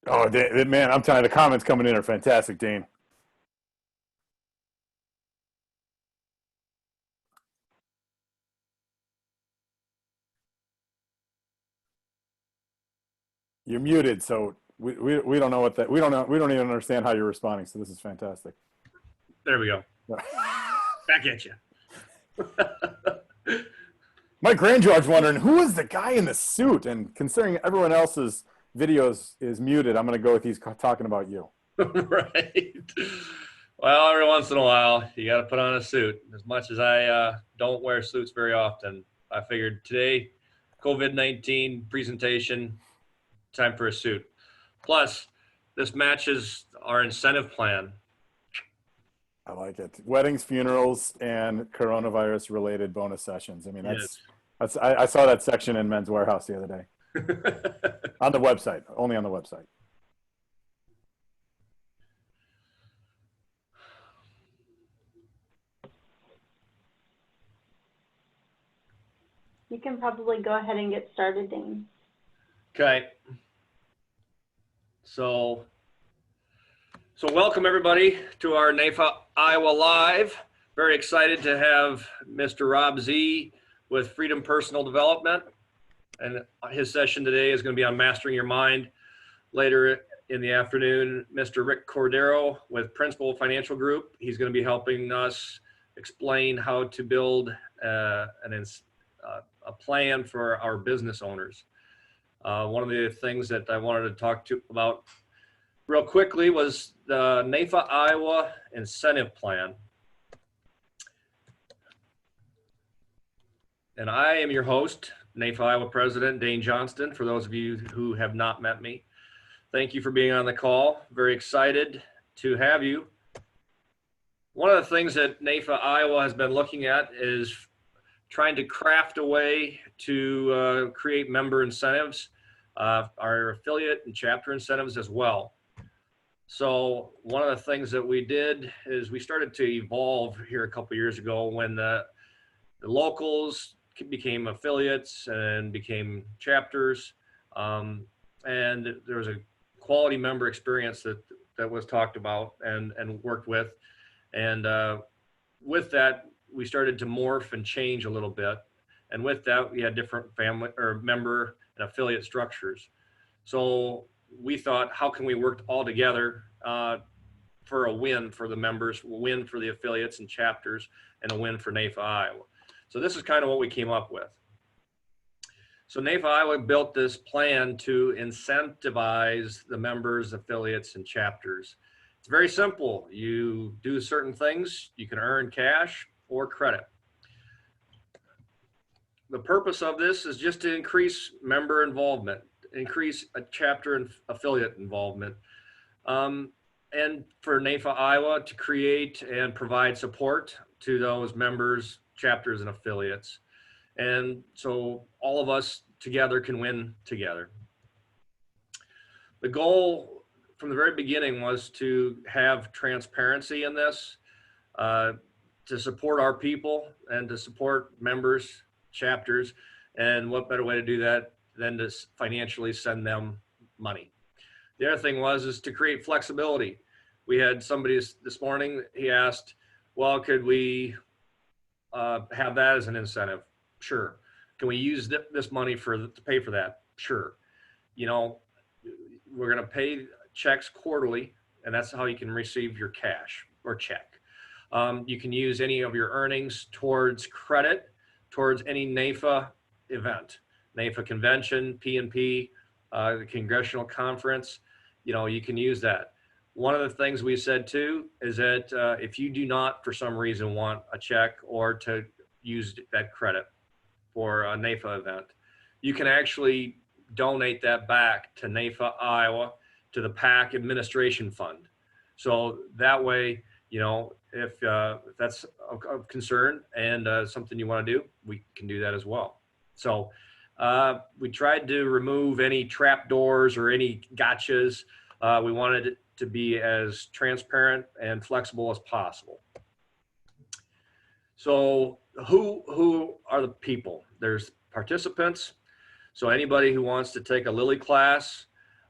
Oh, man, I'm telling you, the comments coming in are fantastic, Dean. You're muted, so we don't know what that we don't even understand how you're responding. So this is fantastic. There we go. Back at you. My grandjard's wondering who is the guy in the suit, and considering everyone else's videos is muted, I'm going to go with he's talking about you. Right. Well, every once in a while, you got to put on a suit. As much as I don't wear suits very often, I figured today, COVID-19 presentation, time for a suit. Plus, this matches our incentive plan. I like it. Weddings, funerals, and coronavirus-related bonus sessions. I mean, I saw that section in Men's Warehouse the other day. On the website, only on the website. You can probably go ahead and get started, Dane. Okay. So welcome everybody to our NAIFA-Iowa Live. Very excited to have Mr. Rob Z with Freedom Personal Development. And his session today is going to be on mastering your mind. Later in the afternoon, Mr. Rick Cordero with Principal Financial Group. He's going to be helping us explain how to build a plan for our business owners. One of the things that I wanted to talk about real quickly was the NAIFA-Iowa Incentive Plan. And I am your host, NAIFA-Iowa President Dane Johnston, for those of you who have not met me. Thank you for being on the call. Very excited to have you. One of the things that NAIFA-Iowa has been looking at is trying to craft a way to create member incentives, our affiliate and chapter incentives as well. So one of the things that we did is we started to evolve here a couple years ago when the locals became affiliates and became chapters. And there was a quality member experience that was talked about and worked with. And with that, we started to morph and change a little bit. And with that, we had different family or member and affiliate structures. So we thought, how can we work all together for a win for the members, a win for the affiliates and chapters, and a win for NAIFA-Iowa. So this is kind of what we came up with. So NAIFA-Iowa built this plan to incentivize the members, affiliates, and chapters. It's very simple. You do certain things, you can earn cash or credit. The purpose of this is just to increase member involvement, increase a chapter and affiliate involvement, and for NAIFA-Iowa to create and provide support to those members, chapters, and affiliates. And so all of us together can win together. The goal from the very beginning was to have transparency in this, to support our people and to support members, chapters, and what better way to do that than to financially send them money. The other thing is to create flexibility. We had somebody this morning, he asked, well, could we have that as an incentive? Sure. Can we use this money to pay for that? Sure. You know, we're going to pay checks quarterly, and that's how you can receive your cash or check. You can use any of your earnings towards credit, towards any NAIFA event, NAIFA convention, P&P, the congressional conference, you know, you can use that. One of the things we said too is that if you do not, for some reason, want a check or to use that credit for a NAIFA event, you can actually donate that back to NAIFA-Iowa, to the PAC Administration Fund. So that way, you know, if that's of concern and something you want to do, we can do that as well. So we tried to remove any trap doors or any gotchas. We wanted it to be as transparent and flexible as possible. So who are the people? There's participants. So anybody who wants to take a Lilly class,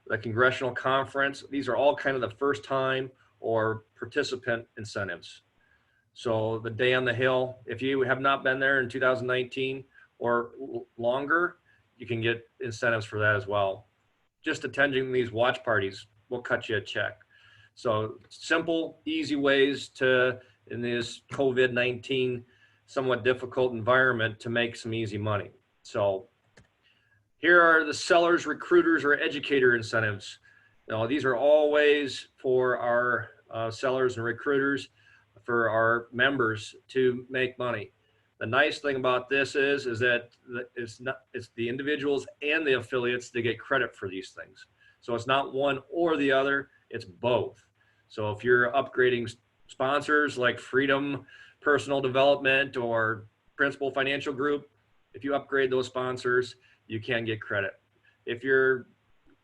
the congressional conference. These are all kind of the first time or participant incentives. So the Day on the Hill, if you have not been there in 2019 or longer, you can get incentives for that as well. Just attending these watch parties will cut you a check. So simple, easy ways to, in this COVID-19 somewhat difficult environment, to make some easy money. So here are the sellers, recruiters, or educator incentives. Now, these are all ways for our sellers and recruiters, for our members to make money. The nice thing about this is that it's the individuals and the affiliates that get credit for these things. So it's not one or the other, it's both. So if you're upgrading sponsors like Freedom Personal Development or Principal Financial Group, if you upgrade those sponsors, you can get credit. If you're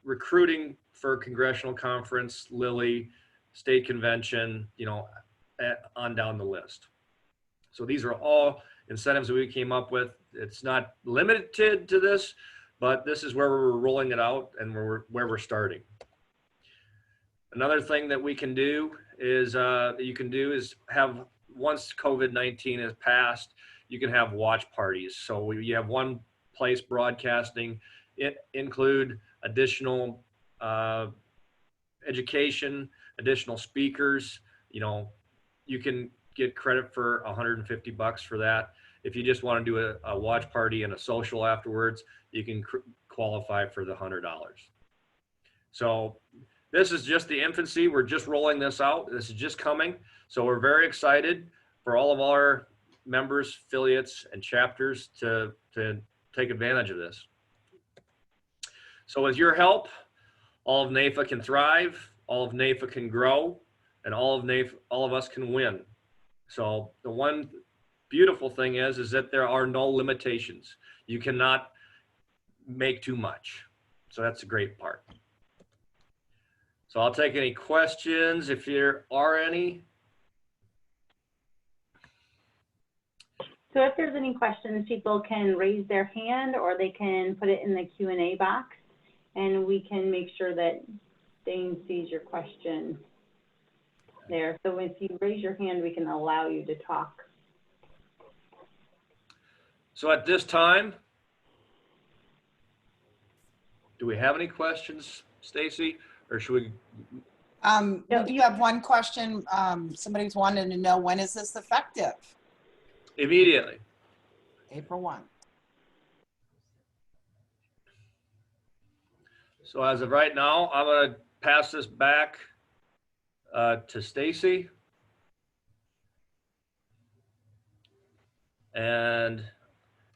recruiting for congressional conference, Lilly, state convention, you know, on down the list. So these are all incentives that we came up with. It's not limited to this, but this is where we're rolling it out and where we're starting. Another thing that we can do is have, once COVID-19 has passed, you can have watch parties. So you have one place broadcasting. It include additional education, additional speakers. You know, you can get credit for $150 for that. If you just want to do a watch party and a social afterwards, you can qualify for the $100. So this is just the infancy. We're just rolling this out. This is just coming. So we're very excited for all of our members, affiliates, and chapters to take advantage of this. So with your help, all of NAIFA can thrive, all of NAIFA can grow, and all of us can win. So the one beautiful thing is that there are no limitations. You cannot make too much. So that's a great part. So I'll take any questions if there are any. So if there's any questions, people can raise their hand or they can put it in the Q&A box, and we can make sure that Dane sees your question there. So if you raise your hand, we can allow you to talk. So at this time, do we have any questions, Stacy, or should we? We do have one question. Somebody's wanting to know, when is this effective? Immediately. April 1. So as of right now, I'm going to pass this back to Stacy. And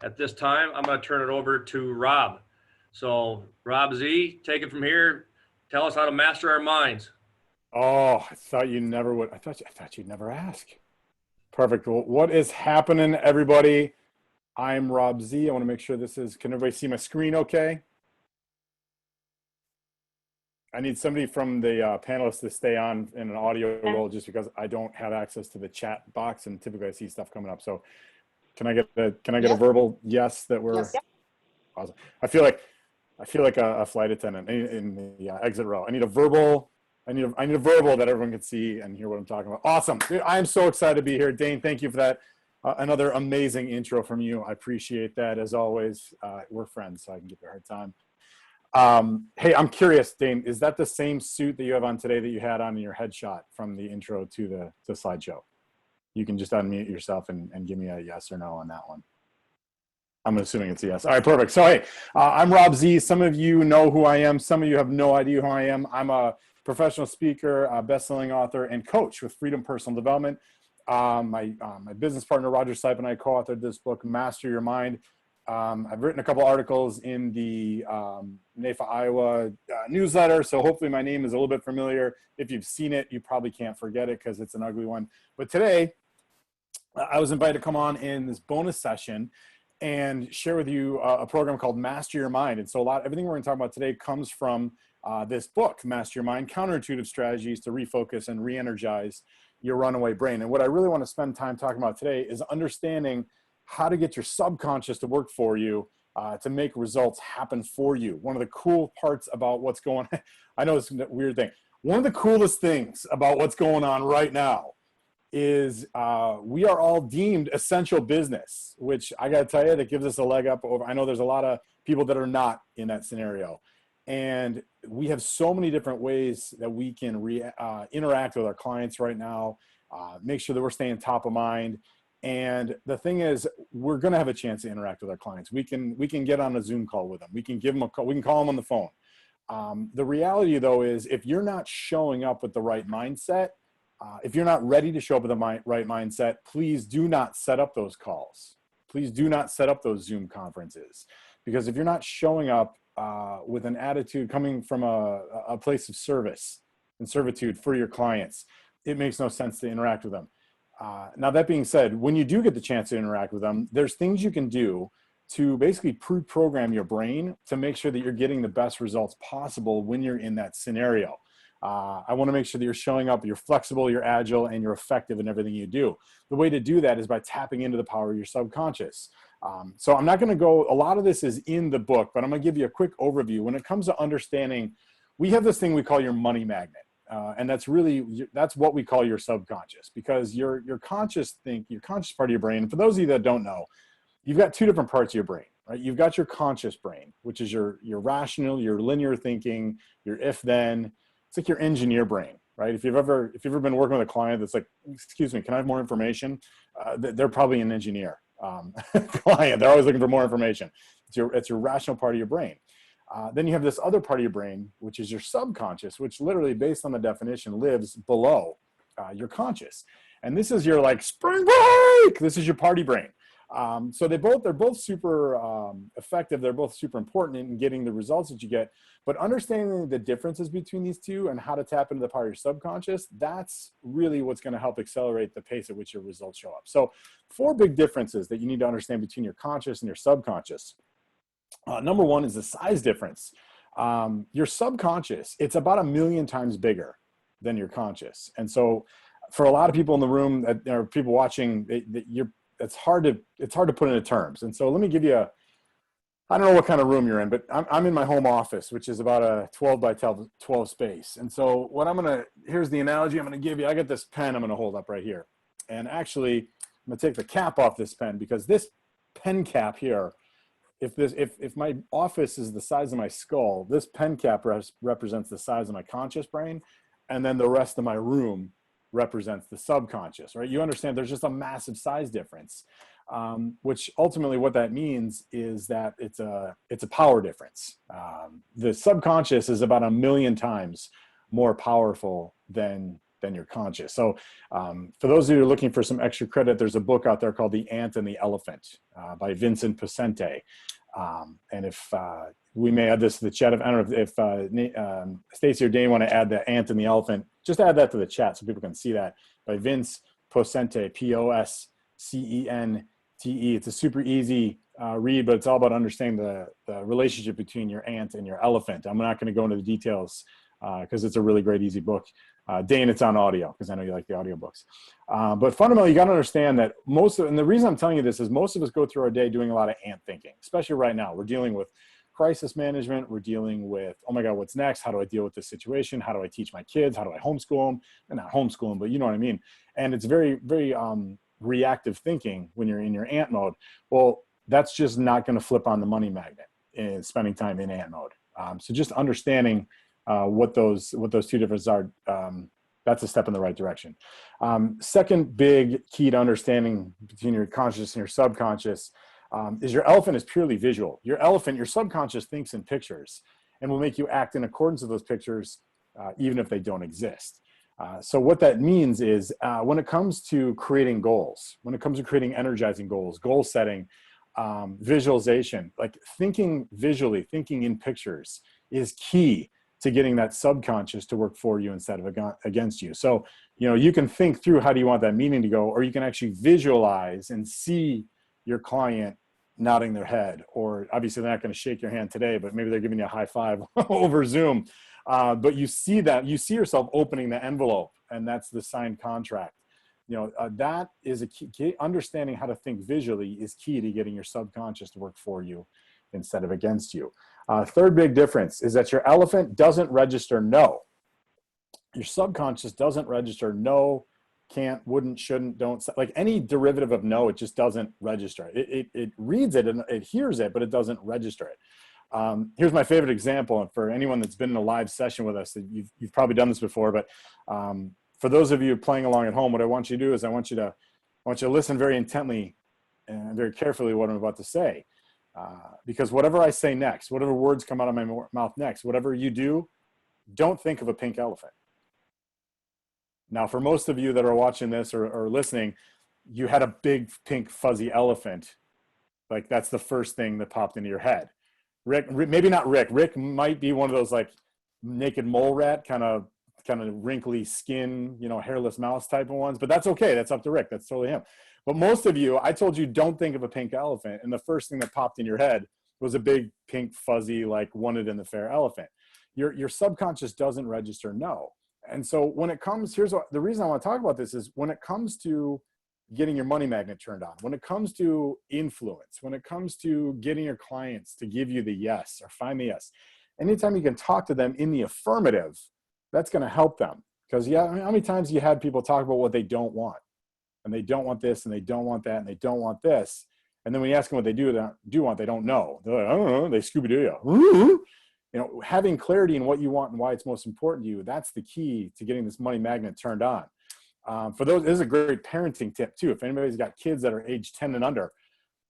at this time, I'm going to turn it over to Rob. So Rob Z, take it from here. Tell us how to master our minds. Oh, I thought you never would. I thought you'd never ask. Perfect. Well, what is happening, everybody? I'm Rob Z. I want to make sure this is, can everybody see my screen okay? I need somebody from the panelists to stay on in an audio role just because I don't have access to the chat box and typically I see stuff coming up. So can I get a verbal yes that we're awesome? I feel like a flight attendant in the exit row. I need a verbal that everyone can see and hear what I'm talking about. Awesome. I am so excited to be here. Dane, thank you for that. Another amazing intro from you. I appreciate that as always. We're friends, so I can give you a hard time. Hey, I'm curious, Dane, is that the same suit that you have on today that you had on in your headshot from the intro to the slideshow? You can just unmute yourself and give me a yes or no on that one. I'm assuming it's a yes. All right, perfect. So, hey, I'm Rob Z. Some of you know who I am. Some of you have no idea who I am. I'm a professional speaker, best-selling author, and coach with Freedom Personal Development. My business partner, Roger Sipe, and I co-authored this book, Master Your Mind. I've written a couple articles in the NAIFA-Iowa newsletter, so hopefully my name is a little bit familiar. If you've seen it, you probably can't forget it because it's an ugly one. But today, I was invited to come on in this bonus session and share with you a program called Master Your Mind. And so everything we're going to talk about today comes from this book, Master Your Mind, Counterintuitive Strategies to Refocus and Re-Energize Your Runaway Brain. And what I really want to spend time talking about today is understanding how to get your subconscious to work for you to make results happen for you. One of the cool parts about what's going on, I know it's a weird thing. One of the coolest things about what's going on right now is we are all deemed essential business, which I got to tell you, that gives us a leg up over. I know there's a lot of people that are not in that scenario. And we have so many different ways that we can interact with our clients right now, make sure that we're staying top of mind. And the thing is, we're going to have a chance to interact with our clients. We can get on a Zoom call with them. We can give them a call. We can call them on the phone. The reality, though, is if you're not showing up with the right mindset, if you're not ready to show up with the right mindset, please do not set up those calls. Please do not set up those Zoom conferences. Because if you're not showing up with an attitude coming from a place of service and servitude for your clients, it makes no sense to interact with them. Now, that being said, when you do get the chance to interact with them, there's things you can do to basically pre-program your brain to make sure that you're getting the best results possible when you're in that scenario. I want to make sure that you're showing up, you're flexible, you're agile, and you're effective in everything you do. The way to do that is by tapping into the power of your subconscious. So I'm not going to go, a lot of this is in the book, but I'm going to give you a quick overview. When it comes to understanding, we have this thing we call your money magnet. And that's what we call your subconscious, because your conscious part of your brain, and for those of you that don't know, you've got two different parts of your brain, right? You've got your conscious brain, which is your rational, your linear thinking, your if-then. It's like your engineer brain, right? If you've ever been working with a client that's like, excuse me, can I have more information? They're probably an engineer client. They're always looking for more information. It's your rational part of your brain. Then you have this other part of your brain, which is your subconscious, which literally, based on the definition, lives below your conscious. And this is your like spring break. This is your party brain. So they're both super effective. They're both super important in getting the results that you get. But understanding the differences between these two and how to tap into the part of your subconscious, that's really what's going to help accelerate the pace at which your results show up. So 4 big differences that you need to understand between your conscious and your subconscious. Number 1 is the size difference. Your subconscious, it's about 1 million times bigger than your conscious. And so for a lot of people in the room, or people watching, it's hard to put into terms. And so let me give you I don't know what kind of room you're in, but I'm in my home office, which is about a 12 by 12 space. And so here's the analogy I'm going to give you. I got this pen I'm going to hold up right here. And actually, I'm going to take the cap off this pen, because this pen cap here, if my office is the size of my skull, this pen cap represents the size of my conscious brain, and then the rest of my room represents the subconscious, right? You understand there's just a massive size difference, which ultimately what that means is that it's a power difference. The subconscious is about 1 million times more powerful than your conscious. So for those of you who are looking for some extra credit, there's a book out there called The Ant and the Elephant by Vincent Poscente. And if we may add this to the chat, I don't know if Stacy or Dane want to add The Ant and the Elephant, just add that to the chat so people can see that, by Vince Poscente, Poscente. It's a super easy read, but it's all about understanding the relationship between your ant and your elephant. I'm not going to go into the details because it's a really great, easy book. Dane, it's on audio, because I know you like the audiobooks. But fundamentally, you got to understand that and the reason I'm telling you this is most of us go through our day doing a lot of ant thinking, especially right now. We're dealing with crisis management. We're dealing with, oh my God, what's next? How do I deal with this situation? How do I teach my kids? How do I homeschool them? And not homeschool them, but you know what I mean? And it's very, very reactive thinking when you're in your ant mode. Well, that's just not going to flip on the money magnet in spending time in ant mode. So just understanding what those two differences are, that's a step in the right direction. Second big key to understanding between your conscious and your subconscious is your elephant is purely visual. Your subconscious thinks in pictures and will make you act in accordance with those pictures, even if they don't exist. So what that means is when it comes to creating goals, when it comes to creating energizing goals, goal setting, visualization, like thinking visually, thinking in pictures is key to getting that subconscious to work for you instead of against you. So, you can think through how do you want that meeting to go, or you can actually visualize and see your client nodding their head, or obviously they're not going to shake your hand today, but maybe they're giving you a high five over Zoom. But you see yourself opening the envelope, and that's the signed contract. That is a key. Understanding how to think visually is key to getting your subconscious to work for you. instead of against you. Third big difference is that your elephant doesn't register no. Your subconscious doesn't register no, can't, wouldn't, shouldn't, don't. Like any derivative of no, it just doesn't register. It reads it and it hears it, but it doesn't register it. Here's my favorite example, and for anyone that's been in a live session with us, you've probably done this before, but for those of you playing along at home, what I want you to do is I want you to listen very intently and very carefully what I'm about to say. Because whatever I say next, whatever words come out of my mouth next, whatever you do, don't think of a pink elephant. Now, for most of you that are watching this or listening, you had a big pink fuzzy elephant. Like that's the first thing that popped into your head. Rick, maybe not Rick. Rick might be one of those like naked mole rat, kind of wrinkly skin, hairless mouse type of ones, but that's okay. That's up to Rick. That's totally him. But most of you, I told you don't think of a pink elephant, and the first thing that popped in your head was a big pink fuzzy like wanted in the fair elephant. Your subconscious doesn't register no. And so when it comes, the reason I want to talk about this is when it comes to getting your money magnet turned on, when it comes to influence, when it comes to getting your clients to give you the yes or find the yes, anytime you can talk to them in the affirmative, that's going to help them. Because how many times you had people talk about what they don't want, and they don't want this, and they don't want that, and they don't want this, and then when you ask them what they do want, they don't know. They're like, I don't know. They Scooby-Doo you. Having clarity in what you want and why it's most important to you, that's the key to getting this money magnet turned on. For those, this is a great parenting tip too. If anybody's got kids that are age 10 and under,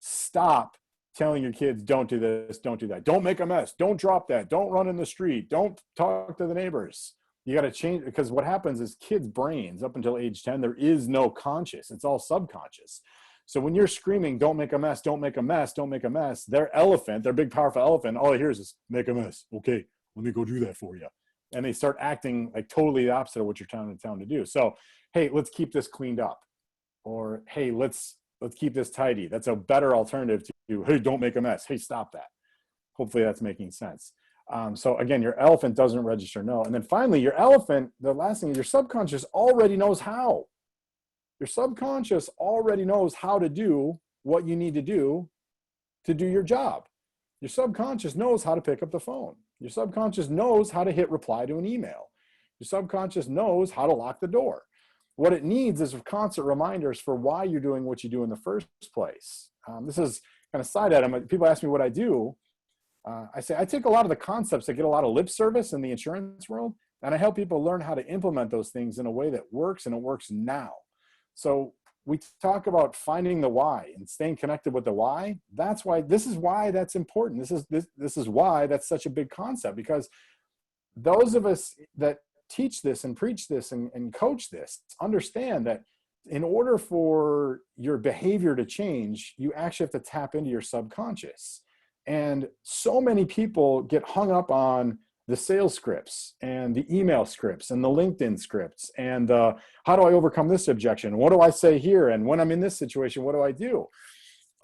stop telling your kids, don't do this, don't do that. Don't make a mess. Don't drop that. Don't run in the street. Don't talk to the neighbors. You got to change, because what happens is kids' brains up until age 10, there is no conscious. It's all subconscious. So when you're screaming, don't make a mess, don't make a mess, don't make a mess, their elephant, their big powerful elephant, all it hears is make a mess. Okay, let me go do that for you. And they start acting like totally the opposite of what you're telling them to do. So, hey, let's keep this cleaned up. Or, hey, let's keep this tidy. That's a better alternative to, hey, don't make a mess. Hey, stop that. Hopefully that's making sense. So again, your elephant doesn't register no. And then finally, your elephant, the last thing is your subconscious already knows how. Your subconscious already knows how to do what you need to do your job. Your subconscious knows how to pick up the phone. Your subconscious knows how to hit reply to an email. Your subconscious knows how to lock the door. What it needs is constant reminders for why you're doing what you do in the first place. This is kind of side item. People ask me what I do. I say I take a lot of the concepts that get a lot of lip service in the insurance world, and I help people learn how to implement those things in a way that works, and it works now. So we talk about finding the why and staying connected with the why. This is why that's important. This is why that's such a big concept, because those of us that teach this and preach this and coach this understand that in order for your behavior to change, you actually have to tap into your subconscious. And so many people get hung up on the sales scripts and the email scripts and the LinkedIn scripts and how do I overcome this objection? What do I say here? And when I'm in this situation, what do I do?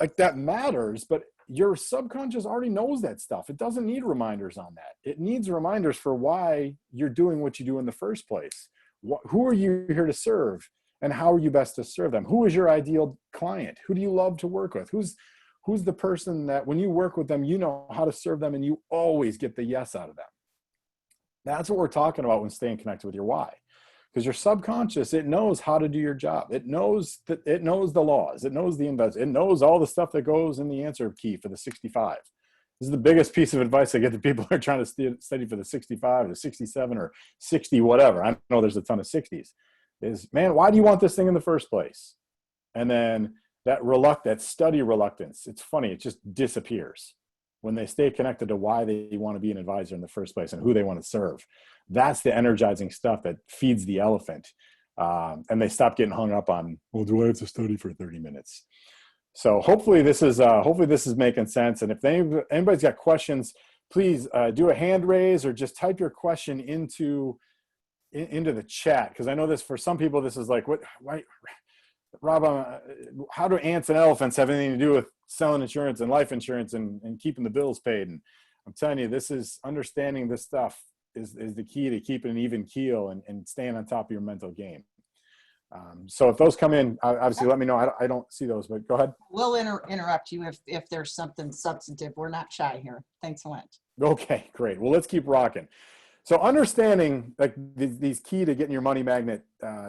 Like that matters, but your subconscious already knows that stuff. It doesn't need reminders on that. It needs reminders for why you're doing what you do in the first place. Who are you here to serve? And how are you best to serve them? Who is your ideal client? Who do you love to work with? Who's the person that when you work with them, you know how to serve them and you always get the yes out of them? That's what we're talking about when staying connected with your why. Because your subconscious, it knows how to do your job. It knows the laws. It knows the investment. It knows all the stuff that goes in the answer key for the 65. This is the biggest piece of advice I get to people who are trying to study for the 65 or 67 or 60, whatever. I know there's a ton of 60s. Is, man, why do you want this thing in the first place? And then that study reluctance, it's funny, it just disappears when they stay connected to why they want to be an advisor in the first place and who they want to serve. That's the energizing stuff that feeds the elephant. And they stop getting hung up on, well, do I have to study for 30 minutes? So hopefully this is making sense. And if anybody's got questions, please do a hand raise or just type your question into the chat. Because I know this, for some people, this is like, why, Rob, how do ants and elephants have anything to do with selling insurance and life insurance and keeping the bills paid? And I'm telling you, this is understanding this stuff is the key to keeping an even keel and staying on top of your mental game. So if those come in, obviously let me know. I don't see those, but go ahead. We'll interrupt you if there's something substantive. We're not shy here. Thanks a lot. Okay, great. Well, let's keep rocking. So understanding like these key to getting your money magnet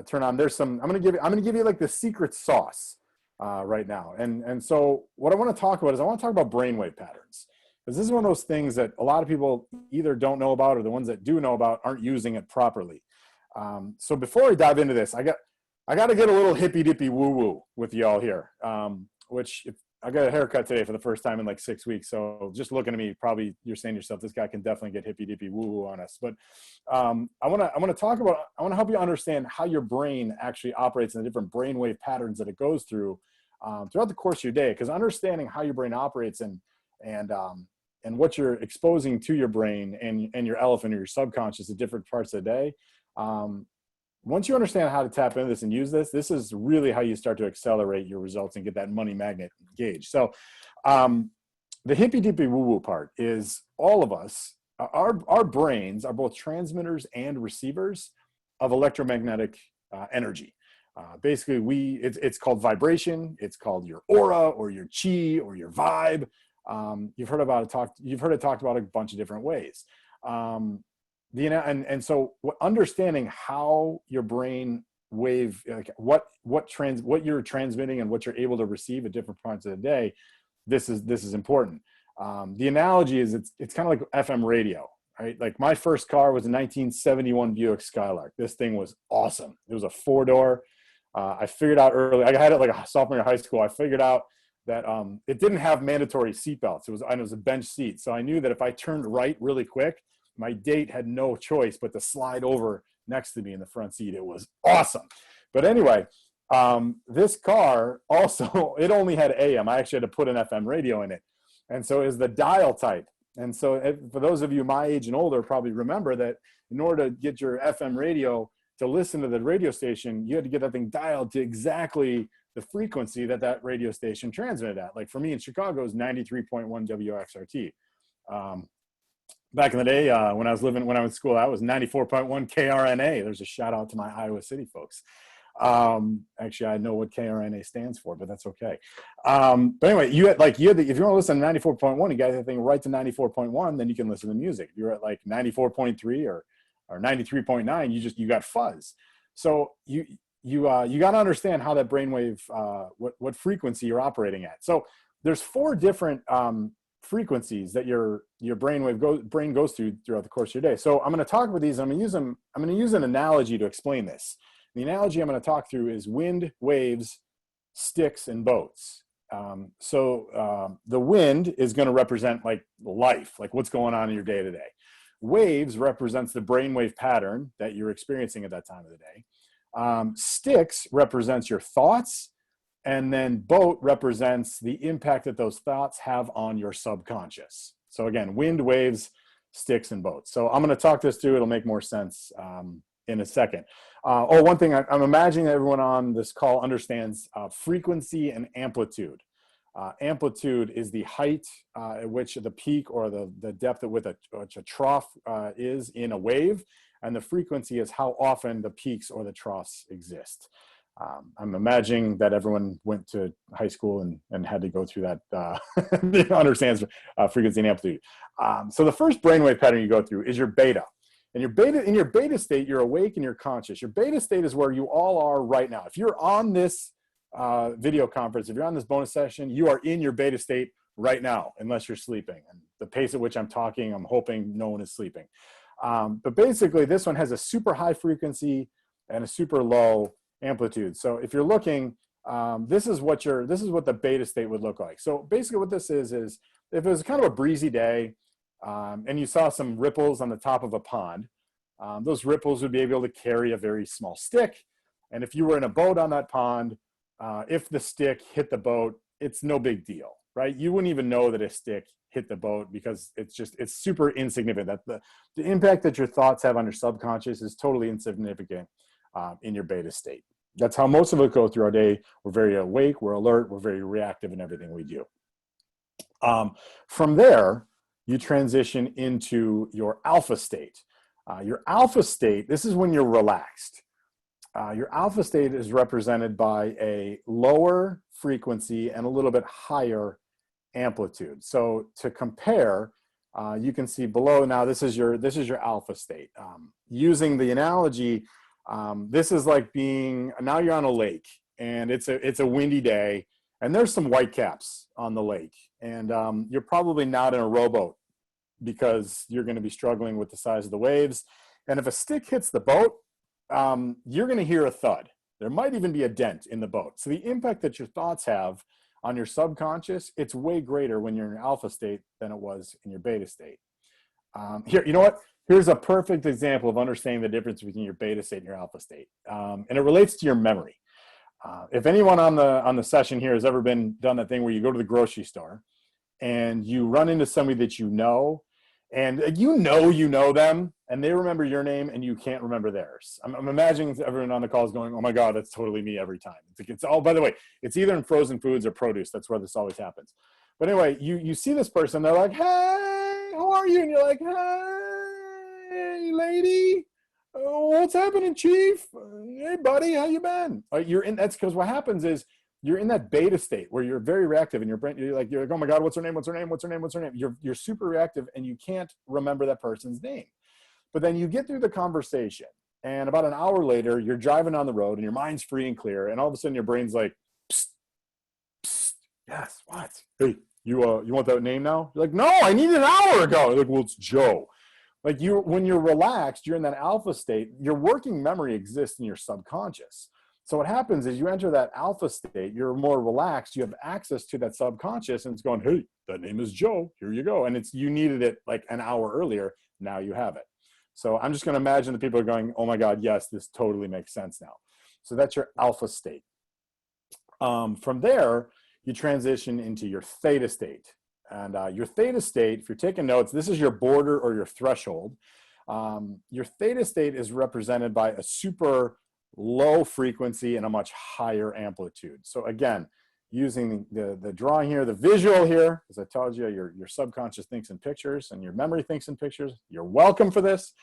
turn on. There's some. I'm gonna give you like the secret sauce right now. And so what I want to talk about is I want to talk about brainwave patterns, because this is one of those things that a lot of people either don't know about, or the ones that do know about aren't using it properly. So before I dive into this, I got to get a little hippy dippy woo woo with y'all here. Which I got a haircut today for the first time in like 6 weeks. So just looking at me, probably you're saying to yourself, this guy can definitely get hippy dippy woo woo on us. But I want to help you understand how your brain actually operates and the different brainwave patterns that it goes through throughout the course of your day. Because understanding how your brain operates and what you're exposing to your brain and your elephant or your subconscious at different parts of the day. Once you understand how to tap into this and use this, this is really how you start to accelerate your results and get that money magnet gauge. So the hippy dippy woo woo part is all of us, our brains are both transmitters and receivers of electromagnetic energy. Basically, it's called vibration. It's called your aura or your chi or your vibe. You've heard it talked about a bunch of different ways. So understanding how your brain wave, like what you're transmitting and what you're able to receive at different parts of the day, this is important. The analogy is it's kind of like FM radio, right? Like my first car was a 1971 Buick Skylark. This thing was awesome. It was a 4-door. I figured out early, I had it like a sophomore year of high school. I figured out that it didn't have mandatory seatbelts. It was a bench seat. So I knew that if I turned right really quick, my date had no choice but to slide over next to me in the front seat. It was awesome. But anyway, this car also, it only had AM. I actually had to put an FM radio in it. And so is the dial type. And so for those of you my age and older probably remember that in order to get your FM radio to listen to the radio station, you had to get that thing dialed to exactly the frequency that radio station transmitted at. Like for me in Chicago, it was 93.1 WXRT. Back in the day, when I was in school, that was 94.1 KRNA. There's a shout out to my Iowa City folks. Actually, I know what KRNA stands for, but that's okay. But anyway, if you want to listen to 94.1, you got that thing right to 94.1, then you can listen to music. If you're at like 94.3 or 93.9, you got fuzz. So you got to understand how that brainwave, what frequency you're operating at. So there's 4 different frequencies that your brain goes through throughout the course of your day. So I'm going to talk about these. I'm going to use an analogy to explain this. The analogy I'm going to talk through is wind, waves, sticks, and boats. So the wind is going to represent like life, like what's going on in your day to day. Waves represents the brainwave pattern that you're experiencing at that time of the day. Sticks represents your thoughts. And then boat represents the impact that those thoughts have on your subconscious. So again, wind, waves, sticks, and boats. So I'm going to talk this through. It'll make more sense in a second. One thing, I'm imagining that everyone on this call understands frequency and amplitude. Amplitude is the height at which the peak or the depth at which a trough is in a wave. And the frequency is how often the peaks or the troughs exist. I'm imagining that everyone went to high school and had to go through that, understands frequency and amplitude. So the first brainwave pattern you go through is your beta. And in your beta state, you're awake and you're conscious. Your beta state is where you all are right now. If you're on this video conference, if you're on this bonus session, you are in your beta state right now, unless you're sleeping. And the pace at which I'm talking, I'm hoping no one is sleeping. But basically, this one has a super high frequency and a super low amplitude. So if you're looking, this is what the beta state would look like. So basically what this is if it was kind of a breezy day and you saw some ripples on the top of a pond, those ripples would be able to carry a very small stick. And if you were in a boat on that pond, if the stick hit the boat, it's no big deal, right? You wouldn't even know that a stick hit the boat because it's super insignificant. That the impact that your thoughts have on your subconscious is totally insignificant in your beta state. That's how most of us go through our day. We're very awake, we're alert, we're very reactive in everything we do. From there, you transition into your alpha state. Your alpha state, this is when you're relaxed. your alpha state is represented by a lower frequency and a little bit higher amplitude. So to compare, you can see below now, this is your alpha state. Using the analogy, this is like now you're on a lake and it's a windy day and there's some whitecaps on the lake, and you're probably not in a rowboat because you're going to be struggling with the size of the waves. And if a stick hits the boat, you're going to hear a thud. There might even be a dent in the boat. So the impact that your thoughts have on your subconscious, it's way greater when you're in alpha state than it was in your beta state. Here, you know what? Here's a perfect example of understanding the difference between your beta state and your alpha state. And it relates to your memory. If anyone on the session here has ever done that thing where you go to the grocery store and you run into somebody that you know, and you know them, and they remember your name and you can't remember theirs. I'm imagining everyone on the call is going, oh my God, that's totally me every time. It's all, by the way, it's either in frozen foods or produce. That's where this always happens. But anyway, you see this person, they're like, hey, how are you? And you're like, hey, lady. What's happening, chief? Hey, buddy, how you been? That's because what happens is you're in that beta state where you're very reactive in your brain. You're like, oh my God, what's her name? What's her name? What's her name? What's her name? You're super reactive and you can't remember that person's name. But then you get through the conversation, and about an hour later, you're driving on the road and your mind's free and clear, and all of a sudden your brain's like, psst, psst, yes, what? Hey, you want that name now? You're like, no, I need it an hour ago. You're like, well, it's Joe. Like when you're relaxed, you're in that alpha state, your working memory exists in your subconscious. So what happens is you enter that alpha state, you're more relaxed, you have access to that subconscious, and it's going, hey, that name is Joe, here you go. And you needed it like an hour earlier, now you have it. So I'm just gonna imagine the people are going, oh my God, yes, this totally makes sense now. So that's your alpha state. From there, you transition into your theta state. And your theta state, if you're taking notes, this is your border or your threshold. Your theta state is represented by a super low frequency and a much higher amplitude. So again, using the drawing here, the visual here, as I told you, your subconscious thinks in pictures and your memory thinks in pictures. You're welcome for this.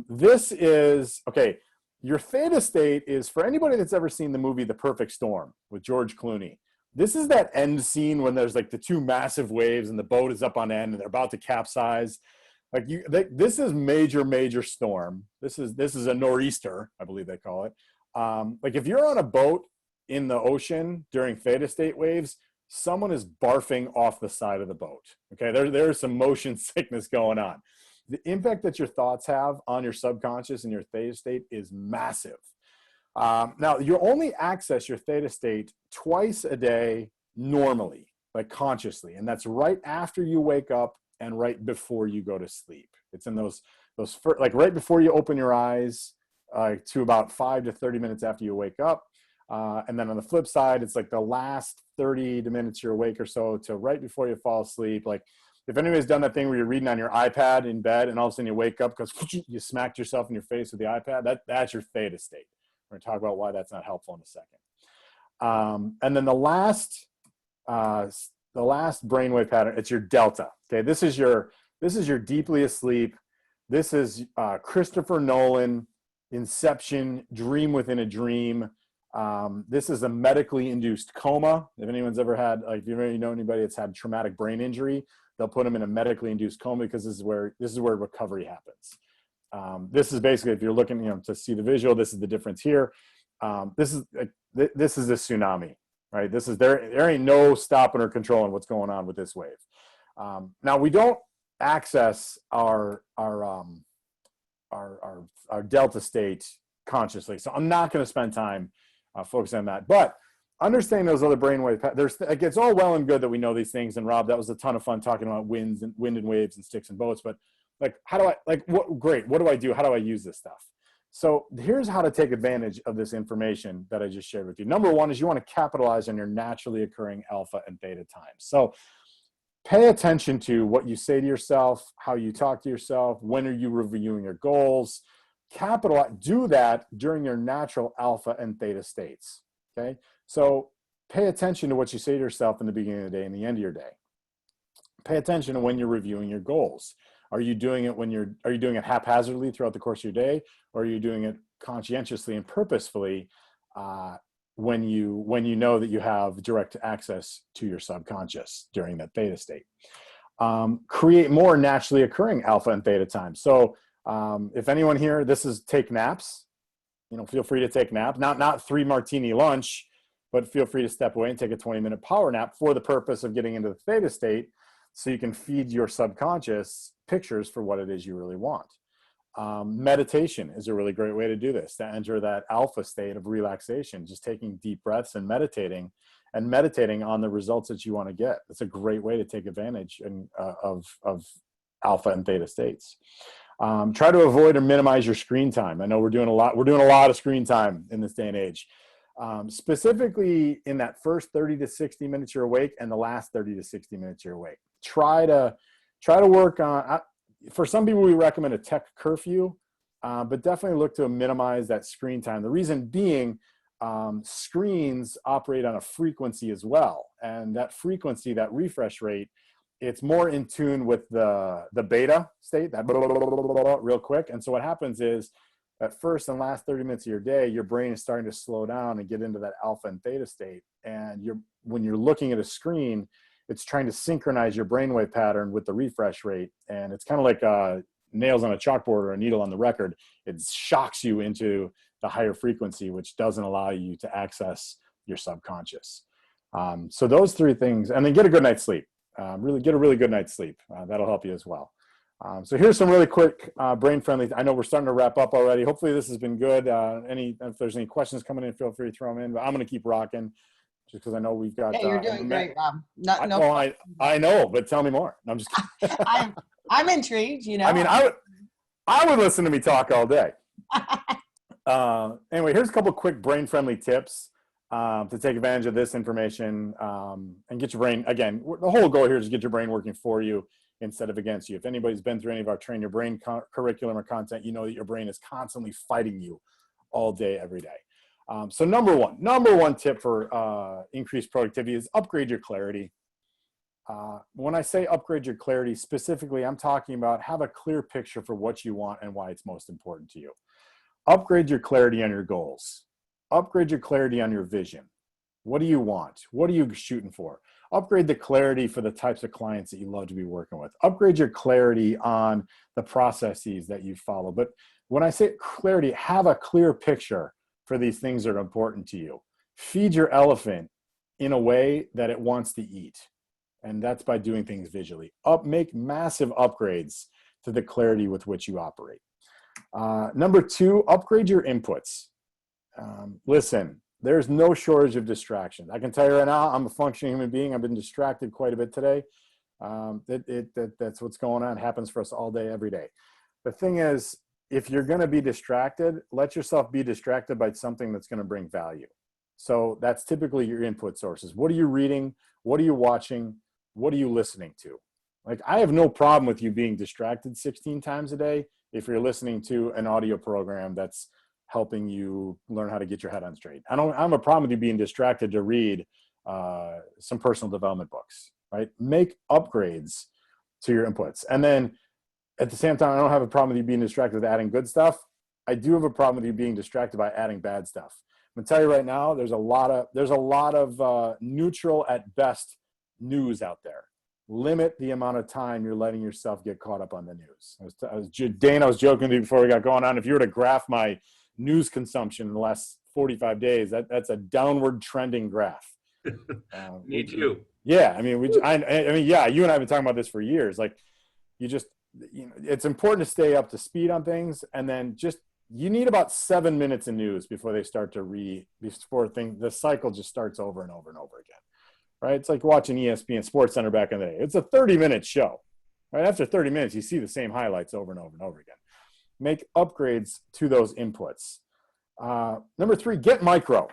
This is, okay, your theta state is, for anybody that's ever seen the movie The Perfect Storm with George Clooney, this is that end scene when there's like the two massive waves and the boat is up on end and they're about to capsize. Like this is major storm. This is a nor'easter, I believe they call it. Like if you're on a boat in the ocean during theta state waves, someone is barfing off the side of the boat. Okay, there's some motion sickness going on. The impact that your thoughts have on your subconscious and your theta state is massive. Now, you only access your theta state twice a day normally, like consciously, and that's right after you wake up and right before you go to sleep. It's in those like right before you open your eyes to about 5 to 30 minutes after you wake up. And then on the flip side, it's like the last 30 minutes you're awake or so to right before you fall asleep. Like if anybody's done that thing where you're reading on your iPad in bed and all of a sudden you wake up because you smacked yourself in your face with the iPad, that's your theta state. We're going to talk about why that's not helpful in a second. And then the last brainwave pattern, it's your delta. Okay, this is your deeply asleep. This is Christopher Nolan, Inception, Dream Within a Dream. This is a medically induced coma. If anyone's ever had, like, if you really know anybody that's had traumatic brain injury, they'll put them in a medically induced coma because this is where recovery happens. This is basically, if you're looking, to see the visual, this is the difference here. This is the tsunami, right? There ain't no stopping or controlling what's going on with this wave. Now we don't access our delta state consciously, so I'm not going to spend time focusing on that. But understanding those other brainwave, it gets all well and good that we know these things. And Rob, that was a ton of fun talking about wind and waves and sticks and boats. But like, how do I, what do I do? How do I use this stuff? So here's how to take advantage of this information that I just shared with you. Number one is you want to capitalize on your naturally occurring alpha and theta times. So pay attention to what you say to yourself, how you talk to yourself, when are you reviewing your goals. Do that during your natural alpha and theta states, okay? So pay attention to what you say to yourself in the beginning of the day and the end of your day. Pay attention to when you're reviewing your goals. Are you doing it haphazardly throughout the course of your day, or are you doing it conscientiously and purposefully when you know that you have direct access to your subconscious during that theta state. Create more naturally occurring alpha and theta time. So if anyone here, this is take naps, feel free to take naps, not 3 martini lunch, but feel free to step away and take a 20-minute power nap for the purpose of getting into the theta state so you can feed your subconscious pictures for what it is you really want. Meditation is a really great way to do this, to enter that alpha state of relaxation, just taking deep breaths and meditating on the results that you want to get. It's a great way to take advantage of alpha and theta states. Try to avoid or minimize your screen time. I know we're doing a lot of screen time in this day and age. Specifically in that first 30 to 60 minutes you're awake and the last 30 to 60 minutes you're awake. Try to work on, for some people we recommend a tech curfew, but definitely look to minimize that screen time. The reason being, screens operate on a frequency as well. And that frequency, that refresh rate, it's more in tune with the beta state, that real quick. And so what happens is, at first and last 30 minutes of your day, your brain is starting to slow down and get into that alpha and theta state. And when you're looking at a screen, it's trying to synchronize your brainwave pattern with the refresh rate. And it's kind of like nails on a chalkboard or a needle on the record. It shocks you into the higher frequency, which doesn't allow you to access your subconscious. So those 3 things, and then get a good night's sleep. Really get a really good night's sleep. That'll help you as well. So here's some really quick brain-friendly. I know we're starting to wrap up already. Hopefully this has been good. If there's any questions coming in, feel free to throw them in. But I'm going to keep rocking, just because I know we've got. Yeah, you're doing great, Rob. I know, but tell me more. No, I'm just kidding. I'm intrigued. I mean, I would listen to me talk all day. Anyway, here's a couple quick brain-friendly tips to take advantage of this information and get your brain. Again, the whole goal here is to get your brain working for you instead of against you. If anybody's been through any of our Train Your Brain curriculum or content, you know that your brain is constantly fighting you all day, every day. So number one tip for increased productivity is upgrade your clarity. When I say upgrade your clarity, specifically, I'm talking about have a clear picture for what you want and why it's most important to you. Upgrade your clarity on your goals. Upgrade your clarity on your vision. What do you want? What are you shooting for? Upgrade the clarity for the types of clients that you love to be working with. Upgrade your clarity on the processes that you follow. But when I say clarity, have a clear picture for these things that are important to you. Feed your elephant in a way that it wants to eat. And that's by doing things visually. Make massive upgrades to the clarity with which you operate. Number 2, upgrade your inputs. Listen, there's no shortage of distractions. I can tell you right now, I'm a functioning human being. I've been distracted quite a bit today. That's what's going on. It happens for us all day, every day. The thing is, if you're going to be distracted, let yourself be distracted by something that's going to bring value. So that's typically your input sources. What are you reading? What are you watching? What are you listening to? Like, I have no problem with you being distracted 16 times a day if you're listening to an audio program that's helping you learn how to get your head on straight. I don't have a problem with you being distracted to read some personal development books, right? Make upgrades to your inputs. And then at the same time, I don't have a problem with you being distracted with adding good stuff. I do have a problem with you being distracted by adding bad stuff. I'm gonna tell you right now, there's a lot of neutral at best news out there. Limit the amount of time you're letting yourself get caught up on the news. Dane, I was joking with you before we got going on. If you were to graph my news consumption in the last 45 days, that's a downward trending graph. Me too. Yeah, I mean, yeah, you and I have been talking about this for years. Like, it's important to stay up to speed on things, and then you need about 7 minutes of news before they start to the cycle just starts over and over and over again. Right? It's like watching ESPN Sports Center back in the day. It's a 30-minute show. Right? After 30 minutes, you see the same highlights over and over and over again. Make upgrades to those inputs. Number 3, get micro.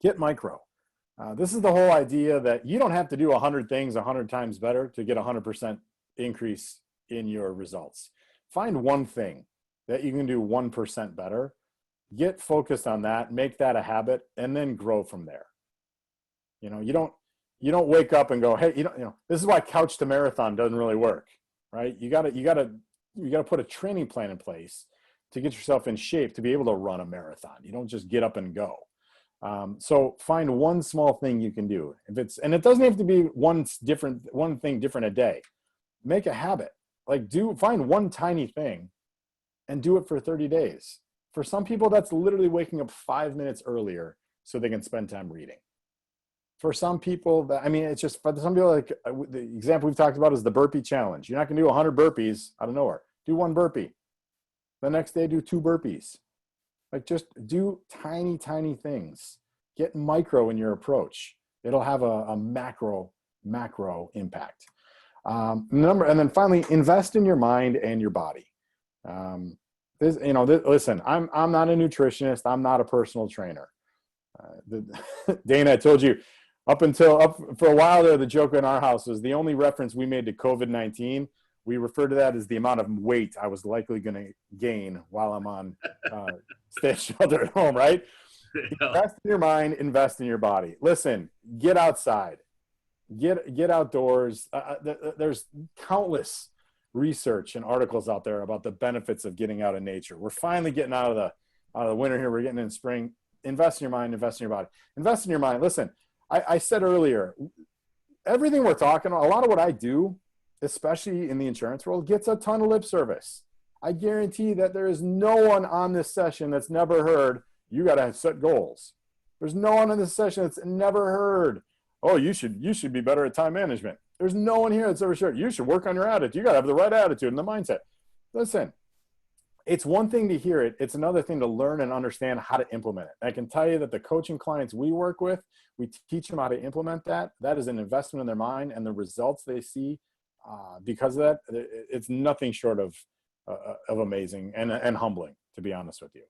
Get micro. This is the whole idea that you don't have to do 100 things 100 times better to get 100% increase in your results. Find one thing that you can do 1% better. Get focused on that, make that a habit, and then grow from there. You don't wake up and go, hey, this is why couch to marathon doesn't really work, right? You got to put a training plan in place to get yourself in shape to be able to run a marathon. You don't just get up and go. So find one small thing you can do. And it doesn't have to be one thing different a day. Make a habit. Find one tiny thing and do it for 30 days. For some people, that's literally waking up 5 minutes earlier so they can spend time reading. For some people, it's just, for some people, like the example we've talked about is the burpee challenge. You're not going to do 100 burpees out of nowhere. Do one burpee. The next day, do 2 burpees. Just do tiny, tiny things. Get micro in your approach. It'll have a macro impact. And then finally, invest in your mind and your body. Listen, I'm not a nutritionist. I'm not a personal trainer. Dana, I told you, up for a while there, the joke in our house was the only reference we made to COVID-19. We refer to that as the amount of weight I was likely going to gain while I'm on stay shelter at home, right? Yeah. Invest in your mind, invest in your body. Listen, get outside, get outdoors. There's countless research and articles out there about the benefits of getting out in nature. We're finally getting out of the winter here. We're getting in spring. Invest in your mind, invest in your body. Invest in your mind. Listen, I said earlier, everything we're talking about, a lot of what I do, especially in the insurance world, gets a ton of lip service. I guarantee that there is no one on this session that's never heard, you got to set goals. There's no one on this session that's never heard, oh, you should be better at time management. There's no one here that's ever heard, you should work on your attitude. You got to have the right attitude and the mindset. Listen, it's one thing to hear it. It's another thing to learn and understand how to implement it. I can tell you that the coaching clients we work with, we teach them how to implement that. That is an investment in their mind, and the results they see because of that, it's nothing short of amazing and humbling, to be honest with you.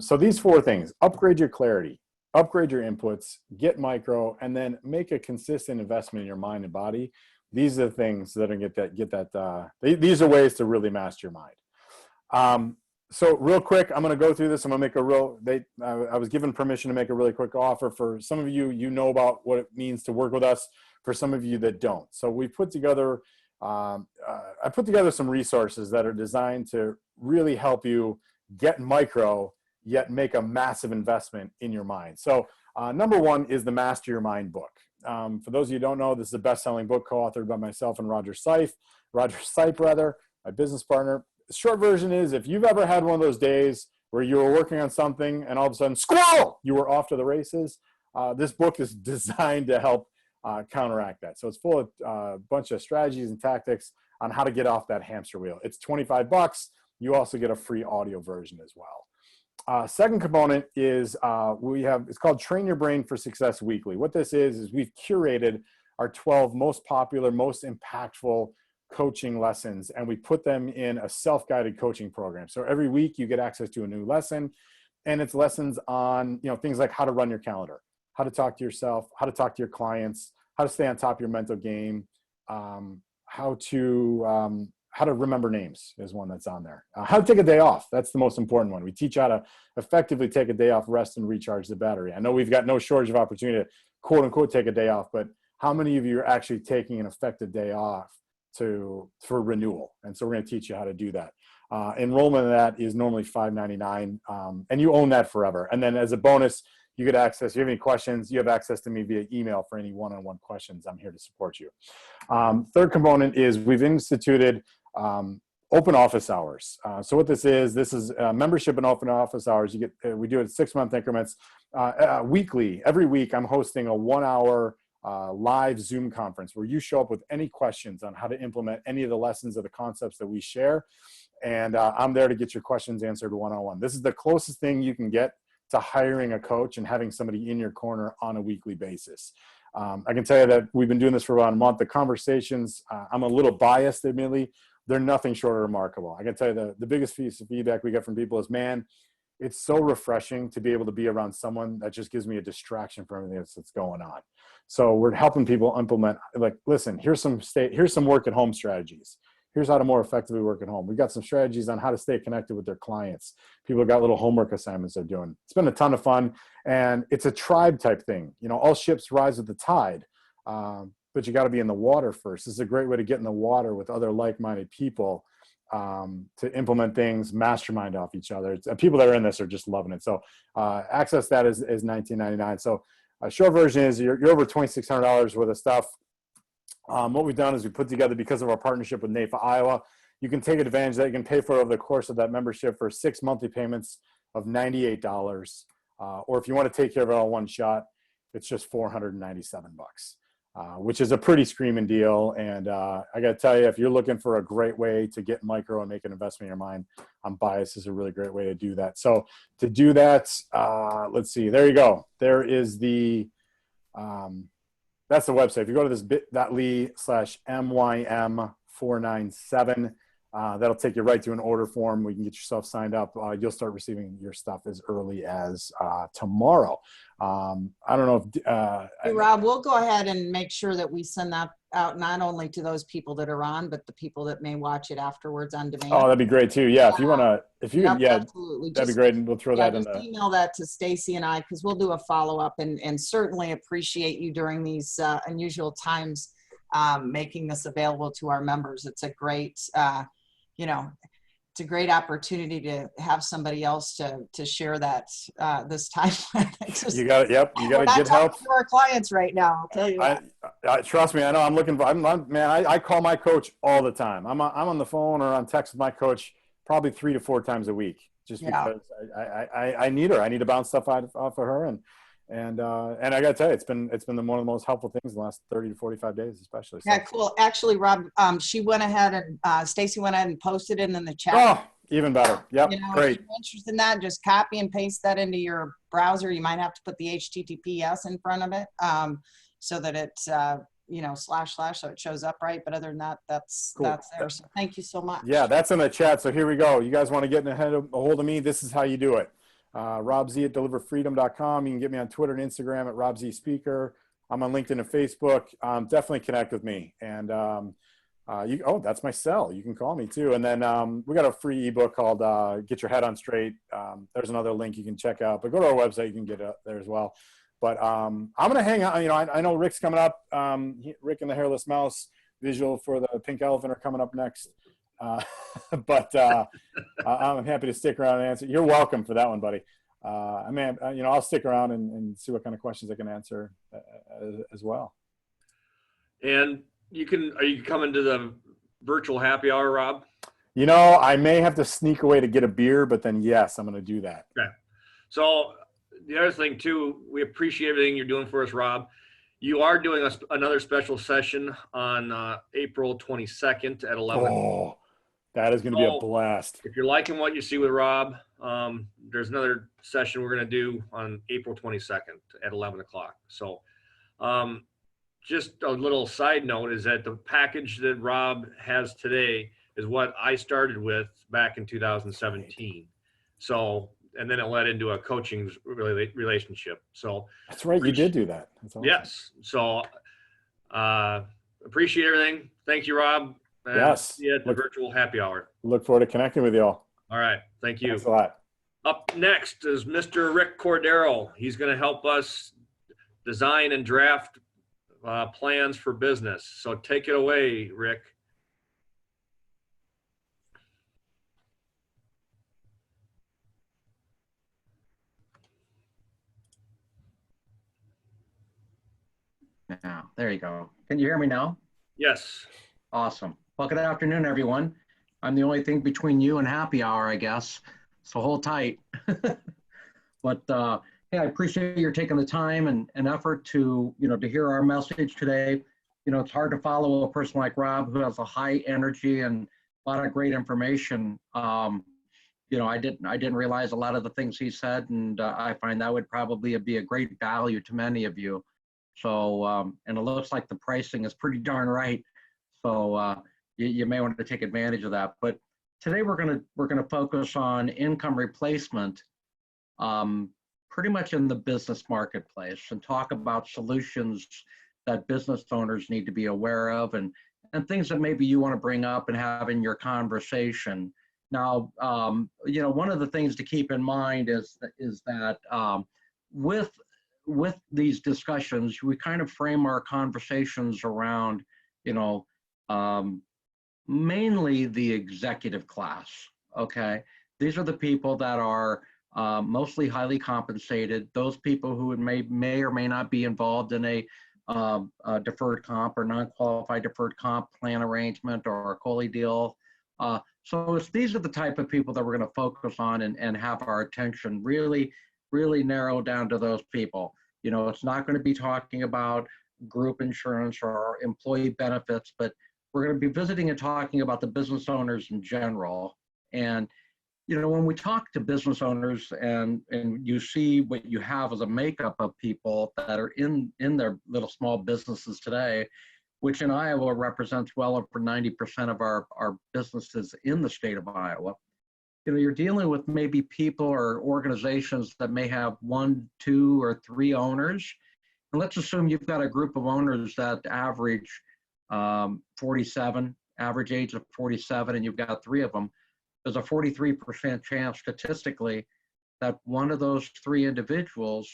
So these 4 things: upgrade your clarity, upgrade your inputs, get micro, and then make a consistent investment in your mind and body. These are the things that are going to these are ways to really master your mind. So real quick, I'm going to go through this. I'm going to make I was given permission to make a really quick offer. For some of you, you know about what it means to work with us. For some of you that don't. So we put together, I put together some resources that are designed to really help you get micro, yet make a massive investment in your mind. So number 1 is the Master Your Mind book. For those of you who don't know, this is a best-selling book co-authored by myself and Roger Sipe, my business partner. The short version is, if you've ever had one of those days where you were working on something and all of a sudden, squirrel, you were off to the races, this book is designed to help counteract that. So it's full of a bunch of strategies and tactics on how to get off that hamster wheel. It's $25. You also get a free audio version as well. Second component is it's called Train Your Brain for Success Weekly. What this is we've curated our 12 most popular, most impactful coaching lessons, and we put them in a self-guided coaching program. So every week you get access to a new lesson, and it's lessons on things like how to run your calendar, how to talk to yourself, how to talk to your clients, how to stay on top of your mental game, how to remember names is one that's on there. How to take a day off. That's the most important one. We teach how to effectively take a day off, rest, and recharge the battery. I know we've got no shortage of opportunity to quote unquote take a day off, but how many of you are actually taking an effective day off for renewal? And so we're going to teach you how to do that. Enrollment in that is normally $5.99, and you own that forever. And then as a bonus, you get access. If you have any questions, you have access to me via email for any one-on-one questions. I'm here to support you. Third component is we've instituted open office hours. So what this is membership in open office hours. We do it 6-month increments. Weekly, every week, I'm hosting a 1-hour live Zoom conference where you show up with any questions on how to implement any of the lessons or the concepts that we share. And I'm there to get your questions answered one-on-one. This is the closest thing you can get to hiring a coach and having somebody in your corner on a weekly basis. I can tell you that we've been doing this for about a month. The conversations, I'm a little biased, admittedly, they're nothing short of remarkable. I can tell you the biggest piece of feedback we get from people is, man, it's so refreshing to be able to be around someone that just gives me a distraction from everything that's going on. So we're helping people implement, listen, here's some work at home strategies. Here's how to more effectively work at home. We've got some strategies on how to stay connected with their clients. People have got little homework assignments they're doing. It's been a ton of fun, and it's a tribe type thing. All ships rise with the tide, but you got to be in the water first. This is a great way to get in the water with other like-minded people to implement things, mastermind off each other. People that are in this are just loving it. So access that is $19.99. So a short version is you're over $2,600 worth of stuff. What we've done is we put together, because of our partnership with NAIFA-Iowa, you can take advantage of that. You can pay for it over the course of that membership for 6 monthly payments of $98. Or if you want to take care of it all one shot, it's just $497, which is a pretty screaming deal. And I got to tell you, if you're looking for a great way to get micro and make an investment in your mind, Bias is a really great way to do that. So to do that, let's see, there you go. There is the, that's the website. If you go to this bit.ly/MYM497, that'll take you right to an order form. We can get yourself signed up. You'll start receiving your stuff as early as tomorrow. I don't know if Hey, Rob, we'll go ahead and make sure that we send that out not only to those people that are on, but the people that may watch it afterwards on demand. Oh, that'd be great too. Yeah, if you want to, Yep, yeah, absolutely. that'd be Just, great, and we'll throw that in just the. email that to Stacy and I, because we'll do a follow-up, and certainly appreciate you during these unusual times making this available to our members. It's a great, you know, it's a great opportunity to have somebody else to share that this time. You got it. Yep, you got to get help. To our clients right now, I'll tell you that. Trust me, I know. I'm looking for. Man, I call my coach all the time. I'm on the phone or on text with my coach probably 3 to 4 times a week, just because I need her. I need to bounce stuff off of her, and I got to tell you, it's been one of the most helpful things in the last 30 to 45 days, especially. So. Yeah, cool. Actually, Rob, she went ahead and Stacy went ahead and posted it in the chat. Oh, even better. Yep, you know, great. If you're interested in that, just copy and paste that into your browser. You might have to put the HTTPS in front of it so that it's you know, / so it shows up right. But other than that, that's Cool. that's there. So thank you so much. Yeah, that's in the chat. So here we go. You guys want to get a hold of me? This is how you do it. RobZ@deliverfreedom.com. You can get me on Twitter and Instagram at RobZSpeaker. I'm on LinkedIn and Facebook. Definitely connect with me. And that's my cell. You can call me too. And then we got a free ebook called Get Your Head on Straight. There's another link you can check out. But go to our website. You can get it there as well. But I'm going to hang out. You know, I know Rick's coming up. Rick and the Hairless Mouse visual for the Pink Elephant are coming up next. But I'm happy to stick around and answer. You're welcome for that one, buddy. I mean, you know, I'll stick around and see what kind of questions I can answer as well. And are you coming to the virtual happy hour, Rob? You know, I may have to sneak away to get a beer, but then yes, I'm going to do that. Okay. So the other thing too, we appreciate everything you're doing for us, Rob. You are doing another special session on April 22nd at 11. Oh, that is going to be a blast. If you're liking what you see with Rob, there's another session we're going to do on April 22nd at 11 o'clock. So just a little side note is that the package that Rob has today is what I started with back in 2017. So, and then it led into a coaching relationship. So that's right. You did do that. That's awesome. Yes. So appreciate everything. Thank you, Rob. And yes. See you at the virtual happy hour. Look forward to connecting with you all. All right. Thank you. Thanks a lot. Up next is Mr. Rick Cordero. He's going to help us design and draft plans for business. So take it away, Rick. Now, there you go. Can you hear me now? Yes. Awesome. Well, good afternoon, everyone. I'm the only thing between you and happy hour, I guess. So hold tight. But hey, I appreciate your taking the time and effort to, to hear our message today. It's hard to follow a person like Rob who has a high energy and a lot of great information. I didn't realize a lot of the things he said, and I find that would probably be a great value to many of you. So, and it looks like the pricing is pretty darn right. So you may want to take advantage of that. But today we're gonna focus on income replacement, pretty much in the business marketplace, and talk about solutions that business owners need to be aware of, and things that maybe you want to bring up and have in your conversation. Now, one of the things to keep in mind is that with these discussions, we kind of frame our conversations around, mainly the executive class, okay? These are the people that are mostly highly compensated, those people who may or may not be involved in a deferred comp or non-qualified deferred comp plan arrangement or a COLI deal. So these are the type of people that we're going to focus on and have our attention really narrow down to those people. You know, it's not going to be talking about group insurance or employee benefits, but we're going to be visiting and talking about the business owners in general. And, you know, when we talk to business owners and you see what you have as a makeup of people that are in their little small businesses today, which in Iowa represents well over 90% of our businesses in the state of Iowa. You know, you're dealing with maybe people or organizations that may have 1, 2, or 3 owners. And let's assume you've got a group of owners that average 47, average age of 47, and you've got 3 of them. There's a 43% chance statistically that one of those 3 individuals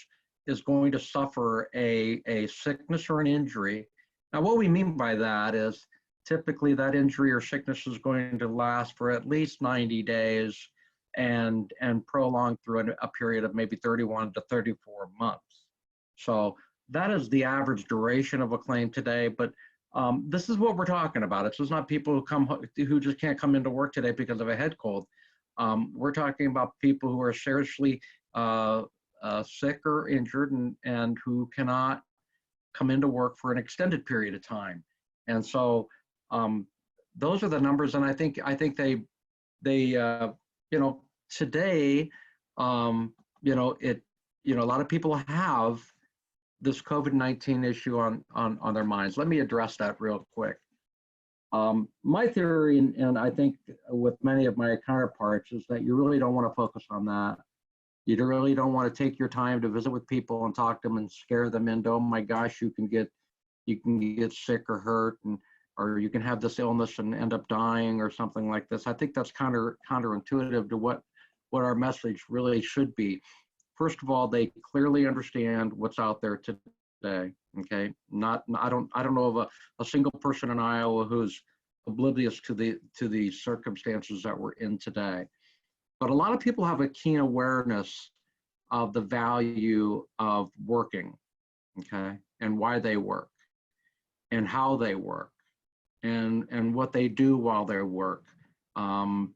is going to suffer a sickness or an injury. Now, what we mean by that is typically that injury or sickness is going to last for at least 90 days and prolong through a period of maybe 31 to 34 months. So that is the average duration of a claim today, but this is what we're talking about. It's just not people who just can't come into work today because of a head cold. We're talking about people who are seriously sick or injured and who cannot come into work for an extended period of time. And so those are the numbers. And I think they you know, today, you know, a lot of people have this COVID-19 issue on their minds. Let me address that real quick. My theory, and I think with many of my counterparts, is that you really don't want to focus on that. You really don't want to take your time to visit with people and talk to them and scare them into, oh my gosh, you can get sick or hurt, or you can have this illness and end up dying or something like this. I think that's counterintuitive to what our message really should be. First of all, they clearly understand what's out there today. Okay, I don't know of a single person in Iowa who's oblivious to the circumstances that we're in today. But a lot of people have a keen awareness of the value of working, okay, and why they work, and how they work, and what they do while they work. And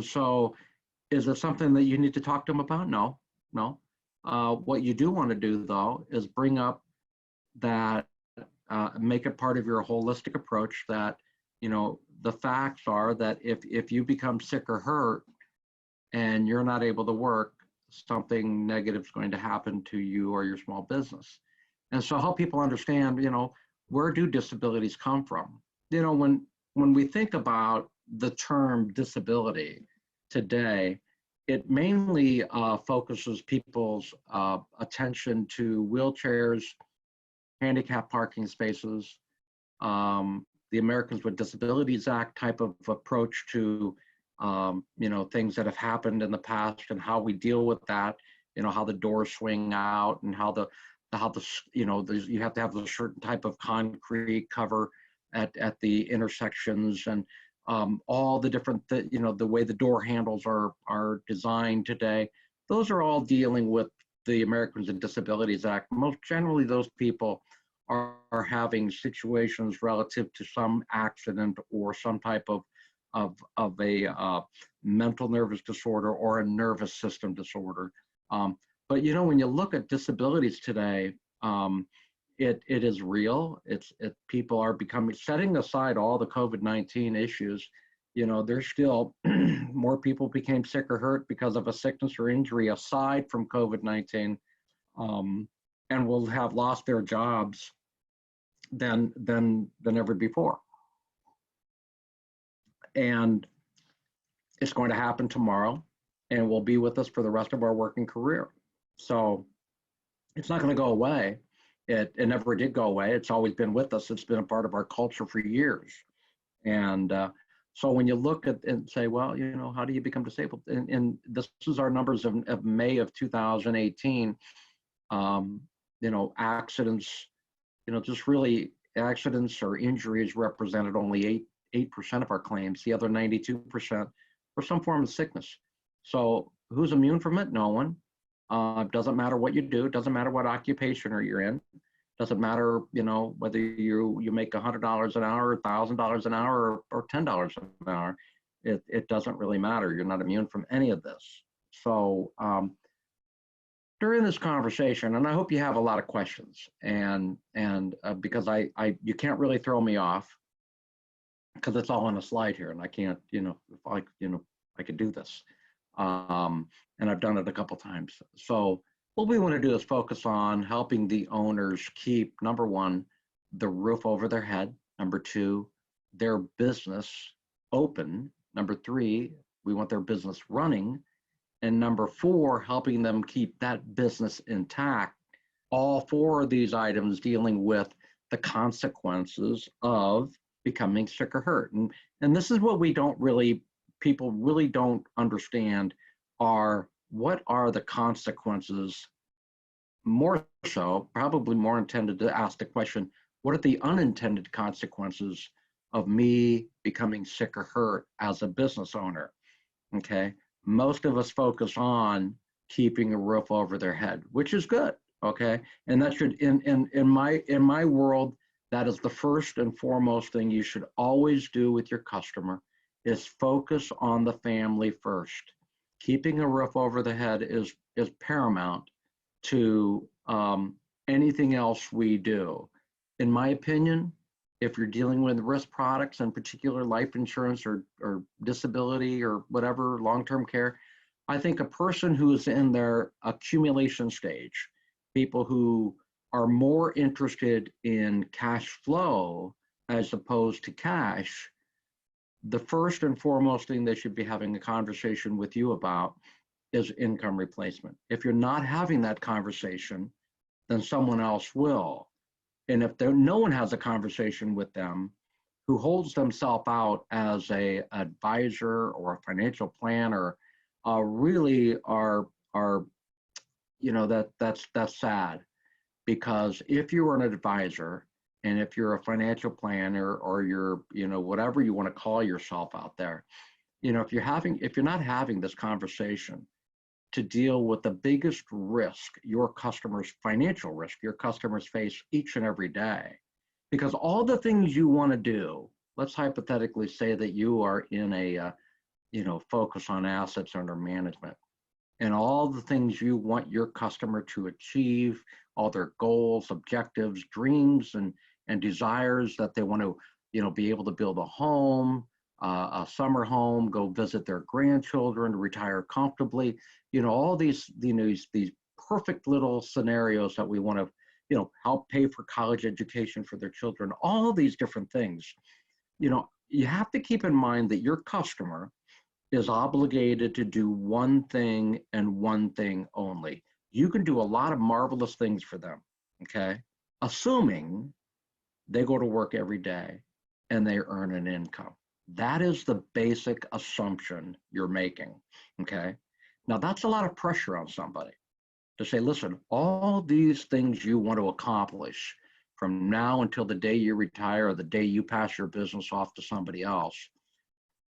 so, is it something that you need to talk to them about? No. What you do want to do, though, is bring up that, make it part of your holistic approach that, you know, the facts are that if you become sick or hurt and you're not able to work, something negative is going to happen to you or your small business. And so help people understand, you know, where do disabilities come from? You know, when we think about the term disability today, it mainly focuses people's attention to wheelchairs, handicap parking spaces, the Americans with Disabilities Act type of approach to you know, things that have happened in the past and how we deal with that, you know, how the doors swing out and how the you know, you have to have a certain type of concrete cover at the intersections, and all the different, you know, the way the door handles are designed today. Those are all dealing with the Americans with Disabilities Act. Most generally, those people are having situations relative to some accident or some type of a mental nervous disorder or a nervous system disorder. But you know, when you look at disabilities today, it is real. People are becoming, setting aside all the COVID-19 issues, you know, there's still more people became sick or hurt because of a sickness or injury aside from COVID-19, and will have lost their jobs than ever before. And it's going to happen tomorrow and will be with us for the rest of our working career. So it's not going to go away. It never did go away. It's always been with us. It's been a part of our culture for years. And so when you look at and say, well, you know, how do you become disabled? And this is our numbers of May of 2018. You know, accidents, you know, just really accidents or injuries represented only 8% of our claims. The other 92% for some form of sickness. So who's immune from it? No one. Doesn't matter what you do. Doesn't matter what occupation you're in. Doesn't matter, you know, whether you make $100 an hour, $1,000 an hour, or $10 an hour. It doesn't really matter. You're not immune from any of this. So during this conversation, and I hope you have a lot of questions, and because you can't really throw me off because it's all on a slide here, and I can't, you know, if I could do this, and I've done it a couple times. So what we want to do is focus on helping the owners keep, number one, the roof over their head. Number two, their business open. Number three, we want their business running. And number four, helping them keep that business intact. All four of these items dealing with the consequences of becoming sick or hurt. And this is what people really don't understand are, what are the consequences? More so, probably more intended to ask the question, what are the unintended consequences of me becoming sick or hurt as a business owner? Okay. Most of us focus on keeping a roof over their head, which is good, okay? And that should, in my world, that is the first and foremost thing you should always do with your customer, is focus on the family first. Keeping a roof over the head is paramount to anything else we do. In my opinion, if you're dealing with risk products, in particular life insurance or disability or whatever, long-term care, I think a person who is in their accumulation stage, people who are more interested in cash flow as opposed to cash, the first and foremost thing they should be having a conversation with you about is income replacement. If you're not having that conversation, then someone else will. And if no one has a conversation with them who holds themselves out as a advisor or a financial planner, really are you know, that's sad. Because if you are an advisor and if you're a financial planner or you're, you know, whatever you want to call yourself out there, you know, if you're not having this conversation to deal with the biggest risk, your customers' financial risk, your customers face each and every day. Because all the things you want to do, let's hypothetically say that you are in a, you know, focus on assets under management, and all the things you want your customer to achieve, all their goals, objectives, dreams, and desires that they want to, you know, be able to build a home, a summer home, go visit their grandchildren, retire comfortably, you know, all these, you know, these perfect little scenarios that we want to, you know, help pay for college education for their children, all these different things. You know, you have to keep in mind that your customer is obligated to do one thing and one thing only. You can do a lot of marvelous things for them, okay? Assuming they go to work every day and they earn an income. That is the basic assumption you're making, okay? Now that's a lot of pressure on somebody to say, listen, all these things you want to accomplish from now until the day you retire or the day you pass your business off to somebody else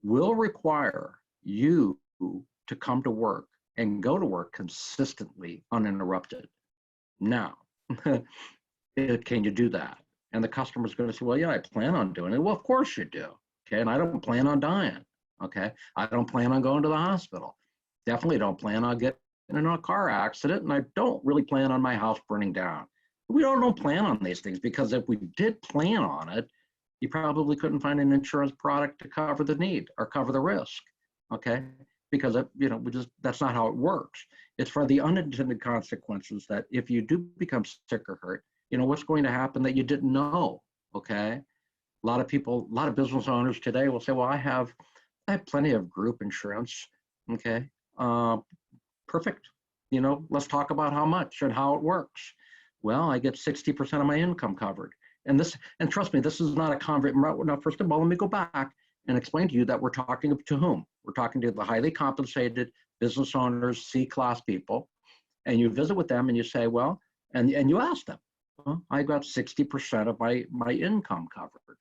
will require you to come to work and go to work consistently, uninterrupted. Now, can you do that? And the customer's going to say, well, yeah, I plan on doing it. Well, of course you do. Okay. And I don't plan on dying. Okay. I don't plan on going to the hospital. Definitely don't plan on getting in a car accident. And I don't really plan on my house burning down. We don't plan on these things, because if we did plan on it, you probably couldn't find an insurance product to cover the need or cover the risk. Okay. Because, you know, that's not how it works. It's for the unintended consequences that if you do become sick or hurt, you know, what's going to happen that you didn't know, okay? A lot of people, a lot of business owners today will say, well, I have plenty of group insurance, okay? Perfect. You know, let's talk about how much and how it works. Well, I get 60% of my income covered. And trust me, this is not a convert. Now, first of all, let me go back and explain to you that we're talking to whom? We're talking to the highly compensated business owners, C-class people, and you visit with them and you say, well, and you ask them, well, I got 60% of my income covered.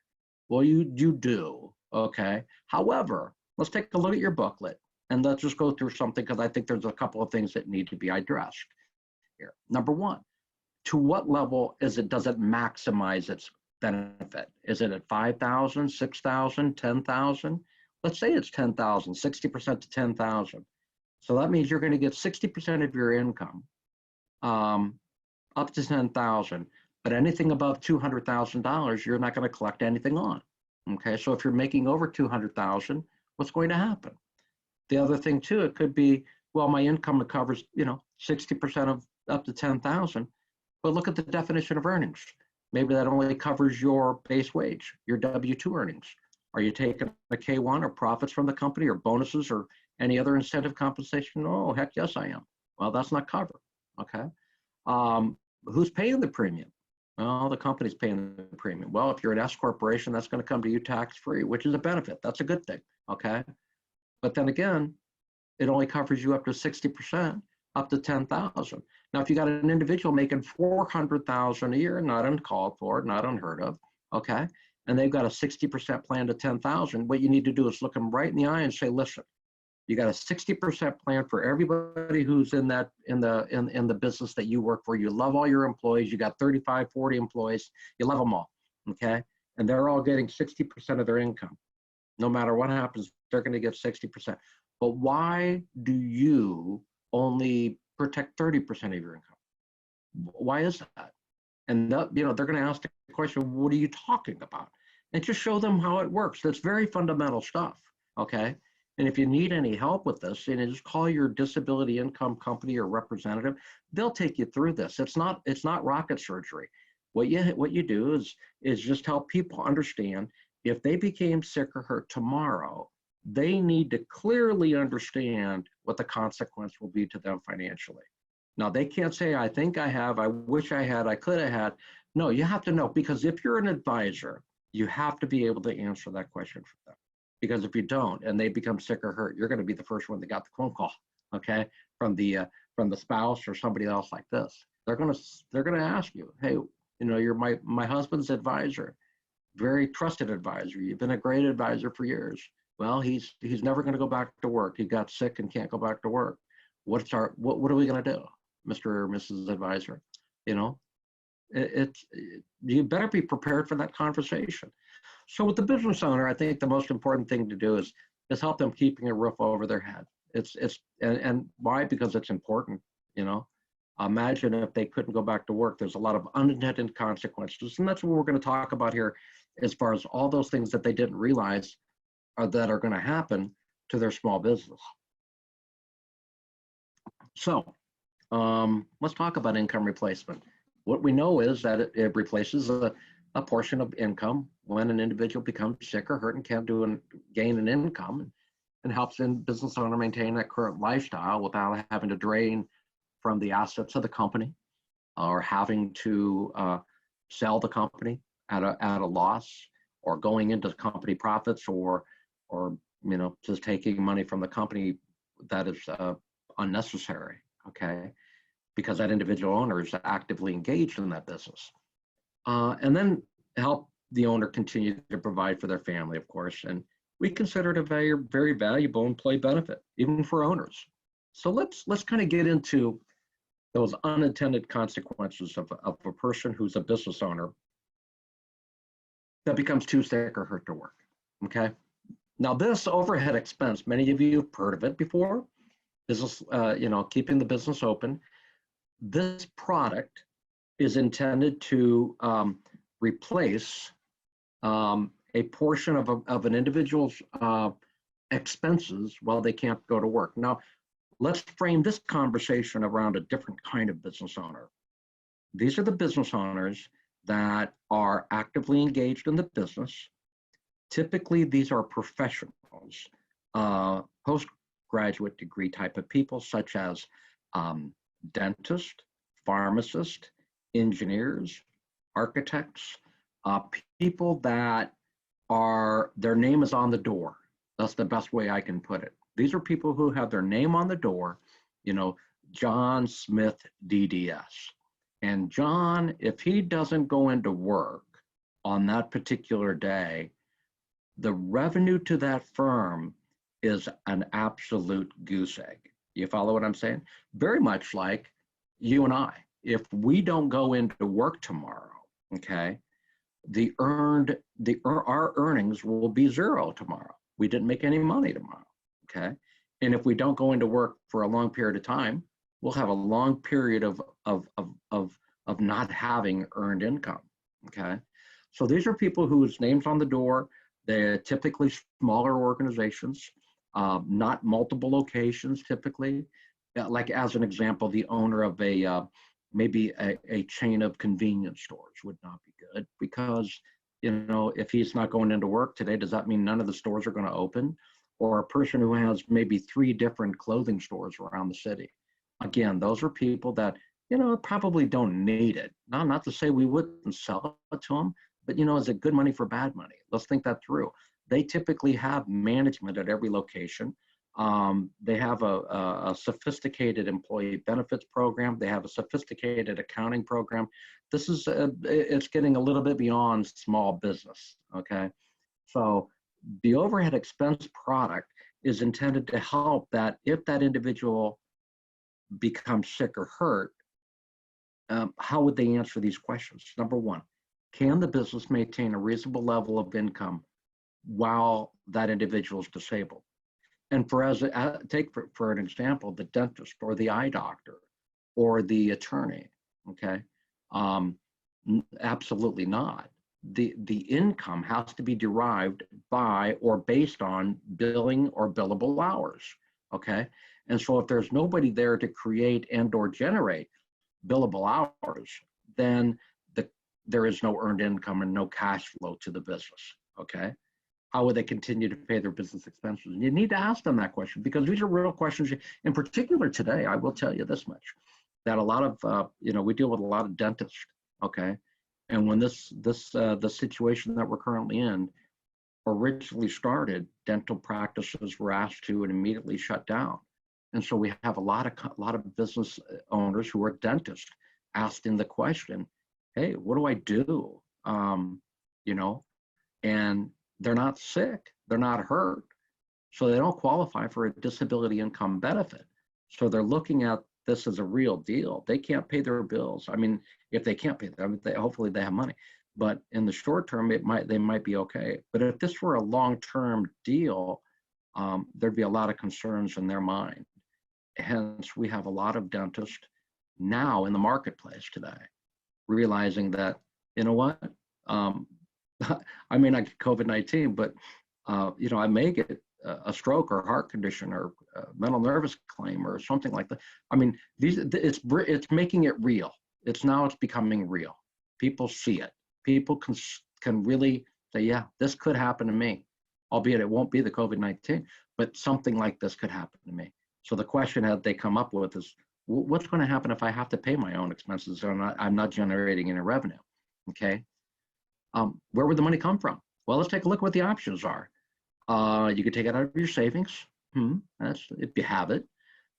Well, you do. okay? However, let's take a look at your booklet and let's just go through something because I think there's a couple of things that need to be addressed here. Number one, to what level does it maximize its benefit? Is it at 5,000, 6,000, 10,000? Let's say it's 10,000, 60% to 10,000. So that means you're going to get 60% of your income up to 10,000, but anything above $200,000, you're not going to collect anything on. Okay, so if you're making over 200,000, what's going to happen? The other thing too, it could be, well, my income covers, 60% of up to 10,000, but look at the definition of earnings. Maybe that only covers your base wage, your W-2 earnings. Are you taking a K-1 or profits from the company or bonuses or any other incentive compensation? Oh, heck yes, I am. Well, that's not covered, okay? Who's paying the premium? Well, the company's paying the premium. Well, if you're an S corporation, that's going to come to you tax-free, which is a benefit. That's a good thing, okay? But then again, it only covers you up to 60%, up to 10,000. Now, if you got an individual making 400,000 a year, not uncalled for, not unheard of, okay, and they've got a 60% plan to 10,000, what you need to do is look them right in the eye and say, listen, you got a 60% plan for everybody who's in the business that you work for. You love all your employees. You got 35, 40 employees. You love them all, okay? And they're all getting 60% of their income. No matter what happens, they're going to get 60%. But why do you only protect 30% of your income? Why is that? And that, they're going to ask the question, what are you talking about? And just show them how it works. That's very fundamental stuff, okay? And if you need any help with this, just call your disability income company or representative. They'll take you through this. It's not rocket surgery. What you do is just help people understand if they became sick or hurt tomorrow, they need to clearly understand what the consequence will be to them financially. Now, they can't say, I think I have, I wish I had, I could have had. No, you have to know, because if you're an advisor, you have to be able to answer that question for them. Because if you don't, and they become sick or hurt, you're going to be the first one that got the phone call, okay, from the spouse or somebody else like this. They're going to ask you, hey, you're my husband's advisor, very trusted advisor. You've been a great advisor for years. Well, he's never going to go back to work. He got sick and can't go back to work. What are we going to do, Mr. or Mrs. Advisor? You better be prepared for that conversation. So with the business owner, I think the most important thing to do is help them keeping a roof over their head. And why? Because it's important, Imagine if they couldn't go back to work. There's a lot of unintended consequences. And that's what we're going to talk about here as far as all those things that they didn't realize that are going to happen to their small business. So let's talk about income replacement. What we know is that it replaces a portion of income when an individual becomes sick or hurt and can't gain an income, and helps the business owner maintain that current lifestyle without having to drain from the assets of the company or having to sell the company at a loss, or going into company profits, or just taking money from the company that is unnecessary, okay, because that individual owner is actively engaged in that business. And then help the owner continue to provide for their family, of course. And we consider it a very, very valuable employee benefit, even for owners. So let's kind of get into those unintended consequences of a person who's a business owner that becomes too sick or hurt to work, okay? Now, this overhead expense, many of you have heard of it before, business, keeping the business open. This product is intended to replace a portion of an individual's expenses while they can't go to work. Now, let's frame this conversation around a different kind of business owner. These are the business owners that are actively engaged in the business. Typically, these are professionals, postgraduate degree type of people, such as dentist, pharmacist, engineers, architects, people that their name is on the door. That's the best way I can put it. These are people who have their name on the door, John Smith, DDS. And John, if he doesn't go into work on that particular day, the revenue to that firm is an absolute goose egg. You follow what I'm saying? Very much like you and I. If we don't go into work tomorrow, okay, our earnings will be zero tomorrow. We didn't make any money tomorrow, okay? And if we don't go into work for a long period of time, we'll have a long period of not having earned income, okay? So these are people whose names on the door. They're typically smaller organizations, not multiple locations typically. Like as an example, the owner of maybe a chain of convenience stores would not be good, because, you know, if he's not going into work today, does that mean none of the stores are going to open? Or a person who has maybe 3 different clothing stores around the city. Again, those are people that, you know, probably don't need it. Not to say we wouldn't sell it to them, but, you know, is it good money for bad money? Let's think that through. They typically have management at every location. They have a sophisticated employee benefits program. They have a sophisticated accounting program. This is, it's getting a little bit beyond small business, okay? So the overhead expense product is intended to help that if that individual becomes sick or hurt, how would they answer these questions? Number one, can the business maintain a reasonable level of income while that individual is disabled? And take for an example, the dentist or the eye doctor or the attorney, okay? Absolutely not. The income has to be derived by or based on billing or billable hours, okay? And so if there's nobody there to create and or generate billable hours, then there is no earned income and no cash flow to the business, okay? How would they continue to pay their business expenses? And you need to ask them that question, because these are real questions. In particular today, I will tell you this much, that a lot of, you know, we deal with a lot of dentists, okay? And when the situation that we're currently in originally started, dental practices were asked to and immediately shut down. And so we have a lot of business owners who are dentists asking the question, hey, what do I do? You know, and they're not sick, they're not hurt, so they don't qualify for a disability income benefit. So they're looking at this as a real deal. They can't pay their bills. I mean, if they can't pay them, hopefully they have money. But in the short term, they might be okay. But if this were a long-term deal, there'd be a lot of concerns in their mind. Hence, we have a lot of dentists now in the marketplace today, realizing that, you know what, I may not get COVID-19, but you know, I may get a stroke or heart condition or mental nervous claim or something like that. I mean, it's making it real. It's becoming real. People see it. People can really say, yeah, this could happen to me, albeit it won't be the COVID-19, but something like this could happen to me. So the question that they come up with is, what's going to happen if I have to pay my own expenses or I'm not generating any revenue? Okay. Where would the money come from? Well, let's take a look at what the options are. You could take it out of your savings. That's if you have it.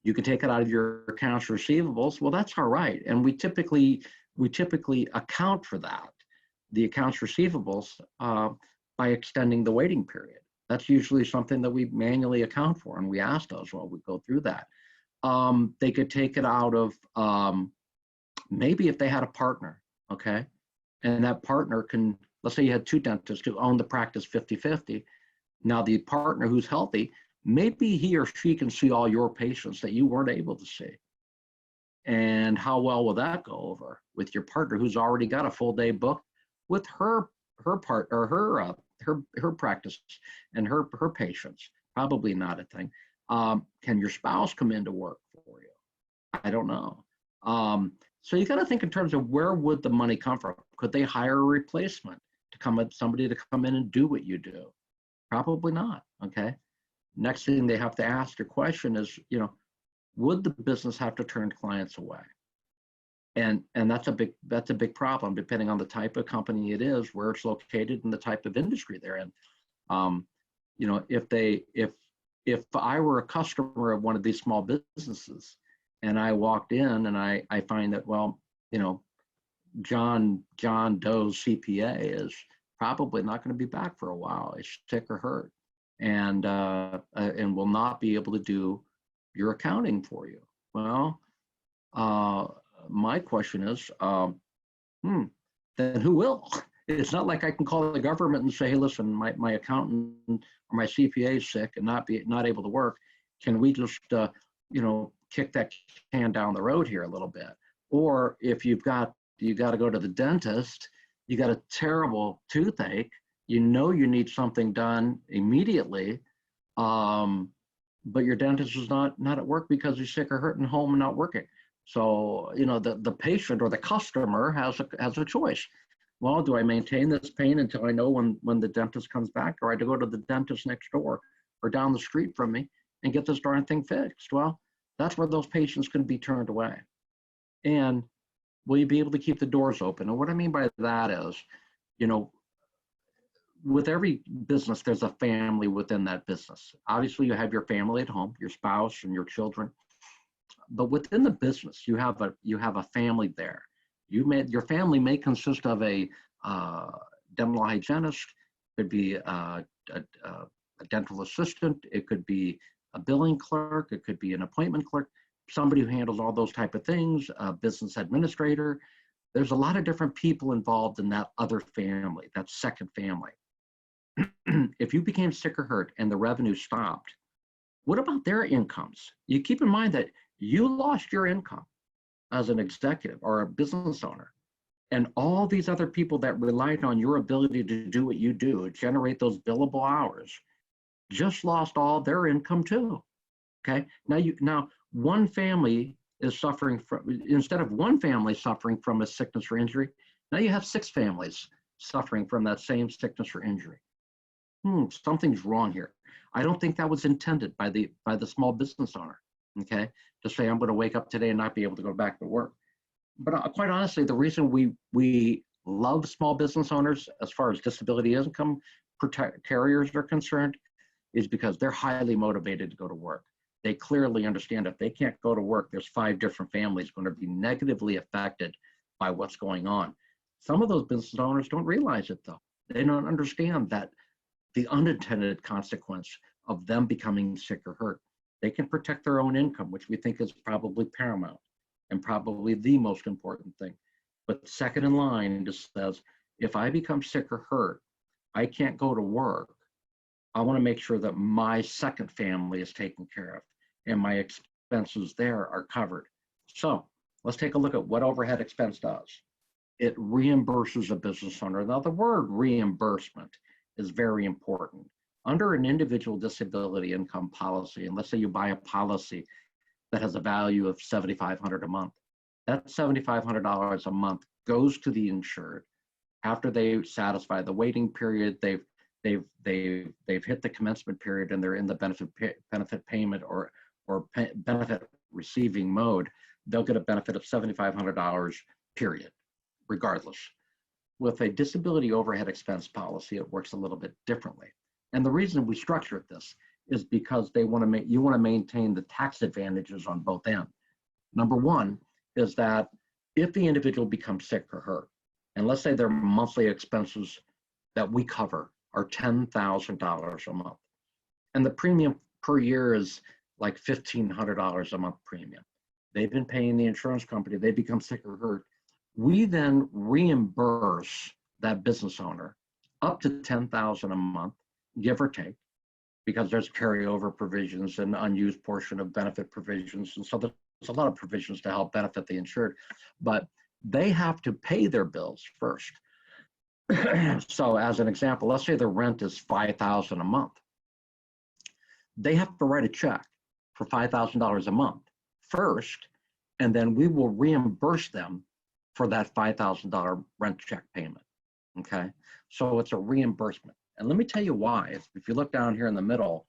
You can take it out of your accounts receivables. Well, that's all right. And we typically account for that, the accounts receivables, by extending the waiting period. That's usually something that we manually account for, and we ask those while we go through that. They could take it out of maybe if they had a partner, okay? And that partner can, let's say you had 2 dentists who own the practice 50-50. Now the partner who's healthy, maybe he or she can see all your patients that you weren't able to see. And how well will that go over with your partner who's already got a full day booked with her part or her practice and her patients? Probably not a thing. Can your spouse come into work for you? I don't know. So you got to think in terms of where would the money come from? Could they hire a replacement somebody to come in and do what you do? Probably not. Okay. Next thing they have to ask the question is, you know, would the business have to turn clients away? And that's a big problem depending on the type of company it is, where it's located, and the type of industry they're in. You know, if I were a customer of one of these small businesses and I walked in and I find that, well, you know, John Doe's CPA is probably not going to be back for a while. Is sick or hurt, and will not be able to do your accounting for you. Well, my question is, then who will? It's not like I can call the government and say, hey, listen, my accountant or my CPA is sick and not able to work. Can we just kick that can down the road here a little bit? Or if you got to go to the dentist, you got a terrible toothache, you need something done immediately, but your dentist is not at work because he's sick or hurt and home and not working. So, the patient or the customer has a choice. Well, do I maintain this pain until I know when the dentist comes back, or I to go to the dentist next door or down the street from me and get this darn thing fixed? Well, that's where those patients can be turned away. And will you be able to keep the doors open? And what I mean by that is, with every business, there's a family within that business. Obviously, you have your family at home, your spouse and your children. But within the business, you have a family there. Your family may consist of a dental hygienist, could be a dental assistant, it could be a billing clerk, it could be an appointment clerk, somebody who handles all those type of things, a business administrator. There's a lot of different people involved in that other family, that second family. If you became sick or hurt and the revenue stopped, what about their incomes? You keep in mind that you lost your income as an executive or a business owner, and all these other people that relied on your ability to do what you do, generate those billable hours, just lost all their income too. Okay, now one family is suffering from, instead of one family suffering from a sickness or injury, now you have 6 families suffering from that same sickness or injury. Something's wrong here. I don't think that was intended by the small business owner. Okay, to say I'm going to wake up today and not be able to go back to work. But quite honestly, the reason we love small business owners as far as disability income carriers are concerned is because they're highly motivated to go to work. They clearly understand if they can't go to work, there's 5 different families going to be negatively affected by what's going on. Some of those business owners don't realize it though. They don't understand that the unintended consequence of them becoming sick or hurt. They can protect their own income, which we think is probably paramount and probably the most important thing. But second in line just says, if I become sick or hurt, I can't go to work. I want to make sure that my second family is taken care of and my expenses there are covered. So let's take a look at what overhead expense does. It reimburses a business owner. Now the word reimbursement is very important. Under an individual disability income policy, and let's say you buy a policy that has a value of $7,500 a month, that $7,500 a month goes to the insured after they satisfy the waiting period, they've hit the commencement period and they're in the benefit payment or benefit receiving mode. They'll get a benefit of $7,500 period, regardless. With a disability overhead expense policy, it works a little bit differently. And the reason we structured this is because you want to maintain the tax advantages on both ends. Number one is that if the individual becomes sick or hurt, and let's say their monthly expenses that we cover are $10,000 a month, and the premium per year is like $1,500 a month premium. They've been paying the insurance company, they become sick or hurt. We then reimburse that business owner up to $10,000 a month, give or take, because there's carryover provisions and unused portion of benefit provisions. And so there's a lot of provisions to help benefit the insured, but they have to pay their bills first. So as an example, let's say the rent is $5,000 a month. They have to write a check for $5,000 a month first, and then we will reimburse them for that $5,000 rent check payment, okay? So it's a reimbursement. And let me tell you why. If you look down here in the middle,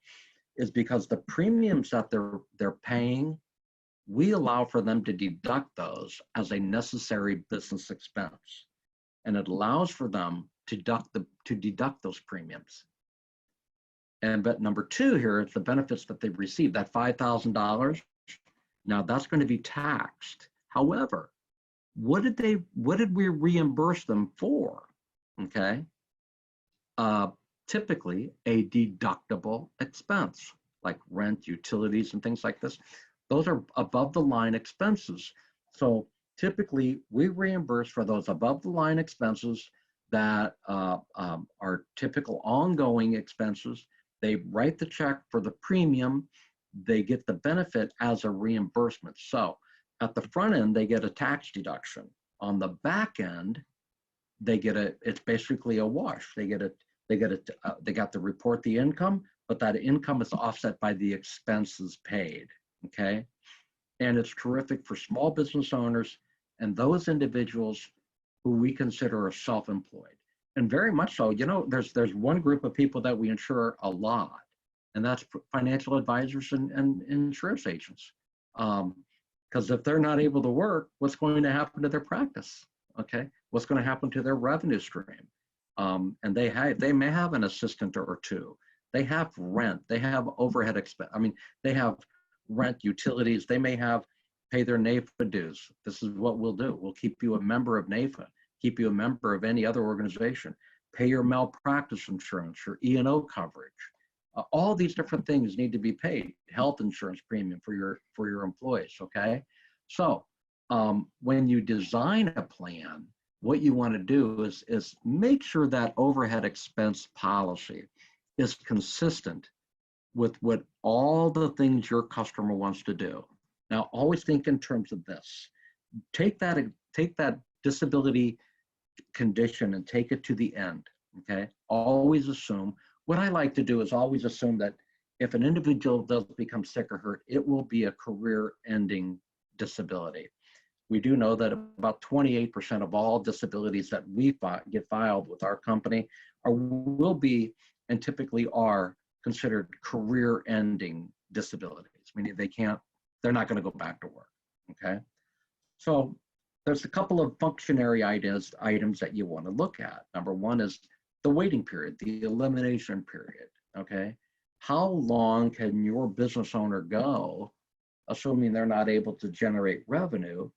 is because the premiums that they're paying, we allow for them to deduct those as a necessary business expense. And it allows for them to deduct those premiums. But number two here is the benefits that they've received, that $5,000. Now that's going to be taxed. However, what did we reimburse them for? Okay. typically a deductible expense, like rent, utilities, and things like this. Those are above the line expenses. So typically we reimburse for those above the line expenses that are typical ongoing expenses. They write the check for the premium. They get the benefit as a reimbursement. So at the front end, they get a tax deduction. On the back end, they get it's basically a wash. They got to report the income, but that income is offset by the expenses paid, okay? And it's terrific for small business owners and those individuals who we consider are self-employed. And very much so, you know, there's one group of people that we insure a lot, and that's financial advisors and insurance agents. Because if they're not able to work, what's going to happen to their practice? Okay, what's going to happen to their revenue stream? And they may have an assistant or two. They have rent. They have overhead expense. I mean, they have rent, utilities. They may pay their NAIFA dues. This is what we'll do. We'll keep you a member of NAIFA, keep you a member of any other organization, pay your malpractice insurance, your E&O coverage. All these different things need to be paid. Health insurance premium for your employees. Okay, so when you design a plan, what you want to do is make sure that overhead expense policy is consistent with what all the things your customer wants to do. Now, always think in terms of this. Take that disability condition and take it to the end. Okay, always assume. What I like to do is always assume that if an individual does become sick or hurt, it will be a career-ending disability. We do know that about 28% of all disabilities that we get filed with our company will be and typically are considered career-ending disabilities, meaning they're not going to go back to work. Okay, so there's a couple of functionary items that you want to look at. Number one is the waiting period, the elimination period. Okay, how long can your business owner go, assuming they're not able to generate revenue?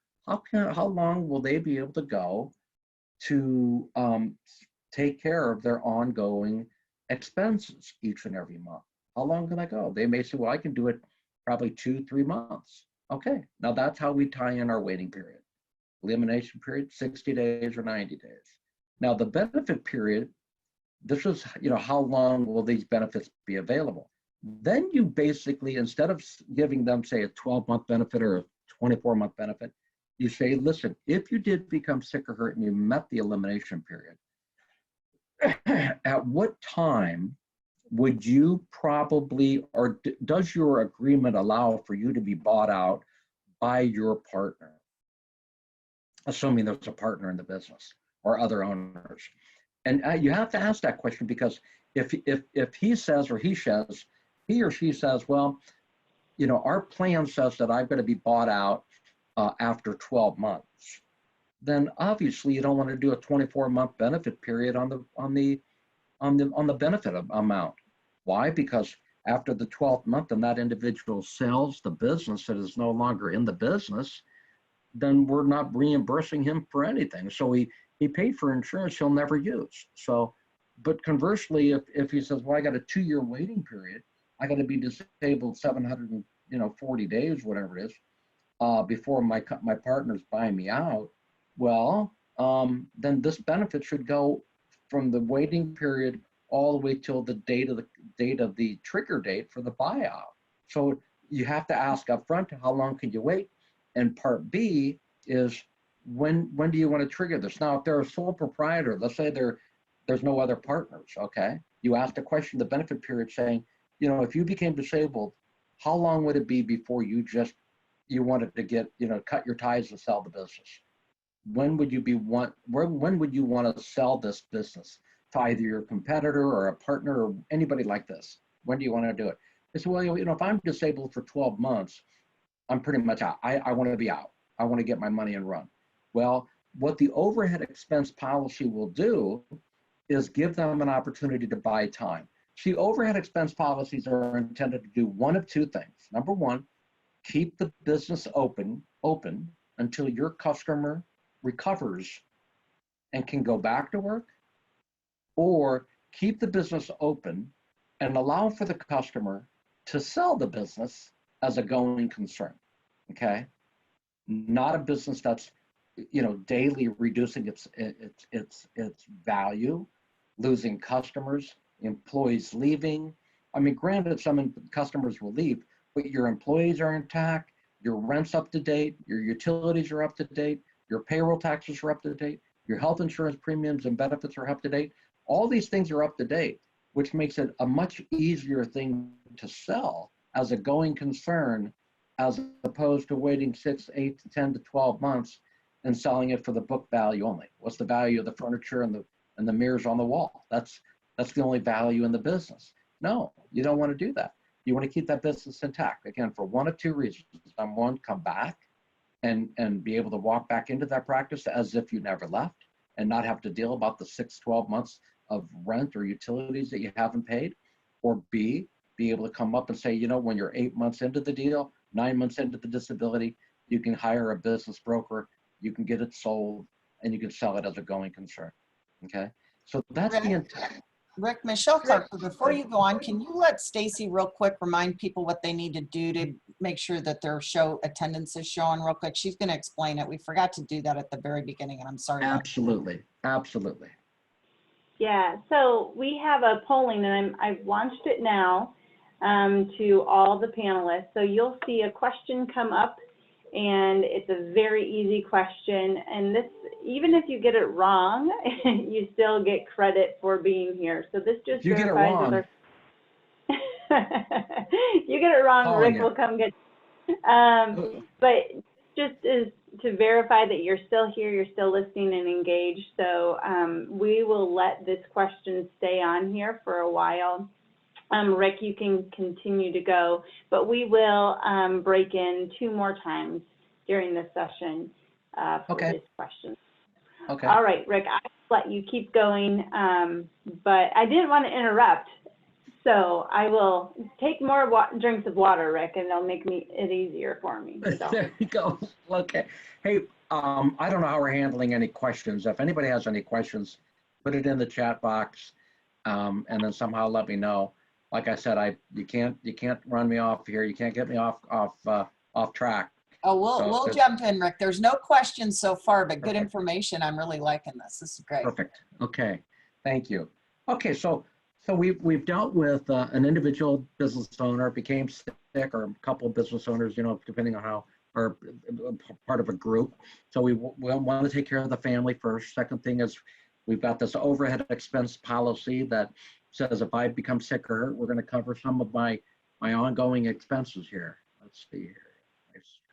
How long will they be able to go to take care of their ongoing expenses each and every month? How long can I go? They may say, well, I can do it probably 2-3 months. Okay, now that's how we tie in our waiting period. Elimination period, 60 days or 90 days. Now the benefit period, this is, how long will these benefits be available? Then you basically, instead of giving them, say, a 12-month benefit or a 24-month benefit, you say, listen, if you did become sick or hurt and you met the elimination period, at what time would you probably, or does your agreement allow for you to be bought out by your partner? Assuming there's a partner in the business or other owners. And you have to ask that question, because if he says or he or she says, well, our plan says that I'm going to be bought out after 12 months, then obviously you don't want to do a 24-month benefit period on the benefit amount. Why? Because after the 12th month and that individual sells the business that is no longer in the business, then we're not reimbursing him for anything. So he paid for insurance he'll never use. So, but conversely, if he says, well, I got a 2-year waiting period, I got to be disabled 740 days, whatever it is, before my partner's buying me out, well, then this benefit should go from the waiting period all the way till the date of the trigger date for the buyout. So you have to ask up front, how long can you wait? And part B is, when do you want to trigger this? Now, if they're a sole proprietor, let's say there's no other partners, okay? You ask the question, the benefit period, saying, if you became disabled, how long would it be before you wanted to get, cut your ties and sell the business? When would you when would you want to sell this business to either your competitor or a partner or anybody like this? When do you want to do it? They say, well, if I'm disabled for 12 months, I'm pretty much out. I want to be out. I want to get my money and run. Well, what the overhead expense policy will do is give them an opportunity to buy time. See, overhead expense policies are intended to do one of two things. Number one, keep the business open until your customer recovers and can go back to work, or keep the business open, and allow for the customer to sell the business as a going concern, okay? Not a business that's, you know, daily reducing its value, losing customers, employees leaving. I mean, granted, some customers will leave, but your employees are intact, your rent's up to date, your utilities are up to date, your payroll taxes are up to date, your health insurance premiums and benefits are up to date. All these things are up to date, which makes it a much easier thing to sell as a going concern, as opposed to waiting 6, 8 to 10 to 12 months and selling it for the book value only. What's the value of the furniture and the mirrors on the wall? That's the only value in the business. No, you don't want to do that. You want to keep that business intact. Again, for one of two reasons. Number one, come back and be able to walk back into that practice as if you never left and not have to deal about the 6, 12 months of rent or utilities that you haven't paid. Or B, be able to come up and say, you know, when you're 8 months into the deal, 9 months into the disability, you can hire a business broker, you can get it sold, and you can sell it as a going concern. Okay, so that's the intent. Rick, Michelle Clark, before you go on, can you let Stacy real quick remind people what they need to do to make sure that their show attendance is showing real quick? She's going to explain it. We forgot to do that at the very beginning, and I'm sorry. Absolutely, absolutely. Yeah, so we have a polling, and I've launched it now to all the panelists. So you'll see a question come up, and it's a very easy question. And this, even if you get it wrong, you still get credit for being here. So this just if you get it wrong, you get it wrong, Rick will come get but just is to verify that you're still here, you're still listening and engaged. So we will let this question stay on here for a while. Rick, you can continue to go, but we will break in 2 more times during the session for this question. Okay. All right, Rick, I'll let you keep going, but I didn't want to interrupt. So I will take more drinks of water, Rick, and it'll make it easier for me. So. There you go. Okay. Hey, I don't know how we're handling any questions. If anybody has any questions, put it in the chat box, and then somehow let me know. Like I said, you can't run me off here. You can't get me off track. Oh, we'll jump in, Rick. There's no questions so far, but good information. I'm really liking this. This is great. Perfect. Okay. Thank you. Okay. So we've dealt with an individual business owner became sick, or a couple of business owners, you know, depending on how, or part of a group. So we want to take care of the family first. Second thing is we've got this overhead expense policy that says if I become sick or hurt, we're going to cover some of my ongoing expenses here. Let's see here.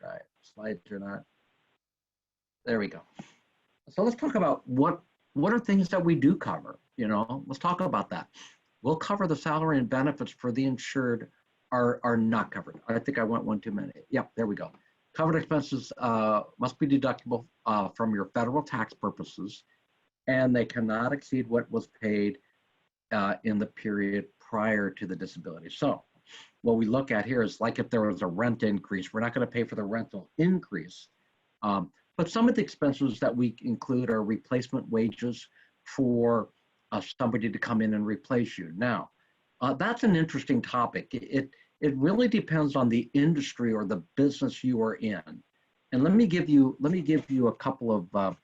My slides are not. There we go. So let's talk about what are things that we do cover. You know, let's talk about that. We'll cover the salary and benefits for the insured are not covered. I think I went one too many. Yep, there we go. Covered expenses must be deductible from your federal tax purposes, and they cannot exceed what was paid in the period prior to the disability. So what we look at here is like if there was a rent increase, we're not going to pay for the rental increase. But some of the expenses that we include are replacement wages for somebody to come in and replace you. Now, that's an interesting topic. It really depends on the industry or the business you are in. And let me give you a couple of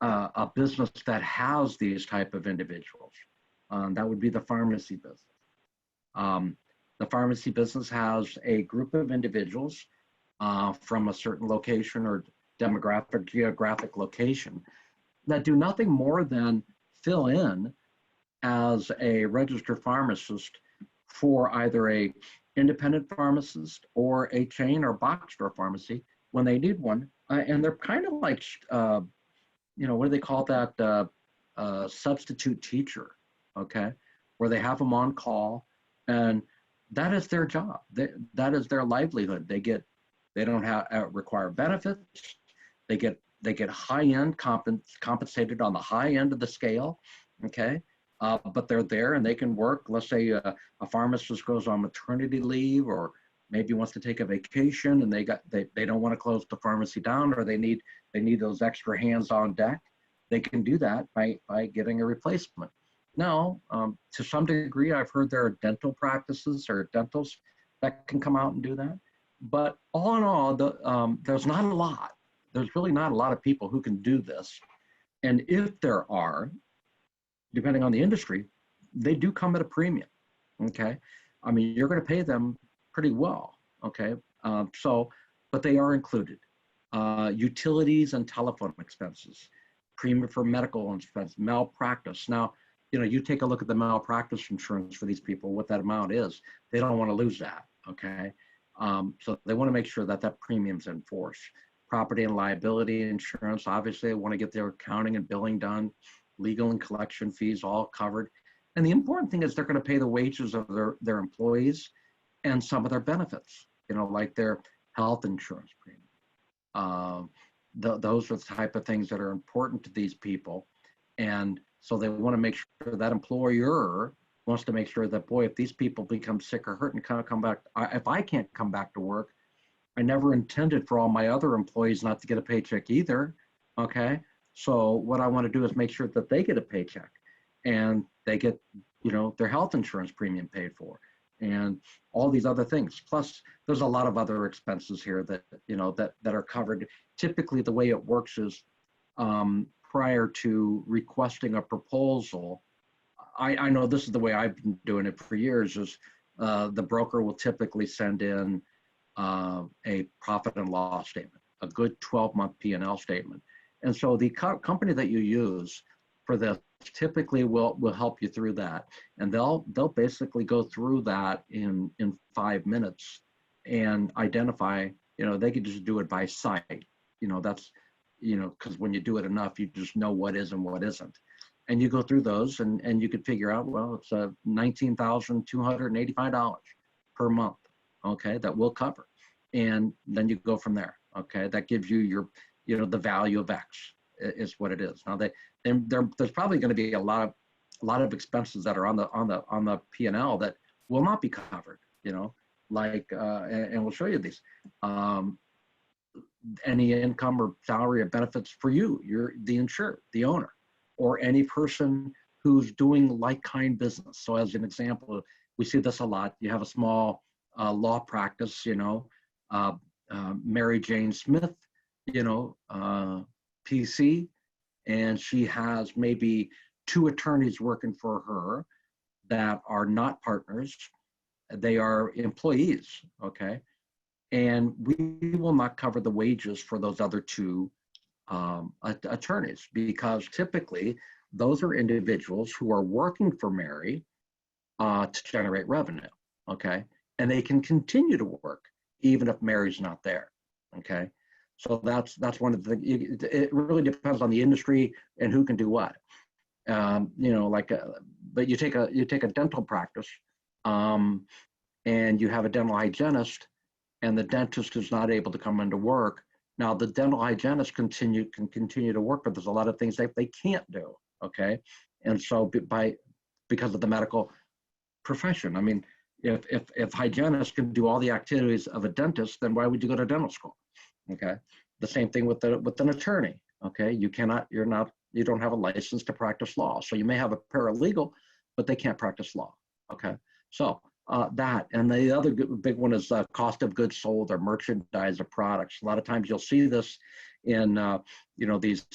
a business that has these type of individuals. That would be the pharmacy business. The pharmacy business has a group of individuals from a certain location or geographic location that do nothing more than fill in as a registered pharmacist for either a independent pharmacist or a chain or box store pharmacy when they need one. And they're kind of like, you know, what do they call that? Substitute teacher, okay? Where they have them on call, and that is their job. That is their livelihood. They don't have require benefits. They get high-end compensated on the high end of the scale, okay? But they're there and they can work. Let's say a pharmacist goes on maternity leave or maybe wants to take a vacation and they don't want to close the pharmacy down, or they need those extra hands on deck. They can do that by getting a replacement. Now, to some degree, I've heard there are dental practices or dentals that can come out and do that. But all in all, there's not a lot. There's really not a lot of people who can do this. And if there are, depending on the industry, they do come at a premium, okay? I mean, you're gonna pay them pretty well, okay? But they are included. Utilities and telephone expenses, premium for medical expense, malpractice. Now, you know, you take a look at the malpractice insurance for these people, what that amount is. They don't want to lose that, okay? So they want to make sure that that premium's in force. Property and liability insurance, obviously they want to get their accounting and billing done, legal and collection fees all covered. And the important thing is they're going to pay the wages of their employees and some of their benefits, you know, like their health insurance premium. Those are the type of things that are important to these people. And so they want to make sure that employer wants to make sure that, boy, if these people become sick or hurt and can't come back, if I can't come back to work, I never intended for all my other employees not to get a paycheck either, okay? So what I want to do is make sure that they get a paycheck and they get, you know, their health insurance premium paid for and all these other things. Plus, there's a lot of other expenses here that, you know, that are covered. Typically, the way it works is prior to requesting a proposal, I know this is the way I've been doing it for years, is the broker will typically send in a profit and loss statement, a good 12-month P&L statement. And so the company that you use for this typically will help you through that. And they'll basically go through that in 5 minutes and identify, you know, they could just do it by sight. You know, that's, you know, because when you do it enough, you just know what is and what isn't. And you go through those and you could figure out, well, it's $19,285 per month, okay, that will cover. And then you go from there, okay? That gives you your, you know, the value of X is what it is. Now there's probably going to be a lot of expenses that are on the P&L that will not be covered, you know, like, and we'll show you these. Any income or salary or benefits for you, you're the insured, the owner, or any person who's doing like-kind business. So as an example, we see this a lot. You have a small law practice, you know, Mary Jane Smith, you know, PC, and she has maybe 2 attorneys working for her that are not partners. They are employees, okay? And we will not cover the wages for those other 2 attorneys, because typically those are individuals who are working for Mary to generate revenue, okay? And they can continue to work even if Mary's not there, okay? So that's one of the things. It really depends on the industry and who can do what. You know, like, but you take a dental practice, and you have a dental hygienist, and the dentist is not able to come into work. Now the dental hygienist can continue to work, but there's a lot of things that they can't do, okay? And so because of the medical profession, I mean, if hygienists can do all the activities of a dentist, then why would you go to dental school? Okay. The same thing with an attorney. Okay. You don't have a license to practice law. So you may have a paralegal, but they can't practice law. Okay. So that, and the other big one is cost of goods sold or merchandise or products. A lot of times you'll see this in, you know, these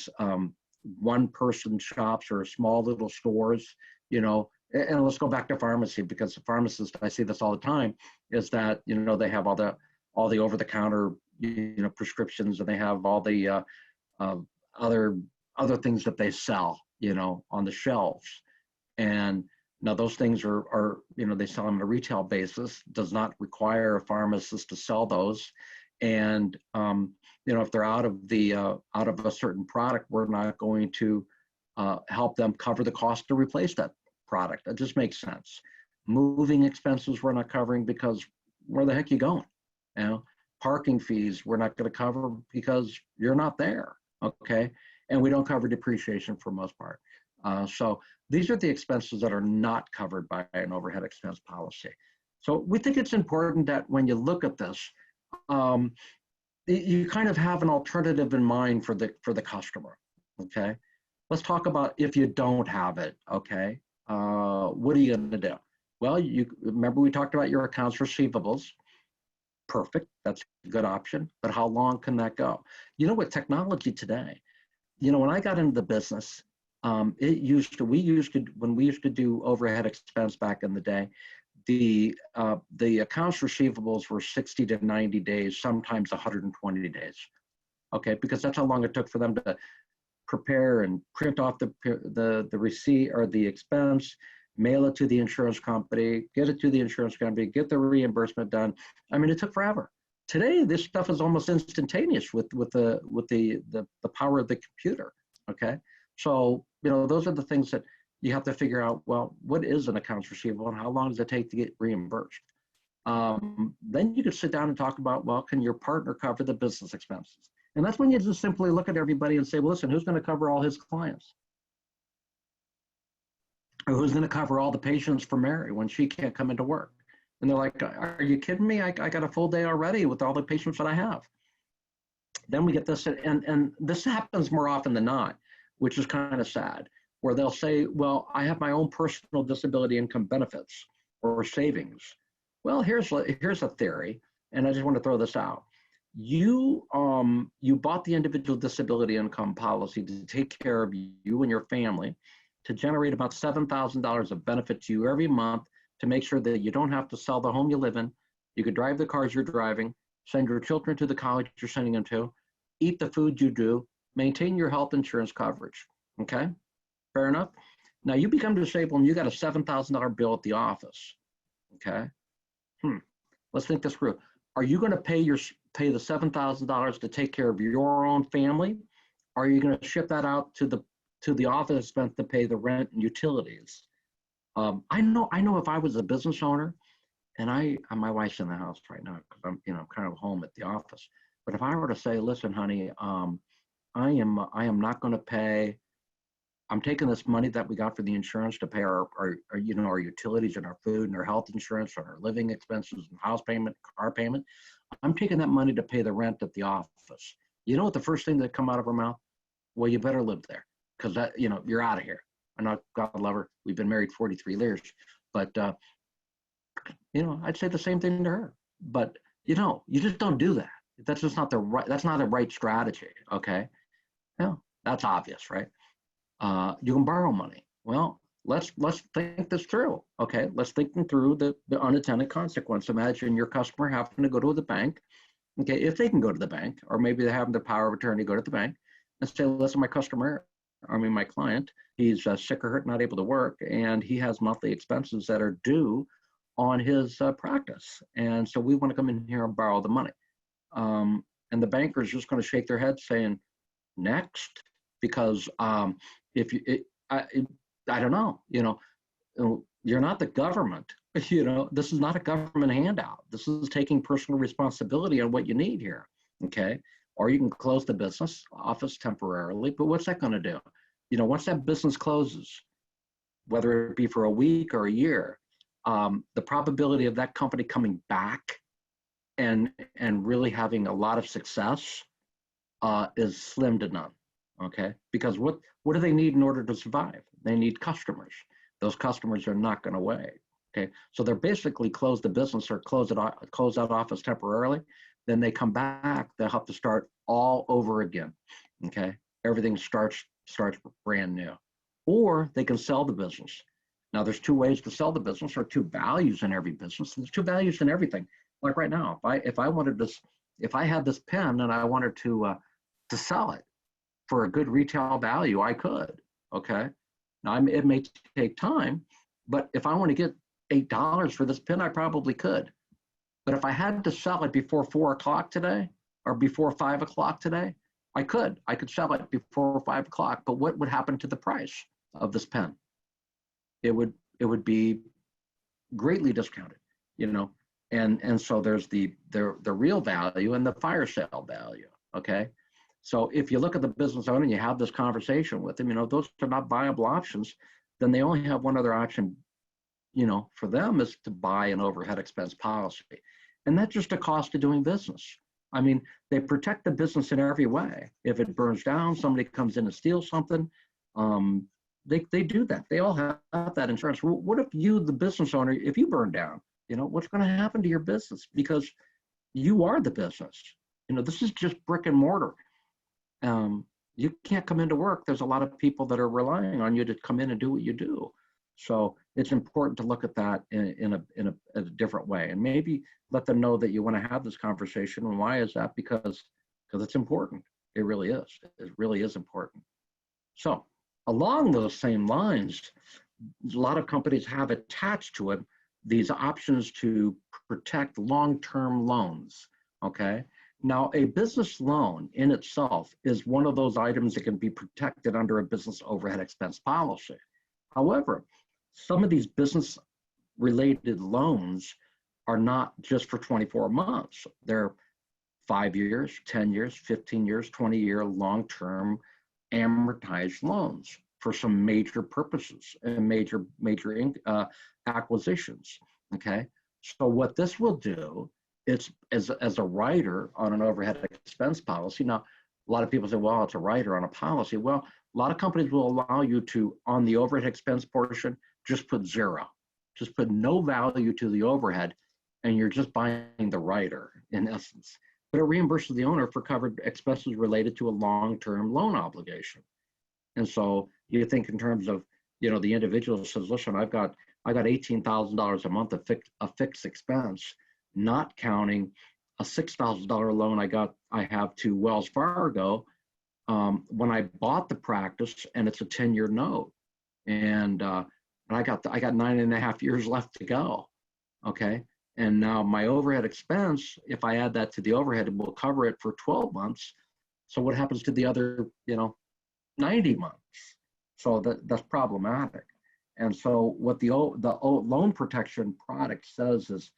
one-person shops or small little stores, you know. And let's go back to pharmacy, because the pharmacist, I see this all the time, is that, you know, they have all the over-the-counter, you know, prescriptions, and they have all the other things that they sell, you know, on the shelves. And now those things are, you know, they sell them on a retail basis, does not require a pharmacist to sell those. And, you know, if they're out of a certain product, we're not going to help them cover the cost to replace that product. It just makes sense. Moving expenses we're not covering, because where the heck you going? You know, parking fees we're not going to cover because you're not there, okay? And we don't cover depreciation for most part. So these are the expenses that are not covered by an overhead expense policy. So we think it's important that when you look at this, you kind of have an alternative in mind for the customer, okay? Let's talk about if you don't have it, okay? what are you going to do? Well, you remember we talked about your accounts receivables. Perfect. That's a good option. But how long can that go? You know, with technology today, you know, when I got into the business, when we used to do overhead expense back in the day, the accounts receivables were 60 to 90 days, sometimes 120 days. Okay, because that's how long it took for them to prepare and print off the receipt or the expense, mail it to the insurance company, get it to the insurance company, get the reimbursement done. I mean, it took forever. Today, this stuff is almost instantaneous with the power of the computer. Okay, so you know those are the things that you have to figure out. Well, what is an accounts receivable, and how long does it take to get reimbursed? Then you can sit down and talk about, well, can your partner cover the business expenses? And that's when you just simply look at everybody and say, well, listen, who's going to cover all his clients? Or who's going to cover all the patients for Mary when she can't come into work? And they're like, are you kidding me? I got a full day already with all the patients that I have. Then we get this, and this happens more often than not, which is kind of sad, where they'll say, well, I have my own personal disability income benefits or savings. Well, here's a theory, and I just want to throw this out. You bought the individual disability income policy to take care of you and your family, to generate about $7,000 of benefit to you every month, to make sure that you don't have to sell the home you live in, you could drive the cars you're driving, send your children to the college you're sending them to, eat the food you do, maintain your health insurance coverage. Okay, fair enough. Now you become disabled and you got a $7,000 bill at the office. Okay, let's think this through. Are you going to pay the $7,000 to take care of your own family? Or are you going to ship that out to the office expense to pay the rent and utilities? I know if I was a business owner, and my wife's in the house right now because I'm kind of home at the office. But if I were to say, listen, honey, I am not going to pay. I'm taking this money that we got for the insurance to pay our utilities and our food and our health insurance and our living expenses and house payment, car payment. I'm taking that money to pay the rent at the office. You know what the first thing that come out of her mouth? Well, you better live there because that you're out of here. I'm not, God love her, we've been married 43 years, but I'd say the same thing to her. But you just don't do that. That's just not that's not a right strategy. Okay, that's obvious, right? You can borrow money. Well, let's think this through. Okay, let's think through the unintended consequence. Imagine your customer having to go to the bank. Okay, if they can go to the bank, or maybe they have the power of attorney to go to the bank and say, listen, my client, he's sick or hurt, not able to work, and he has monthly expenses that are due on his practice. And so we want to come in here and borrow the money. And the banker is just going to shake their head saying, next, because I don't know, you're not the government, this is not a government handout. This is taking personal responsibility on what you need here, okay? Or you can close the business office temporarily, but what's that going to do? Once that business closes, whether it be for a week or a year, the probability of that company coming back and really having a lot of success is slim to none. Okay, because what do they need in order to survive? They need customers. Those customers are not going away. Okay, so they're basically close the business or close that office temporarily. Then they come back. They'll have to start all over again. Okay, everything starts brand new. Or they can sell the business. Now, there's two ways to sell the business, or two values in every business. There's two values in everything. Like right now, if I had this pen and I wanted to sell it for a good retail value, I could. Okay, now it may take time, but if I want to get $8 for this pen, I probably could. But if I had to sell it before 4 o'clock today or before 5 o'clock today, I could sell it before 5 o'clock. But what would happen to the price of this pen? It would be greatly discounted, and so there's the real value and the fire sale value. Okay, so if you look at the business owner and you have this conversation with them, those are not viable options. Then they only have one other option, for them, is to buy an overhead expense policy, and that's just a cost of doing business. I mean, they protect the business in every way. If it burns down, somebody comes in and steals something. they do that. They all have that insurance. Well, what if you, the business owner, if you burn down, what's going to happen to your business? Because you are the business. This is just brick and mortar. You can't come into work. There's a lot of people that are relying on you to come in and do what you do. So it's important to look at that in a different way, and maybe let them know that you want to have this conversation. And why is that? Because it's important. It really is. It really is important. So along those same lines, a lot of companies have attached to it these options to protect long-term loans. Okay. Now, a business loan in itself is one of those items that can be protected under a business overhead expense policy. However, some of these business-related loans are not just for 24 months. They're 5 years, 10 years, 15 years, 20-year long-term amortized loans for some major purposes and major acquisitions. Okay, so what this will do, it's as a writer on an overhead expense policy. Now, a lot of people say, well, it's a writer on a policy. Well, a lot of companies will allow you to, on the overhead expense portion, just put zero, just put no value to the overhead, and you're just buying the writer in essence. But it reimburses the owner for covered expenses related to a long-term loan obligation. And so you think in terms of, the individual says, listen, I got $18,000 a month of fixed expense, not counting a $6,000 loan I have to Wells Fargo when I bought the practice, and it's a 10-year note, and I got 9.5 years left to go. Okay, and now my overhead expense, if I add that to the overhead, it will cover it for 12 months. So what happens to the other 90 months? So that's problematic. And so what the loan protection product says is,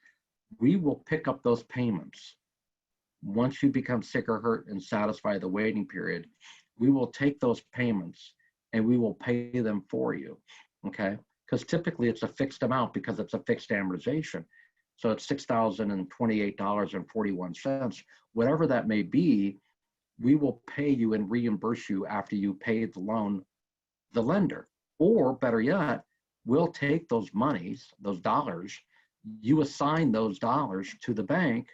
we will pick up those payments. Once you become sick or hurt and satisfy the waiting period, we will take those payments and we will pay them for you, okay? Because typically it's a fixed amount because it's a fixed amortization. So it's $6,028.41. Whatever that may be, we will pay you and reimburse you after you pay the loan, the lender. Or better yet, we'll take those monies, those dollars, you assign those dollars to the bank,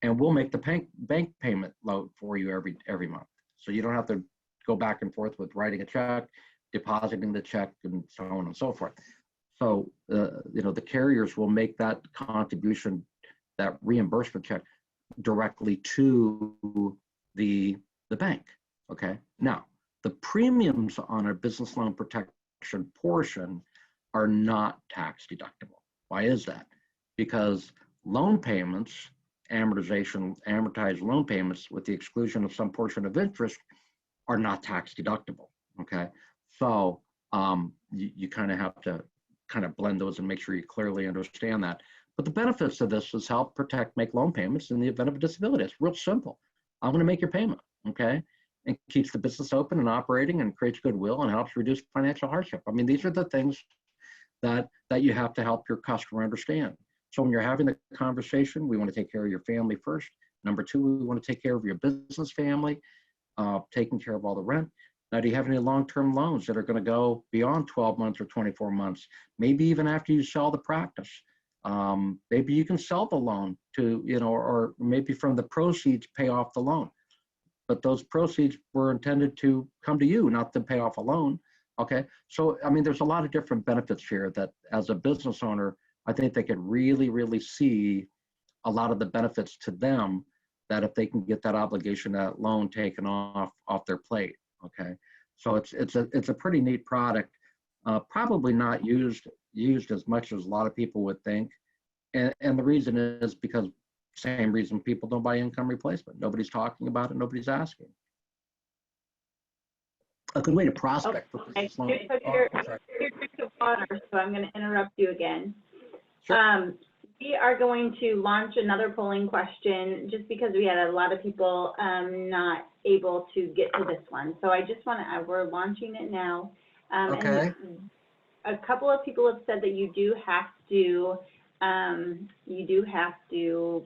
and we'll make the bank payment load for you every month. So you don't have to go back and forth with writing a check, depositing the check, and so on and so forth. So the carriers will make that contribution, that reimbursement check, directly to the bank. Okay. Now, the premiums on a business loan protection portion are not tax deductible. Why is that? Because loan payments, amortized loan payments, with the exclusion of some portion of interest, are not tax deductible. Okay, so you kind of have to blend those and make sure you clearly understand that. But the benefits of this is help protect, make loan payments in the event of a disability. It's real simple. I'm going to make your payment. Okay, and keeps the business open and operating and creates goodwill and helps reduce financial hardship. I mean, these are the things that you have to help your customer understand. So when you're having the conversation, we want to take care of your family first. Number two, we want to take care of your business family, taking care of all the rent. Now, do you have any long-term loans that are going to go beyond 12 months or 24 months? Maybe even after you sell the practice. Maybe you can sell the loan to, or maybe from the proceeds, pay off the loan. But those proceeds were intended to come to you, not to pay off a loan. Okay, so I mean, there's a lot of different benefits here that as a business owner, I think they could really, really see a lot of the benefits to them, that if they can get that obligation, that loan taken off their plate. Okay, so it's a pretty neat product, probably not used as much as a lot of people would think, and the reason is because same reason people don't buy income replacement. Nobody's talking about it. Nobody's asking. A good way to prospect for business loans. You're drinking water, so I'm going to interrupt you again. Sure. We are going to launch another polling question just because we had a lot of people not able to get to this one. So I just want to, we're launching it now. Okay. And a couple of people have said that you do have to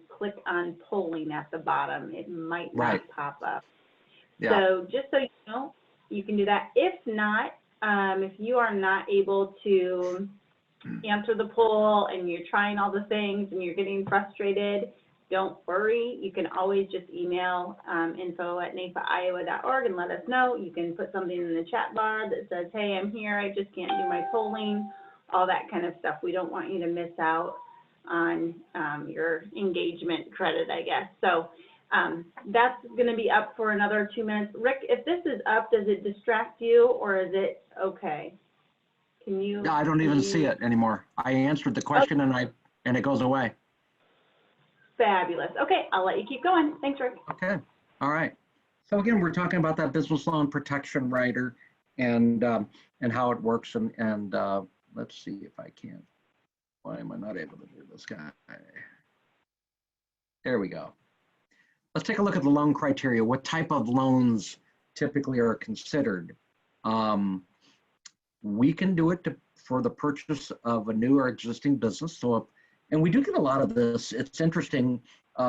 click on polling at the bottom. It might not pop up. Yeah. So just so you know, you can do that. If not, if you are not able to answer the poll and you're trying all the things and you're getting frustrated, don't worry. You can always just email info@NAIFA-Iowa.org and let us know. You can put something in the chat bar that says, hey, I'm here, I just can't do my polling, all that kind of stuff. We don't want you to miss out on your engagement credit, I guess. So that's going to be up for another 2 minutes. Rick, if this is up, does it distract you or is it okay? Can you? Yeah, I don't even see it anymore. I answered the question and it goes away. Fabulous. Okay, I'll let you keep going. Thanks, Rick. Okay, all right. So again, we're talking about that business loan protection rider and how it works. And let's see if I can. Why am I not able to do this guy? There we go. Let's take a look at the loan criteria. What type of loans typically are considered? We can do it for the purchase of a new or existing business. So, and we do get a lot of this. It's interesting.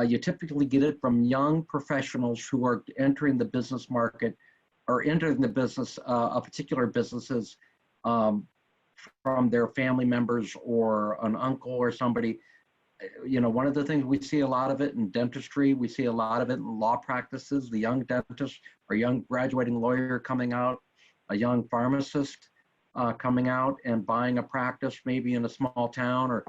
You typically get it from young professionals who are entering the business market or entering the business of particular businesses from their family members or an uncle or somebody. You know, one of the things we see a lot of it in dentistry, we see a lot of it in law practices, the young dentist or young graduating lawyer coming out, a young pharmacist coming out and buying a practice maybe in a small town, or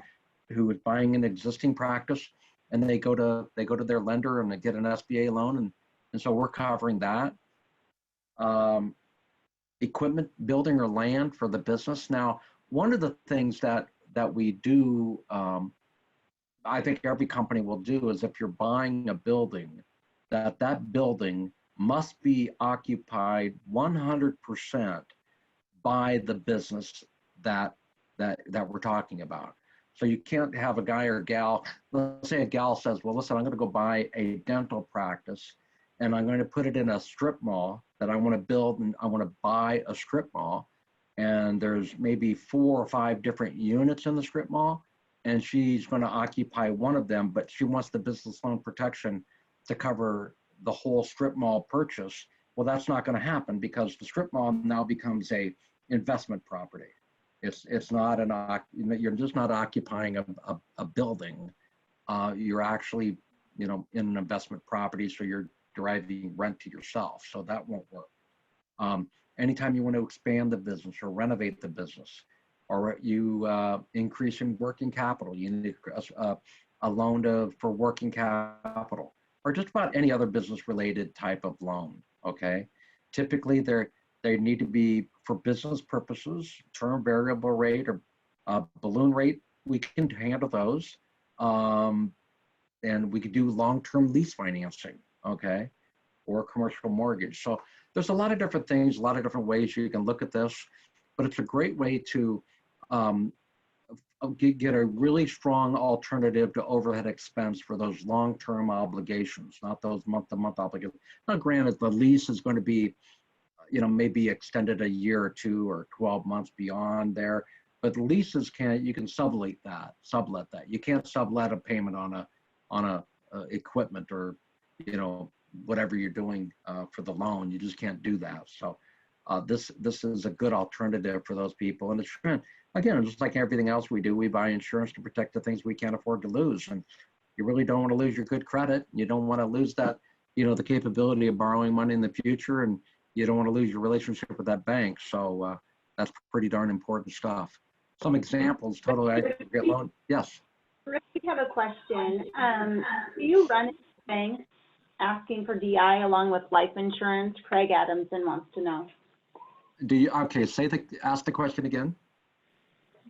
who is buying an existing practice, and they go to their lender and they get an SBA loan, and so we're covering that. Equipment, building, or land for the business. Now, one of the things that we do, I think every company will do, is if you're buying a building, that building must be occupied 100% by the business that we're talking about. So you can't have a guy or gal, let's say a gal says, well, listen, I'm going to go buy a dental practice and I'm going to put it in a strip mall that I want to build, and I want to buy a strip mall. And there's maybe 4 or 5 different units in the strip mall, and she's going to occupy one of them, but she wants the business loan protection to cover the whole strip mall purchase. Well, that's not going to happen because the strip mall now becomes a investment property. It's not you're just not occupying a building. You're actually, you know, in an investment property, so you're deriving rent to yourself. So that won't work. Anytime you want to expand the business or renovate the business, or you increase in working capital, you need a loan for working capital, or just about any other business related type of loan. Okay, typically they need to be for business purposes, term variable rate or balloon rate. We can handle those, and we could do long-term lease financing, okay, or commercial mortgage. So there's a lot of different things, a lot of different ways you can look at this, but it's a great way to get a really strong alternative to overhead expense for those long-term obligations, not those month-to-month obligations. Now, granted, the lease is going to be, you know, maybe extended a year or 2 or 12 months beyond there, but leases you can sublet that. You can't sublet a payment on a equipment or, you know, whatever you're doing for the loan. You just can't do that. So this is a good alternative for those people. And it's, again, just like everything else we do, we buy insurance to protect the things we can't afford to lose. And you really don't want to lose your good credit. You don't want to lose that, you know, the capability of borrowing money in the future, and you don't want to lose your relationship with that bank. So that's pretty darn important stuff. Some examples, total aggregate loan. Yes. Rick, we have a question. Do you run into banks asking for DI along with life insurance? Craig Adamson wants to know. Do you, okay, ask the question again.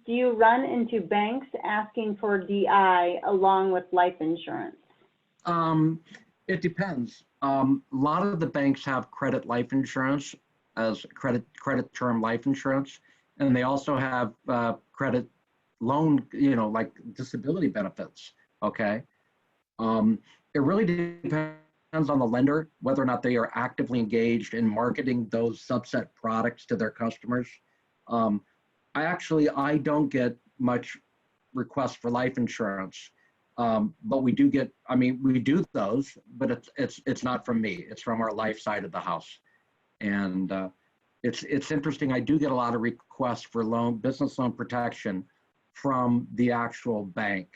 Do you run into banks asking for DI along with life insurance? It depends. A lot of the banks have credit life insurance as credit term life insurance, and they also have credit loan, you know, like disability benefits. Okay. It really depends on the lender, whether or not they are actively engaged in marketing those subset products to their customers. I don't get much requests for life insurance, but we do get, I mean, we do those, but it's not from me. It's from our life side of the house. And, it's interesting. I do get a lot of requests for business loan protection from the actual bank.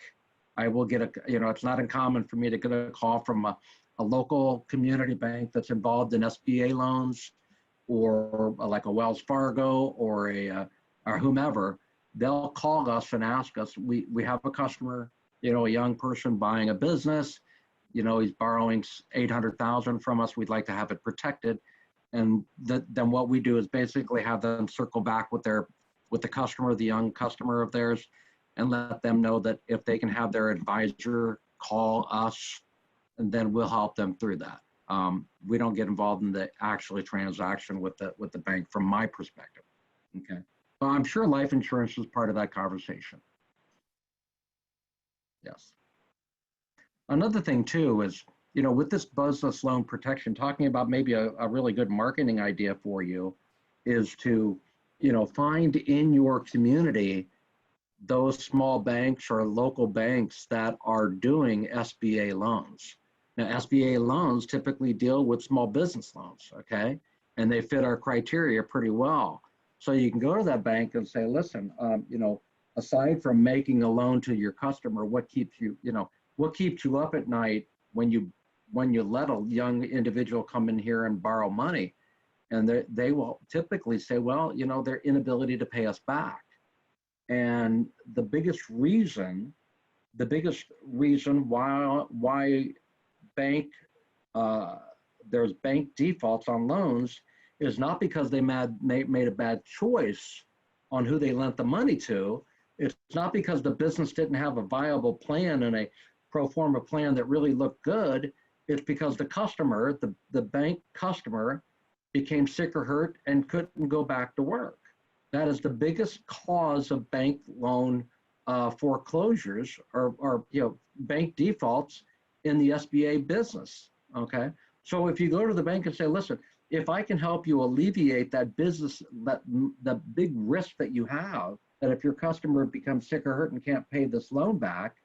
I will get it's not uncommon for me to get a call from a local community bank that's involved in SBA loans, or like a Wells Fargo or or whomever. They'll call us and ask us, we have a customer, a young person buying a business, he's borrowing 800,000 from us. We'd like to have it protected. And then what we do is basically have them circle back with the customer, the young customer of theirs, and let them know that if they can have their advisor call us, and then we'll help them through that. We don't get involved in the actual transaction with the bank from my perspective. Okay. Well, I'm sure life insurance is part of that conversation. Yes. Another thing too is, with this business loan protection, talking about maybe a really good marketing idea for you is to, find in your community those small banks or local banks that are doing SBA loans. Now, SBA loans typically deal with small business loans, okay? And they fit our criteria pretty well. So you can go to that bank and say, listen, aside from making a loan to your customer, what keeps you up at night when you let a young individual come in here and borrow money? And they will typically say, well, their inability to pay us back. And the biggest reason why there's bank defaults on loans is not because they made a bad choice on who they lent the money to. It's not because the business didn't have a viable plan and a pro forma plan that really looked good. It's because the customer, the bank customer, became sick or hurt and couldn't go back to work. That is the biggest cause of bank loan foreclosures or bank defaults in the SBA business. Okay, so if you go to the bank and say, listen, if I can help you alleviate that the big risk that you have, that if your customer becomes sick or hurt and can't pay this loan back,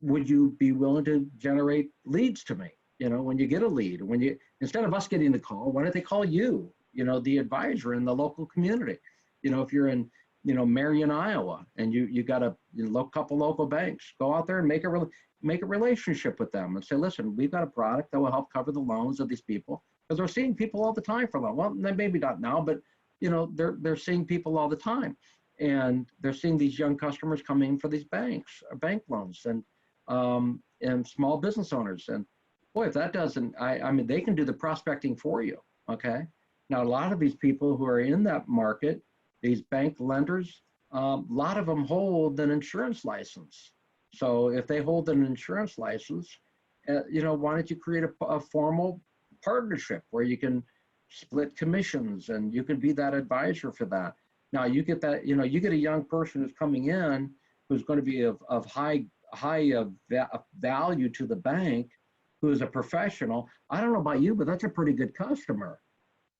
would you be willing to generate leads to me? When you get a lead, instead of us getting the call, why don't they call you? The advisor in the local community. If you're in, Marion, Iowa, and you got a couple local banks, go out there and make a relationship with them and say, listen, we've got a product that will help cover the loans of these people, because they're seeing people all the time for loans. Well, maybe not now, but they're seeing people all the time, and they're seeing these young customers coming in for these bank loans and small business owners. And boy, if that doesn't, I mean, they can do the prospecting for you. Okay. Now, a lot of these people who are in that market, these bank lenders, a lot of them hold an insurance license. So if they hold an insurance license, why don't you create a formal partnership where you can split commissions and you can be that advisor for that. Now you get that, you get a young person who's coming in who's going to be of high value to the bank, who is a professional. I don't know about you, but that's a pretty good customer,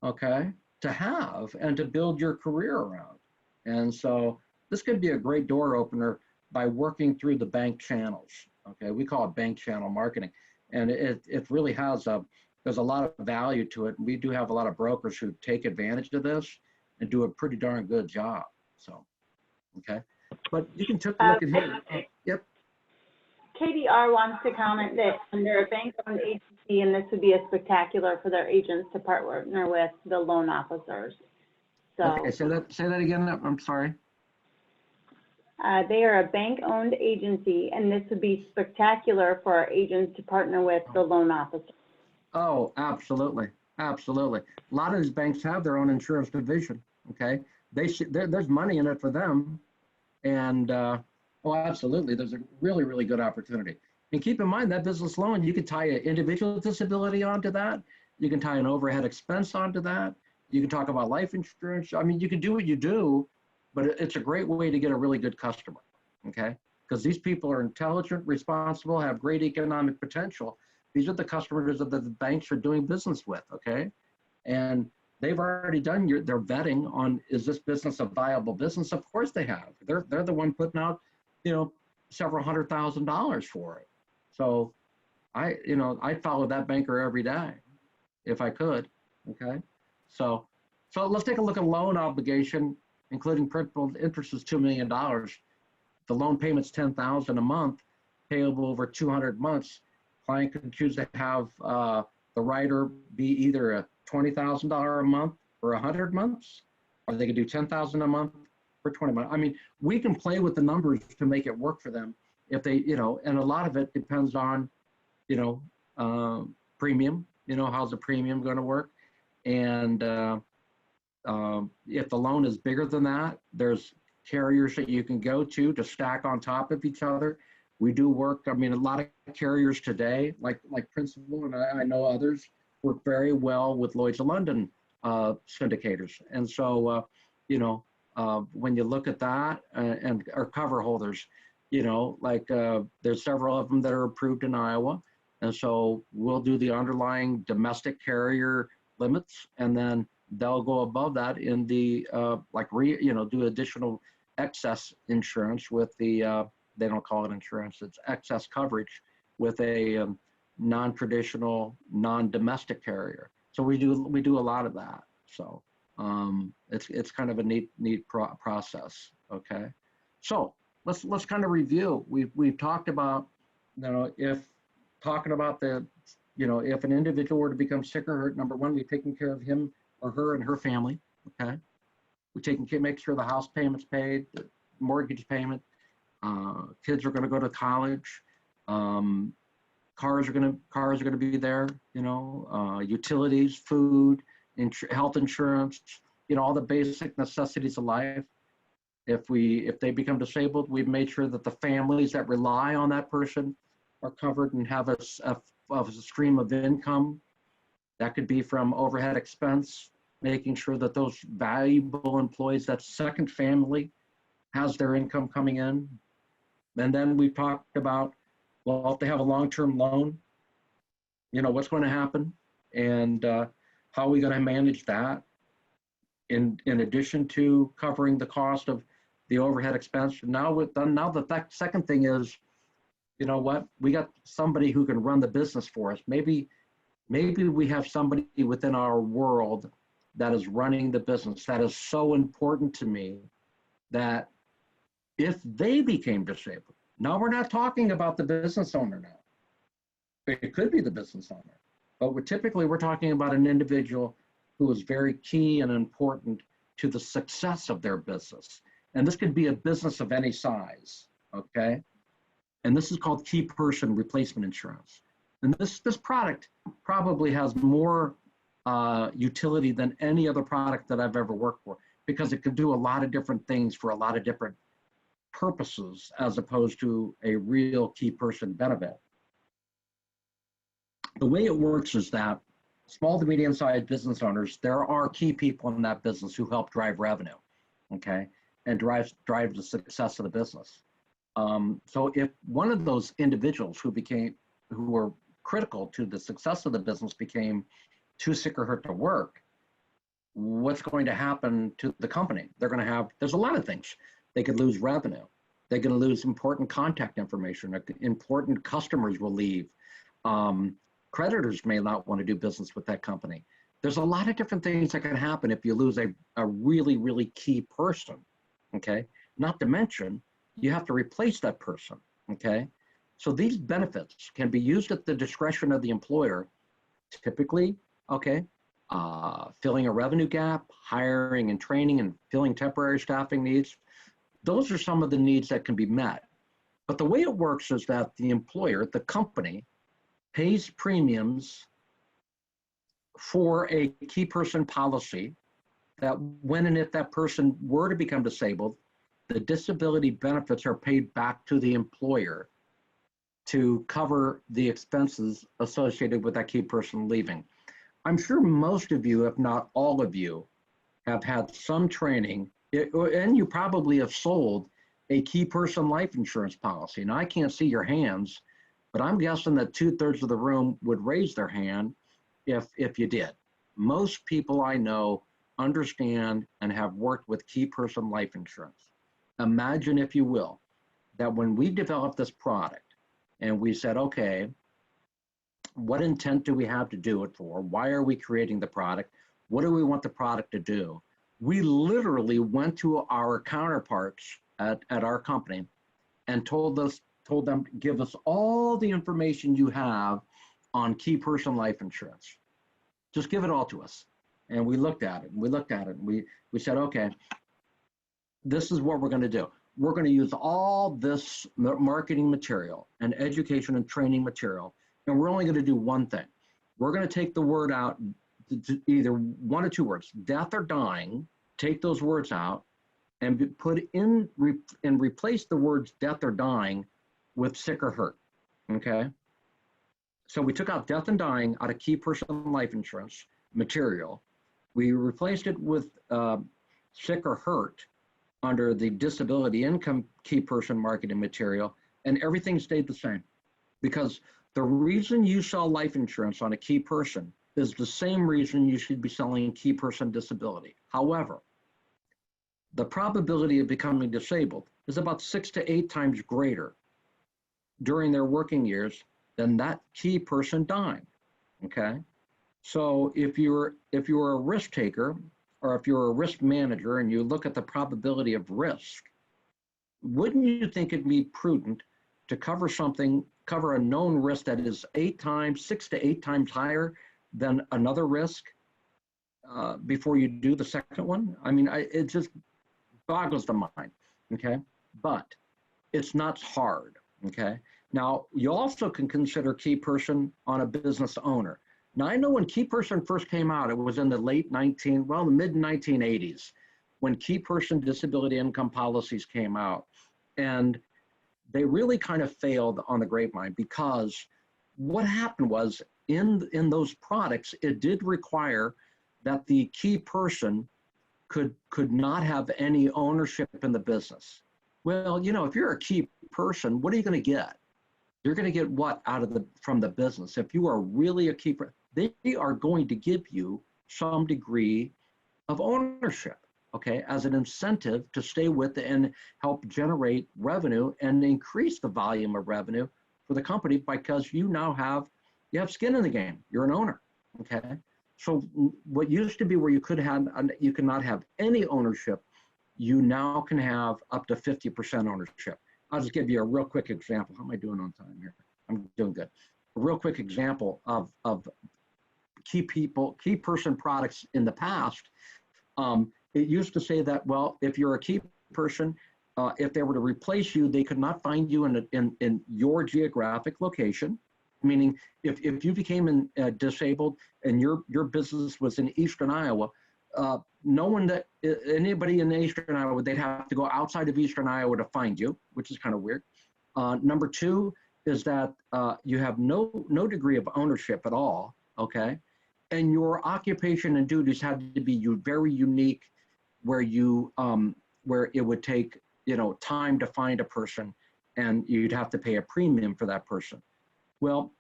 okay, to have and to build your career around. And so this could be a great door opener by working through the bank channels. Okay, we call it bank channel marketing, and it really has there's a lot of value to it. And we do have a lot of brokers who take advantage of this and do a pretty darn good job. So, okay, but you can take a look at here. Yep. KDR wants to comment that under a bank-owned agency, and this would be a spectacular for their agents to partner with the loan officers. So, okay, say that again. I'm sorry. They are a bank-owned agency, and this would be spectacular for our agents to partner with the loan officers. Oh, absolutely, absolutely. A lot of these banks have their own insurance division. Okay, there's money in it for them, and oh, absolutely, there's a really, really good opportunity. And keep in mind that business loan, you could tie an individual disability onto that. You can tie an overhead expense onto that. You can talk about life insurance. I mean, you can do what you do, but it's a great way to get a really good customer, okay? Because these people are intelligent, responsible, have great economic potential. These are the customers that the banks are doing business with, okay? And they've already done their vetting on, is this business a viable business? Of course they have. They're the one putting out, several $100,000 for it. So I'd follow that banker every day if I could, okay? So let's take a look at loan obligation, including principal and interest is $2 million. The loan payment's $10,000 a month, payable over 200 months. Client can choose to have the writer be either a $20,000 a month for 100 months, or they could do $10,000 a month for 20 months. I mean, we can play with the numbers to make it work for them if they, you know, and a lot of it depends on, you know, premium, you know, how's the premium going to work? And if the loan is bigger than that, there's carriers that you can go to stack on top of each other. We do work, I mean, a lot of carriers today, like Principal, and I know others, work very well with Lloyd's of London syndicators. And so, you know, when you look at that and our cover holders, you know, like there's several of them that are approved in Iowa. And so we'll do the underlying domestic carrier limits, and then they'll go above that in the, do additional excess insurance with the, they don't call it insurance, it's excess coverage with a non-traditional, non-domestic carrier. So we do a lot of that. So it's kind of a neat process. Okay. So let's kind of review. We've talked about, you know, if an individual were to become sick or hurt, number one, we're taking care of him or her and her family. Okay. We're make sure the house payment's paid, the mortgage payment, kids are going to go to college, cars are going to be there, you know, utilities, food, health insurance, you know, all the basic necessities of life. If they become disabled, we've made sure that the families that rely on that person are covered and have a stream of income. That could be from overhead expense, making sure that those valuable employees, that second family, has their income coming in. And then we talked about, well, if they have a long-term loan, you know, what's going to happen, and how are we going to manage that in addition to covering the cost of the overhead expense. Now the second thing is, you know what, we got somebody who can run the business for us. Maybe we have somebody within our world that is running the business that is so important to me that if they became disabled, now we're not talking about the business owner now. It could be the business owner, but we're talking about an individual who is very key and important to the success of their business. And this could be a business of any size, okay? And this is called key person replacement insurance. And this product probably has more utility than any other product that I've ever worked for, because it can do a lot of different things for a lot of different purposes, as opposed to a real key person benefit. The way it works is that small to medium-sized business owners, there are key people in that business who help drive revenue, okay, and drive the success of the business. So if one of those individuals who were critical to the success of the business became too sick or hurt to work, what's going to happen to the company? There's a lot of things. They could lose revenue. They could lose important contact information. Important customers will leave. Creditors may not want to do business with that company. There's a lot of different things that can happen if you lose a really, really key person, okay? Not to mention, you have to replace that person, okay? So these benefits can be used at the discretion of the employer, typically, okay, filling a revenue gap, hiring and training and filling temporary staffing needs. Those are some of the needs that can be met. But the way it works is that the employer, the company, pays premiums for a key person policy that when and if that person were to become disabled, the disability benefits are paid back to the employer to cover the expenses associated with that key person leaving. I'm sure most of you, if not all of you, have had some training, and you probably have sold a key person life insurance policy. Now, I can't see your hands, but I'm guessing that 2/3 of the room would raise their hand if you did. Most people I know understand and have worked with key person life insurance. Imagine, if you will, that when we developed this product and we said, okay, what intent do we have to do it for? Why are we creating the product? What do we want the product to do? We literally went to our counterparts at our company and told them, give us all the information you have on key person life insurance. Just give it all to us. And we looked at it, and we said, okay, this is what we're going to do. We're going to use all this marketing material and education and training material, and we're only going to do one thing. We're going to take the word out, either one or two words, death or dying, take those words out and put in and replace the words death or dying with sick or hurt, okay? So we took out death and dying out of key person life insurance material. We replaced it with sick or hurt under the disability income key person marketing material, and everything stayed the same. Because the reason you sell life insurance on a key person is the same reason you should be selling key person disability. However, the probability of becoming disabled is about 6 to 8 times greater during their working years than that key person dying, okay? So if you're a risk taker, or if you're a risk manager and you look at the probability of risk, wouldn't you think it'd be prudent to cover a known risk that is 6 to 8 times higher than another risk before you do the second one? I mean, it just boggles the mind, okay? But it's not hard, okay? Now, you also can consider key person on a business owner. Now, I know when key person first came out, it was in the the mid 1980s, when key person disability income policies came out. And they really kind of failed on the grapevine, because what happened was in those products, it did require that the key person could not have any ownership in the business. Well, you know, if you're a key person, what are you going to get? You're going to get what from the business? If you are really a key person, they are going to give you some degree of ownership, okay, as an incentive to stay with and help generate revenue and increase the volume of revenue for the company, because you have skin in the game. You're an owner, okay? So what used to be where you could not have any ownership, you now can have up to 50% ownership. I'll just give you a real quick example. How am I doing on time here? I'm doing good. A real quick example of key person products in the past. It used to say that, well, if you're a key person, if they were to replace you, they could not find you in your geographic location. Meaning, if you became disabled and your business was in Eastern Iowa, anybody in Eastern Iowa, they'd have to go outside of Eastern Iowa to find you, which is kind of weird. Number two is that you have no degree of ownership at all, okay? And your occupation and duties had to be very unique, where it would take, time to find a person, and you'd have to pay a premium for that person. Well,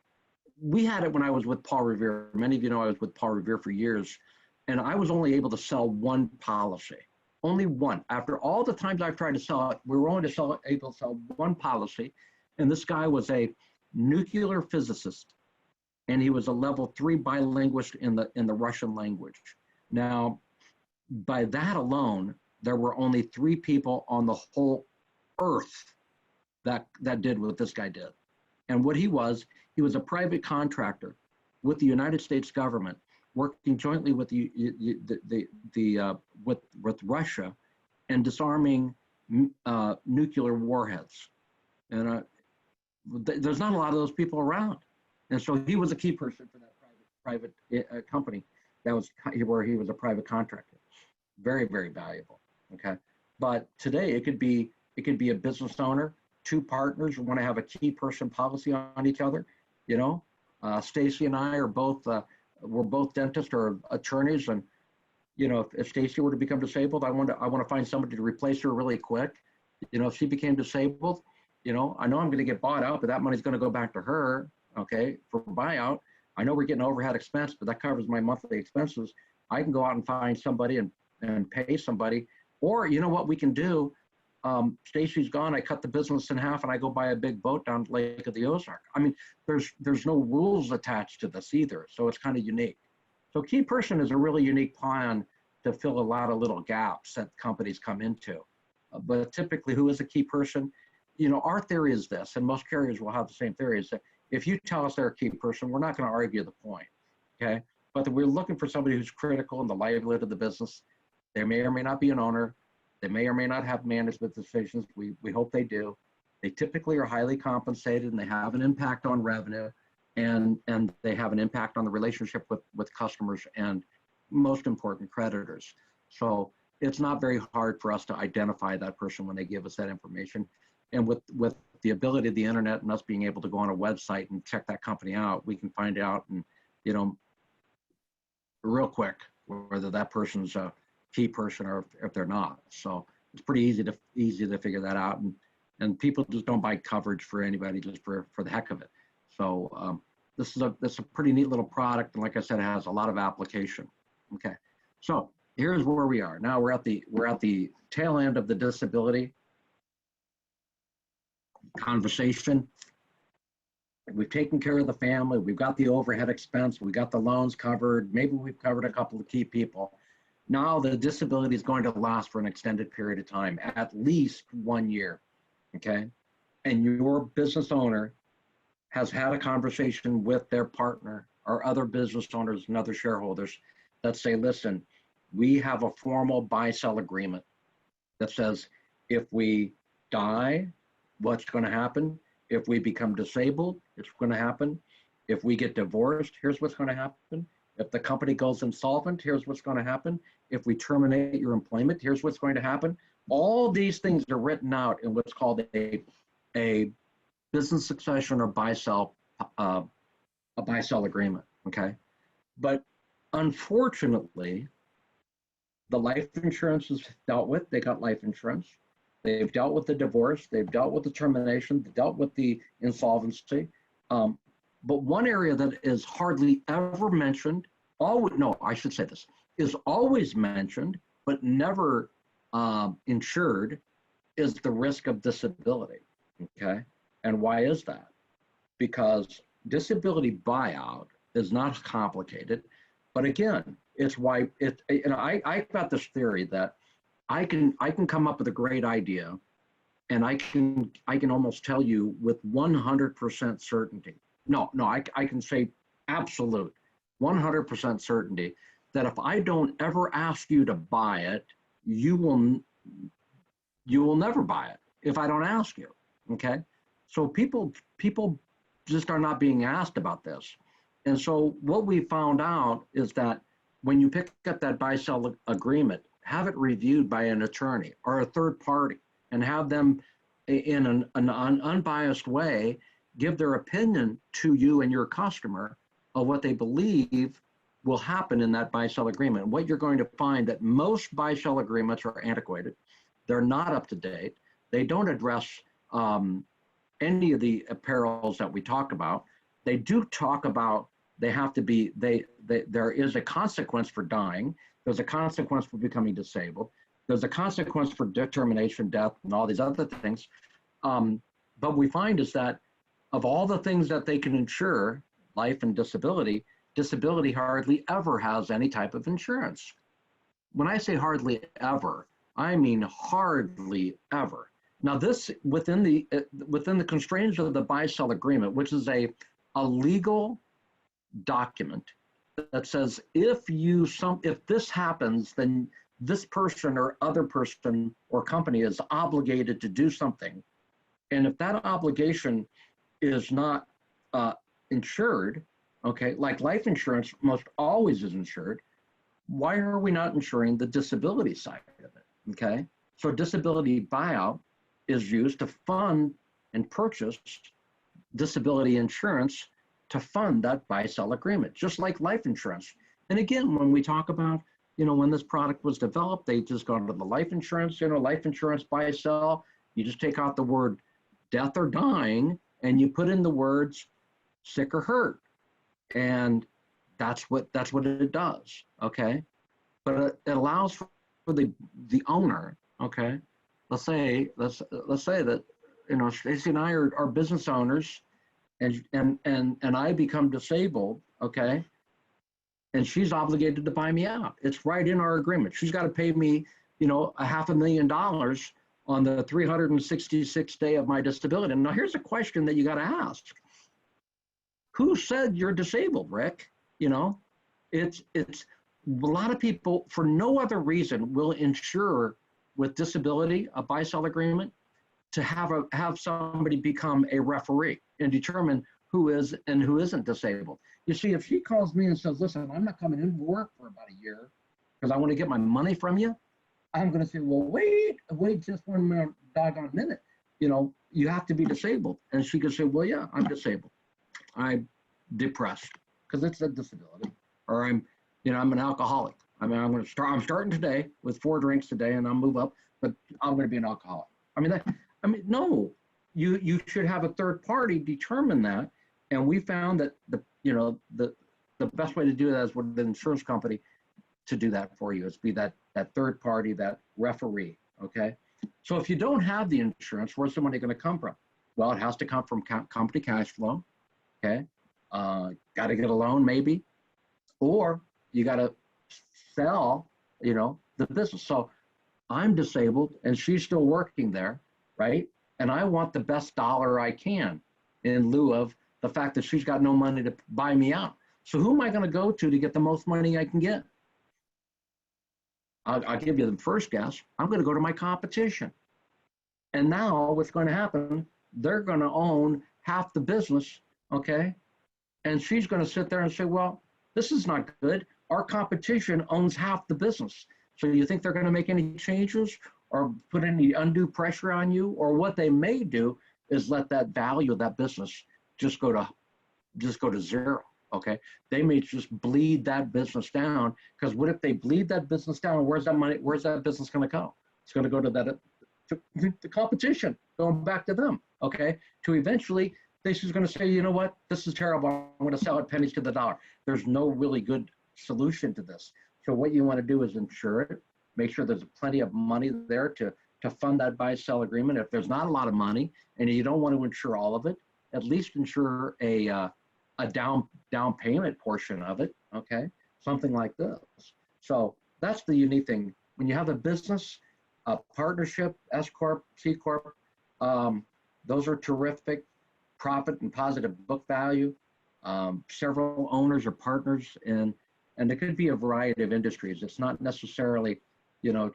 we had it when I was with Paul Revere. Many of you know I was with Paul Revere for years, and I was only able to sell one policy, only one. After all the times I've tried to sell it, we were only able to sell one policy, and this guy was a nuclear physicist, and he was a level 3 bilingualist in the Russian language. Now, by that alone, there were only 3 people on the whole earth that did what this guy did. And what he was a private contractor with the United States government, working jointly with with Russia and disarming nuclear warheads. And there's not a lot of those people around. And so he was a key person for that private company where he was a private contractor. Very, very valuable. Okay. But today it could be a business owner, 2 partners who want to have a key person policy on each other. Stacy and I are we're both dentists or attorneys, and if Stacy were to become disabled, I want to find somebody to replace her really quick. If she became disabled, I know I'm going to get bought out, but that money's going to go back to her, okay, for buyout. I know we're getting overhead expense, but that covers my monthly expenses. I can go out and find somebody and pay somebody. Or you know what we can do? Stacy's gone, I cut the business in half and I go buy a big boat down Lake of the Ozark. I mean, there's no rules attached to this either. So it's kind of unique. So key person is a really unique plan to fill a lot of little gaps that companies come into. But typically, who is a key person? You know, our theory is this, and most carriers will have the same theory, is that if you tell us they're a key person, we're not going to argue the point, okay? But we're looking for somebody who's critical in the livelihood of the business. They may or may not be an owner. They may or may not have management decisions. We hope they do. They typically are highly compensated, and they have an impact on revenue, and they have an impact on the relationship with customers and, most important, creditors. So it's not very hard for us to identify that person when they give us that information. And with the ability of the internet and us being able to go on a website and check that company out, we can find out, and, you know, real quick whether that person's a key person or if they're not. So it's pretty easy to figure that out. And people just don't buy coverage for anybody just for the heck of it. So this is a pretty neat little product, and like I said, it has a lot of application. Okay, so here's where we are now. We're at the tail end of the disability conversation. We've taken care of the family. We've got the overhead expense. We got the loans covered. Maybe we've covered a couple of key people. Now the disability is going to last for an extended period of time, at least 1 year. Okay, and your business owner has had a conversation with their partner or other business owners and other shareholders that say, listen, we have a formal buy-sell agreement that says if we die, what's going to happen? If we become disabled, it's going to happen. If we get divorced, here's what's going to happen. If the company goes insolvent, here's what's going to happen. If we terminate your employment, here's what's going to happen. All these things are written out in what's called a business succession or buy-sell agreement, okay? But unfortunately, the life insurance is dealt with. They got life insurance. They've dealt with the divorce. They've dealt with the termination. They dealt with the insolvency. But one area that is hardly ever mentioned, is always mentioned, but never insured, is the risk of disability, okay? And why is that? Because disability buyout is not complicated, but again, it's why I got this theory that I can come up with a great idea, and I can almost tell you with 100% certainty. I can say absolute 100% certainty that if I don't ever ask you to buy it, you will never buy it if I don't ask you. Okay, so people just are not being asked about this, and so what we found out is that when you pick up that buy-sell agreement, have it reviewed by an attorney or a third party, and have them in an unbiased way give their opinion to you and your customer of what they believe will happen in that buy-sell agreement. What you're going to find that most buy-sell agreements are antiquated. They're not up to date. They don't address any of the perils that we talk about. They do talk about there is a consequence for dying. There's a consequence for becoming disabled. There's a consequence for termination, death, and all these other things. But we find is that of all the things that they can insure, life and disability hardly ever has any type of insurance. When I say hardly ever, I mean hardly ever. Now this, within the constraints of the buy-sell agreement, which is a legal document that says if this happens, then this person or other person or company is obligated to do something. And if that obligation is not insured, okay, like life insurance most always is insured, why are we not insuring the disability side of it, okay? So disability buyout is used to fund and purchase disability insurance to fund that buy-sell agreement, just like life insurance. And again, when we talk about, when this product was developed, they just gone to the life insurance, life insurance buy-sell, you just take out the word death or dying, and you put in the words sick or hurt. And that's what it does, okay? But it allows for the owner, okay? Let's say that, Stacy and I are business owners, and I become disabled, okay? and she's obligated to buy me out. It's right in our agreement. She's got to pay me, you know, $500,000 on the 366th day of my disability. And now here's a question that you got to ask. Who said you're disabled, Rick? You know, it's a lot of people for no other reason will insure with disability, a buy-sell agreement, to have somebody become a referee and determine who is and who isn't disabled. You see, if she calls me and says, listen, I'm not coming in work for about a year because I want to get my money from you, I'm going to say, well, wait just one minute, doggone minute. You know, you have to be disabled. And she could say, well, yeah, I'm disabled. I'm depressed because it's a disability. Or I'm an alcoholic. I mean, I'm starting today with 4 drinks a day and I'll move up, but I'm going to be an alcoholic. No, you should have a third party determine that. And we found that the best way to do that is with the insurance company to do that for you. Is be that third party, that referee. Okay. So if you don't have the insurance, where's the money going to come from? Well, it has to come from company cash flow. Okay. Got to get a loan maybe, or you got to sell, the business. So I'm disabled and she's still working there, right? And I want the best dollar I can in lieu of the fact that she's got no money to buy me out. So who am I going to go to get the most money I can get? I'll give you the first guess. I'm going to go to my competition. And now what's going to happen, they're going to own half the business, okay? And she's going to sit there and say, well, this is not good. Our competition owns half the business. So you think they're going to make any changes or put any undue pressure on you? Or what they may do is let that value of that business just go to zero, okay? They may just bleed that business down, because what if they bleed that business down? Where's that business going to go? It's going to go to the competition, going back to them, okay? To eventually, she's going to say, you know what? This is terrible. I'm going to sell it pennies to the dollar. There's no really good solution to this. So what you want to do is insure it, make sure there's plenty of money there to fund that buy-sell agreement. If there's not a lot of money and you don't want to insure all of it, at least insure a down payment portion of it, okay? Something like this. So that's the unique thing. When you have a business, a partnership, S Corp, C Corp, those are terrific. Profit and positive book value, several owners or partners, and it could be a variety of industries. It's not necessarily, you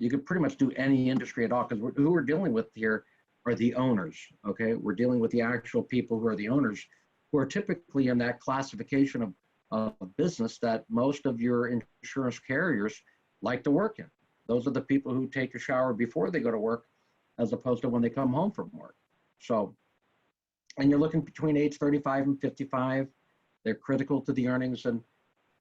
could pretty much do any industry at all, because who we're dealing with here are the owners, okay? We're dealing with the actual people who are the owners, who are typically in that classification of business that most of your insurance carriers like to work in. Those are the people who take a shower before they go to work, as opposed to when they come home from work. So, and you're looking between age 35 and 55. They're critical to the earnings, and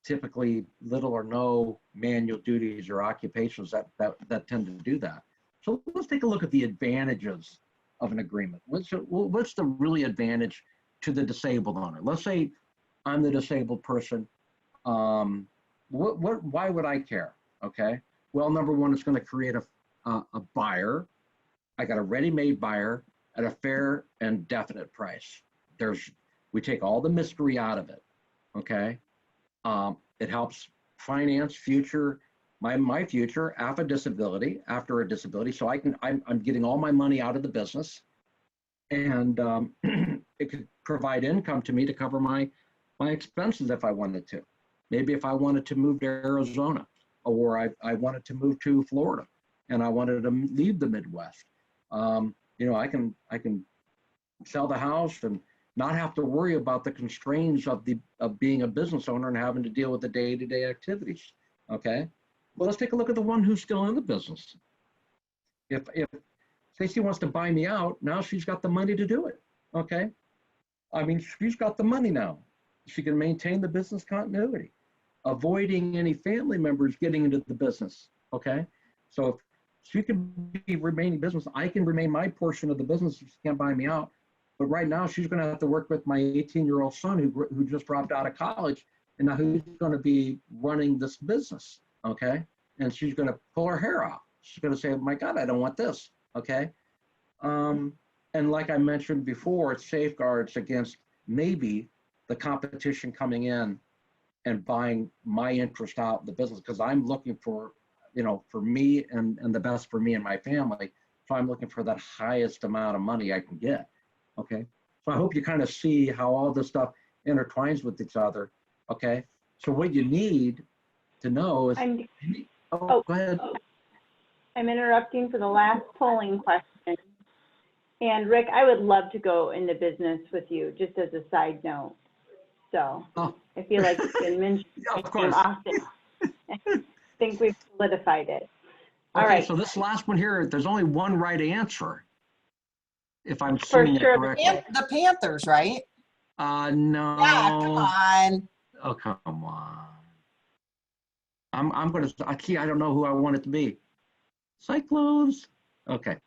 typically little or no manual duties or occupations that tend to do that. So let's take a look at the advantages of an agreement. What's the really advantage to the disabled owner? Let's say I'm the disabled person. Why would I care? Okay. Well, number one, it's going to create a buyer. I got a ready-made buyer at a fair and definite price. We take all the mystery out of it, okay? It helps finance my future after a disability, so I'm getting all my money out of the business, and it could provide income to me to cover my expenses if I wanted to. Maybe if I wanted to move to Arizona, or I wanted to move to Florida, and I wanted to leave the Midwest. I can sell the house and not have to worry about the constraints of being a business owner and having to deal with the day-to-day activities. Okay. Well, let's take a look at the one who's still in the business. If Stacey wants to buy me out, now she's got the money to do it. Okay. I mean, she's got the money now. She can maintain the business continuity, avoiding any family members getting into the business. Okay. So if she can be remaining business, I can remain my portion of the business if she can't buy me out. But right now, she's going to have to work with my 18-year-old son who just dropped out of college, and now who's going to be running this business, okay? And she's going to pull her hair out. She's going to say, my God, I don't want this, okay? And like I mentioned before, it safeguards against maybe the competition coming in and buying my interest out in the business, because I'm looking for, for me and the best for me and my family. So I'm looking for that highest amount of money I can get. Okay. So I hope you kind of see how all this stuff intertwines with each other. Okay. So what you need to know is, go ahead. I'm interrupting for the last polling question. And Rick, I would love to go into business with you, just as a side note. So I feel like it's been mentioned Of course. often. I think we've solidified it. All Okay, right. so this last one here, there's only one right answer, if I'm For seeing it sure. correctly. The Panthers, right? No. Yeah, come on. Oh, come on. I'm gonna, I don't know who I want it to be. Cyclones. Okay.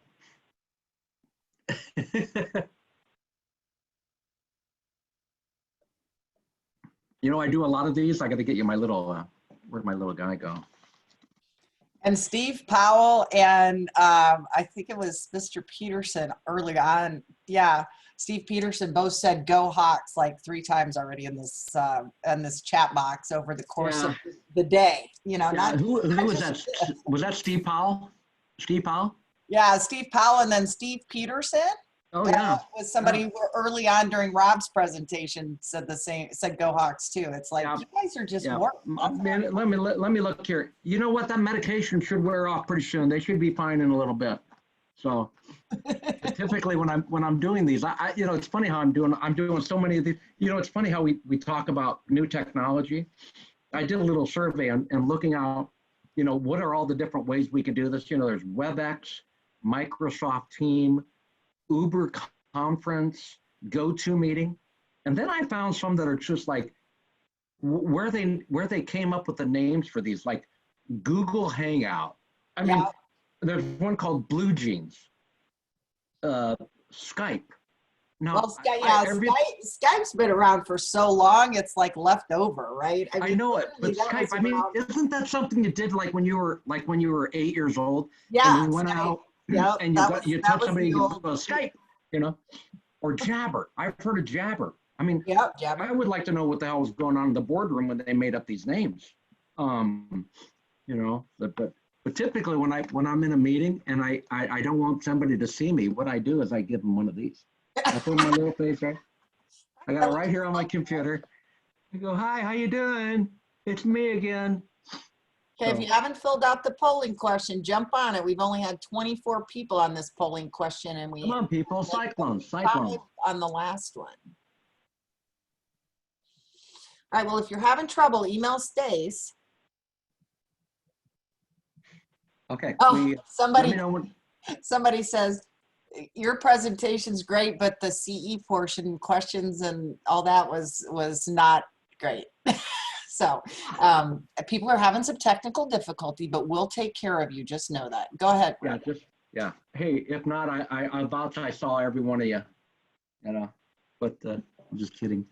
I do a lot of these. I got to get you my little, where'd my little guy go? And Steve Powell and I think it was Mr. Peterson early on. Yeah, Steve Peterson both said "Go Hawks" like 3 times already in this chat box over the course of the day. Not who was that? Was that Steve Powell? Steve Powell? Yeah, Steve Powell and then Steve Peterson. Oh yeah, was somebody who early on during Rob's presentation said the same. Said "Go Hawks" too. It's like you guys are just working. Man, let me look here. You know what? That medication should wear off pretty soon. They should be fine in a little bit. So typically when I'm doing these, I it's funny how I'm doing so many of these. It's funny how we talk about new technology. I did a little survey and looking out, what are all the different ways we can do this? There's WebEx, Microsoft Team, Uber Conference, GoToMeeting, and then I found some that are just like where they came up with the names for these, like Google Hangout. I mean, there's one called Blue Jeans, Skype. Now, Skype's been around for so long; it's like left over, right? I know it, but Skype. I mean, isn't that something you did like when you were 8 years old? Yeah, and you went out. Yeah, and you touch somebody, Skype, or Jabber. I've heard of Jabber. I mean, Jabber. I would like to know what the hell was going on in the boardroom when they made up these names. But typically when I'm in a meeting and I don't want somebody to see me, what I do is I give them one of these. I put my little face right. I got it right here on my computer. I go, "Hi, how you doing? It's me again." Okay, if you haven't filled out the polling question, jump on it. We've only had 24 people on this polling question, and Come on, people, cyclones. 5 on the last one. All right, well, if you're having trouble, email Stace. Okay. Oh, somebody says, your presentation's great, but the CE portion questions and all that was not great. So people are having some technical difficulty, but we'll take care of you. Just know that. Go ahead. Yeah. Hey, if not, I vouch I saw every one of you, but I'm just kidding.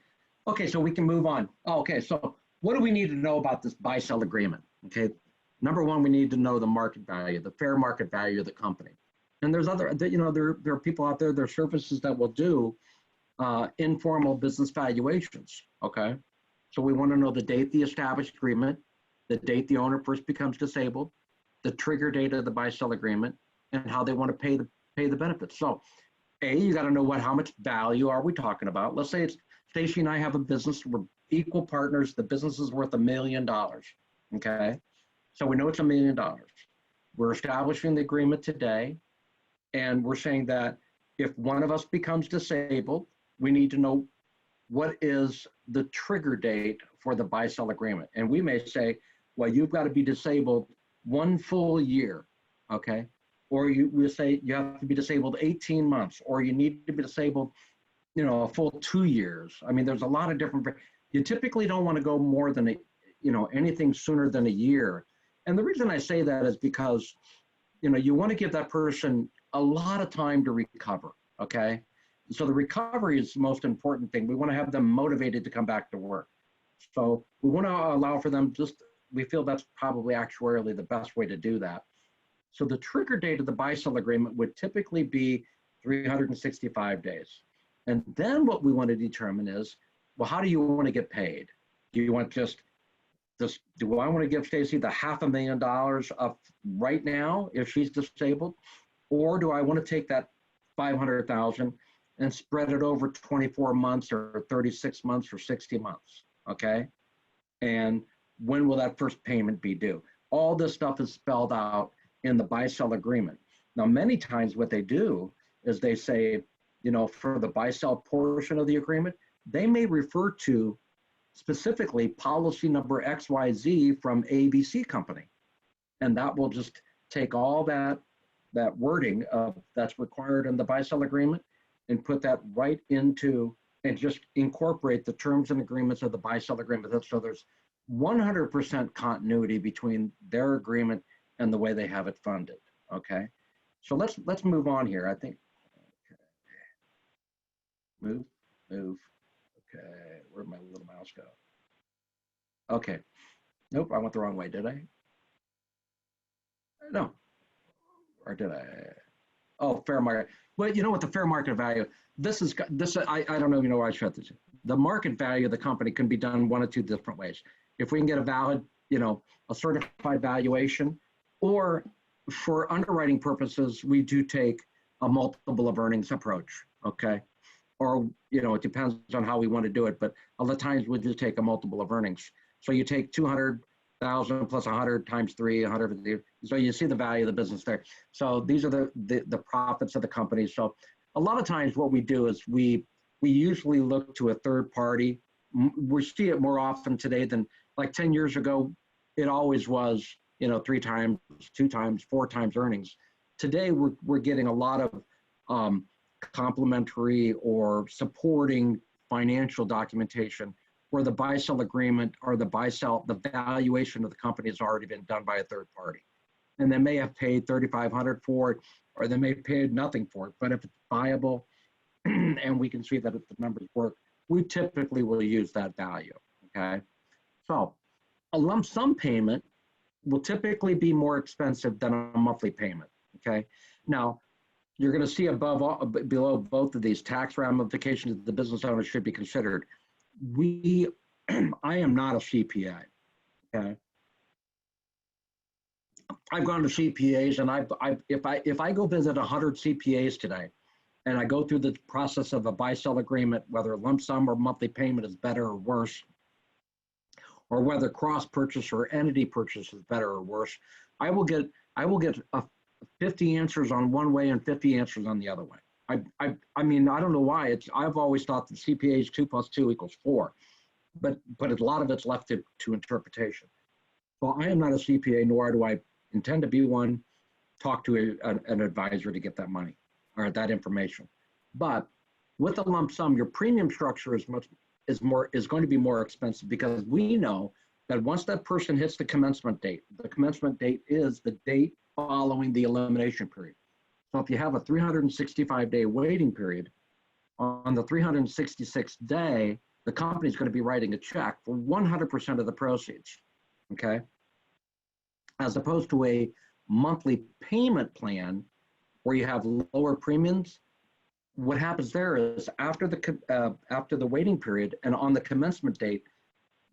Okay, so we can move on. Okay, so what do we need to know about this buy-sell agreement? Okay, number one, we need to know the market value, the fair market value of the company. And there's other, there are people out there, there are services that will do informal business valuations, okay? So we want to know the date the established agreement, the date the owner first becomes disabled, the trigger date of the buy-sell agreement, and how they want to pay the benefits. So, you got to know how much value are we talking about? Let's say it's Stacy and I have a business. We're equal partners. The business is worth $1 million. Okay, so we know it's $1 million. We're establishing the agreement today, and we're saying that if one of us becomes disabled, we need to know what is the trigger date for the buy-sell agreement. And we may say, well, you've got to be disabled 1 full year, okay? Or we say you have to be disabled 18 months, or you need to be disabled, a full 2 years. I mean, there's a lot of different, you typically don't want to go more than, anything sooner than a year. And the reason I say that is because, you want to give that person a lot of time to recover, okay? So the recovery is the most important thing. We want to have them motivated to come back to work. So we want to allow for them we feel that's probably actuarially the best way to do that. So the trigger date of the buy-sell agreement would typically be 365 days. And then what we want to determine is, well, how do you want to get paid? Do you want just do I want to give Stacy the $500,000 up right now if she's disabled? Or do I want to take that 500,000 and spread it over 24 months or 36 months or 60 months, okay? And when will that first payment be due? All this stuff is spelled out in the buy-sell agreement. Now, many times what they do is they say, you know, for the buy-sell portion of the agreement, they may refer to specifically policy number XYZ from ABC company. And that will just take all that wording that's required in the buy-sell agreement and put that right into, and just incorporate the terms and agreements of the buy-sell agreement. So there's 100% continuity between their agreement and the way they have it funded, okay? So let's move on here, I think. Okay. Move, okay, where'd my little mouse go? Okay, nope, I went the wrong way, did I? No, or did I? Oh, fair market. Well, you know what, the fair market value, I don't know, you know where I shut this. The market value of the company can be done one of two different ways. If we can get a valid, you know, a certified valuation, or for underwriting purposes, we do take a multiple of earnings approach, okay? Or, you know, it depends on how we want to do it, but a lot of times we just take a multiple of earnings. So you take 200,000 plus 100 times 3, 100, so you see the value of the business there. So these are the profits of the company. So a lot of times what we do is we usually look to a third party. We see it more often today than like 10 years ago. It always was, you know, 3 times, 2 times, 4 times earnings. Today we're getting a lot of complementary or supporting financial documentation where the buy-sell agreement or the valuation of the company has already been done by a third party. And they may have paid $3,500 for it, or they may have paid nothing for it. But if it's viable and we can see that if the numbers work, we typically will use that value, okay? So a lump sum payment will typically be more expensive than a monthly payment, okay? Now, you're going to see below both of these tax ramifications that the business owner should be considered. I am not a CPA, okay? I've gone to CPAs, and if I go visit 100 CPAs today, and I go through the process of a buy-sell agreement, whether lump sum or monthly payment is better or worse, or whether cross-purchase or entity purchase is better or worse, I will get 50 answers on one way and 50 answers on the other way. I mean, I don't know why. I've always thought that CPA's 2 + 2 = 4, but a lot of it's left to interpretation. So I am not a CPA, nor do I intend to be one. Talk to an advisor to get that money or that information. But with a lump sum, your premium structure is going to be more expensive, because we know that once that person hits the commencement date is the date following the elimination period. So if you have a 365-day waiting period, on the 366th day, the company is going to be writing a check for 100% of the proceeds, okay? As opposed to a monthly payment plan where you have lower premiums. What happens there is after the waiting period and on the commencement date,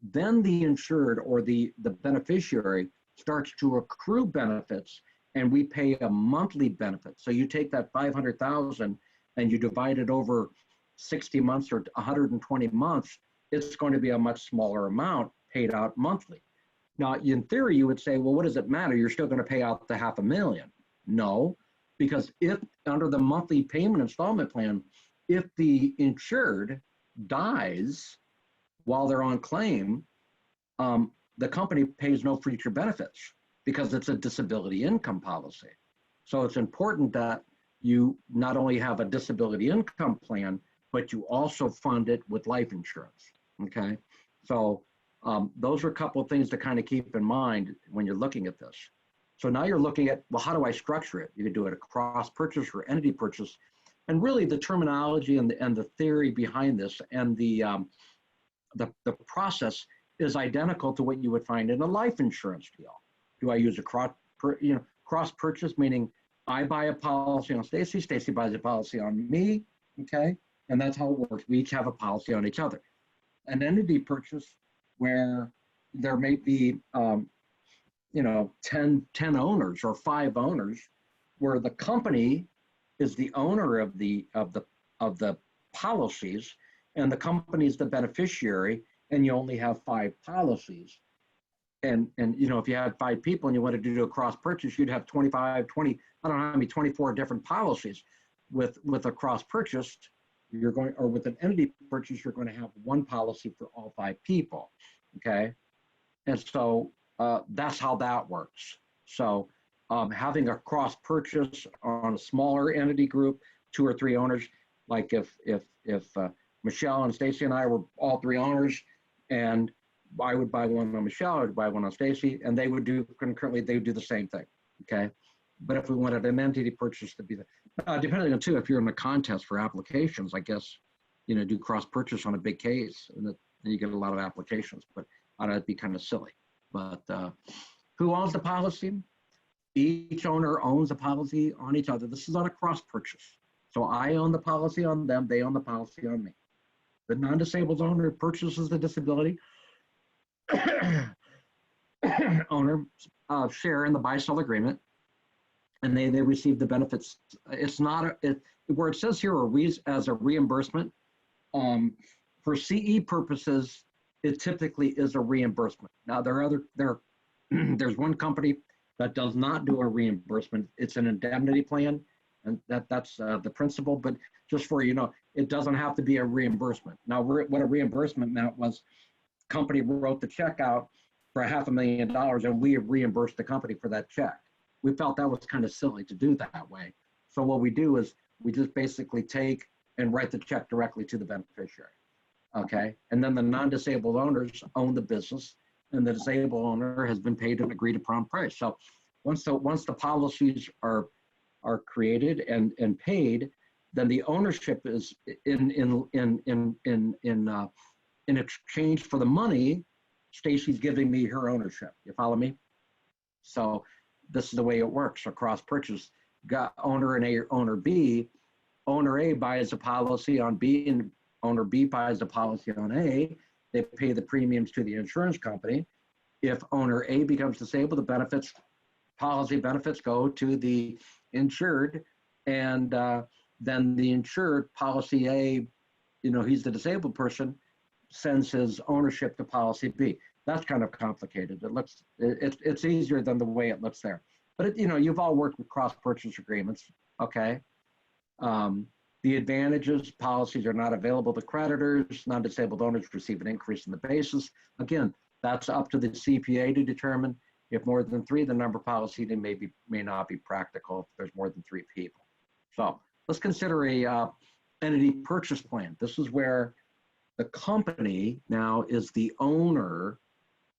then the insured or the beneficiary starts to accrue benefits, and we pay a monthly benefit. So you take that 500,000 and you divide it over 60 months or 120 months, it's going to be a much smaller amount paid out monthly. Now, in theory, you would say, well, what does it matter? You're still going to pay out the $500,000. No, because if under the monthly payment installment plan, if the insured dies while they're on claim, the company pays no future benefits because it's a disability income policy. So it's important that you not only have a disability income plan, but you also fund it with life insurance, okay? So those are a couple of things to kind of keep in mind when you're looking at this. So now you're looking at, well, how do I structure it? You can do it a cross purchase or entity purchase. And really the terminology and the theory behind this and the process is identical to what you would find in a life insurance deal. Do I use a cross purchase, meaning I buy a policy on Stacy, Stacy buys a policy on me, okay? And that's how it works. We each have a policy on each other. An entity purchase where there may be, 10 owners or 5 owners, where the company is the owner of the policies, and the company is the beneficiary, and you only have 5 policies. And if you had 5 people and you wanted to do a cross purchase, you'd have 25, 20, I don't know how many, 24 different policies. With a cross purchase, or with an entity purchase, you're going to have one policy for all 5 people. Okay. And so that's how that works. So having a cross purchase on a smaller entity group, 2 or 3 owners, like if Michelle and Stacy and I were all 3 owners, and I would buy one on Michelle, I would buy one on Stacy, and they would do concurrently, they would do the same thing. Okay. But if we wanted an entity purchase to be depending on too, if you're in a contest for applications, I guess, do cross purchase on a big case, and then you get a lot of applications, but that'd be kind of silly. But who owns the policy? Each owner owns a policy on each other. This is not a cross purchase. So I own the policy on them, they own the policy on me. The non-disabled owner purchases the disability. Owner share in the buy-sell agreement, and they receive the benefits. It's not where it says here as a reimbursement. For CE purposes, it typically is a reimbursement. Now there's one company that does not do a reimbursement. It's an indemnity plan, and that's the principle. But just for it doesn't have to be a reimbursement. Now, what a reimbursement meant was, company wrote the check out for $500,000, and we reimbursed the company for that check. We felt that was kind of silly to do that way. So what we do is we just basically take and write the check directly to the beneficiary. Okay. And then the non-disabled owners own the business, and the disabled owner has been paid an agreed upon price. So once the policies are created and paid, then the ownership is in exchange for the money. Stacy's giving me her ownership. You follow me? So this is the way it works. A cross purchase, got owner A or owner B. Owner A buys a policy on B, and owner B buys a policy on A. They pay the premiums to the insurance company. If owner A becomes disabled, the policy benefits go to the insured, and then the insured, policy A, he's the disabled person, sends his ownership to policy B. That's kind of complicated. It's easier than the way it looks there. But you've all worked with cross purchase agreements, okay? The advantages: policies are not available to creditors. Non-disabled owners receive an increase in the basis. Again, that's up to the CPA to determine. If more than 3, the number of policy may not be practical if there's more than 3 people. So let's consider a entity purchase plan. This is where the company now is the owner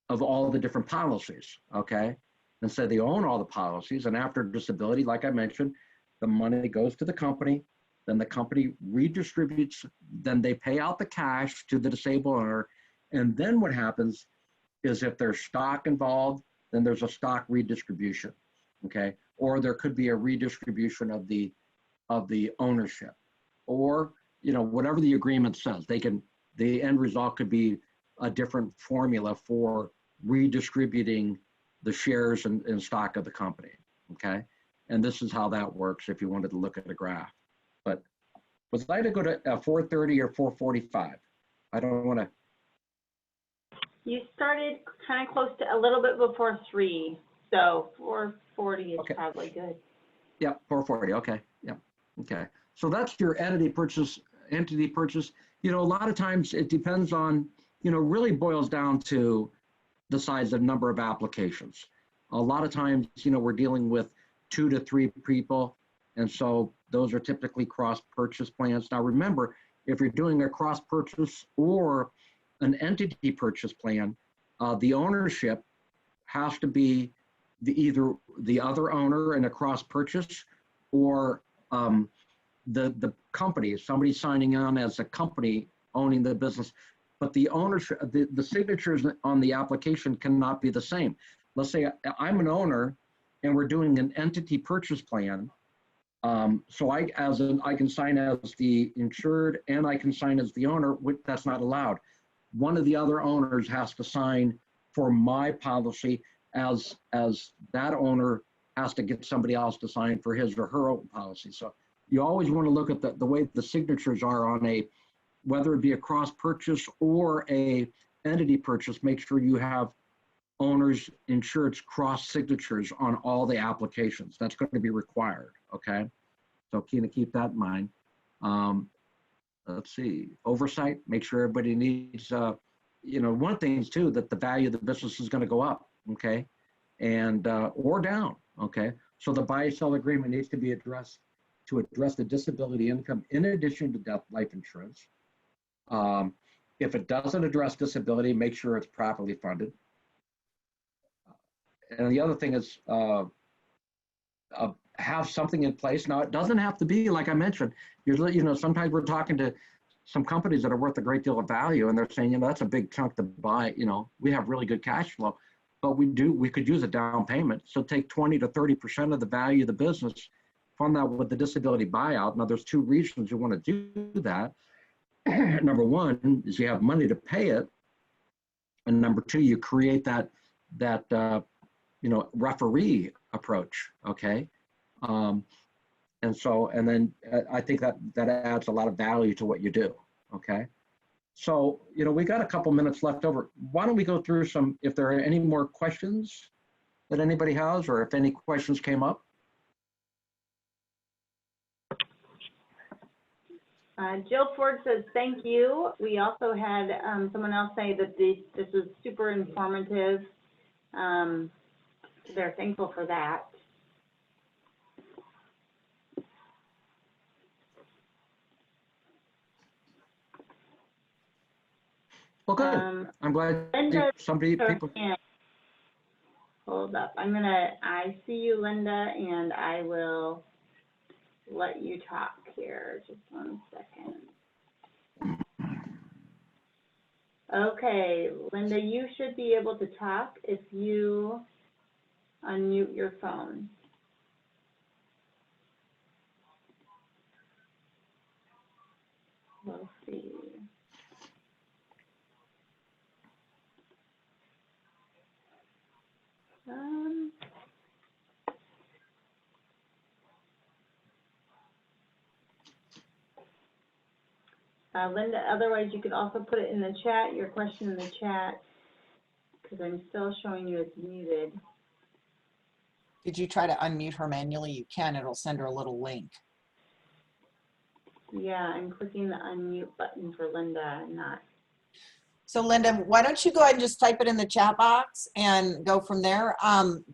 of all the different policies, okay? And so they own all the policies, and after disability, like I mentioned, the money goes to the company, then the company redistributes, then they pay out the cash to the disabled owner, and then what happens is if there's stock involved, then there's a stock redistribution, okay? Or there could be a redistribution of the ownership, or whatever the agreement says. The end result could be a different formula for redistributing the shares and stock of the company, okay? And this is how that works if you wanted to look at a graph. But was I to go to 4:30 or 4:45? I don't want to. You started kind of close to a little bit before 3, so 4:40 is probably good. Yeah, 4:40. Okay. Yeah. Okay. So that's your entity purchase. A lot of times it depends on, really boils down to the size of number of applications. A lot of times, we're dealing with 2 to 3 people, and so those are typically cross purchase plans. Now remember, if you're doing a cross purchase or an entity purchase plan, the ownership has to be either the other owner in a cross purchase, or the company, somebody signing on as a company owning the business. But the ownership, the signatures on the application cannot be the same. Let's say I'm an owner and we're doing an entity purchase plan. So I can sign as the insured and I can sign as the owner. That's not allowed. One of the other owners has to sign for my policy as that owner has to get somebody else to sign for his or her own policy. So you always want to look at the way the signatures are on a, whether it be a cross purchase or a entity purchase, make sure you have owners insurance cross signatures on all the applications. That's going to be required. Okay. So keep that in mind. Let's see, oversight, make sure everybody needs, one of the things too, that the value of the business is going to go up. Okay. And, or down. Okay. So the buy-sell agreement needs to be addressed to address the disability income in addition to death life insurance. If it doesn't address disability, make sure it's properly funded. And the other thing is have something in place. Now, it doesn't have to be, like I mentioned, usually, sometimes we're talking to some companies that are worth a great deal of value and they're saying, that's a big chunk to buy, we have really good cash flow, but we could use a down payment. So take 20 to 30% of the value of the business, fund that with the disability buyout. Now, there's two reasons you want to do that. Number one is you have money to pay it. And number two, you create that referee approach. Okay. And then I think that adds a lot of value to what you do. Okay. So, we got a couple minutes left over. Why don't we go through if there are any more questions that anybody has, or if any questions came up? Jill Ford says, thank you. We also had someone else say that this was super informative. They're thankful for that. Well, good. I'm glad people. Hold up. I see you, Linda, and I will let you talk here. Just 1 second. Okay, Linda, you should be able to talk if you unmute your phone. We'll see. Linda, otherwise you could also put it in the chat, your question in the chat, because I'm still showing you it's muted. Did you try to unmute her manually? You can, it'll send her a little link. Yeah, I'm clicking the unmute button for Linda, not. So Linda, why don't you go ahead and just type it in the chat box and go from there.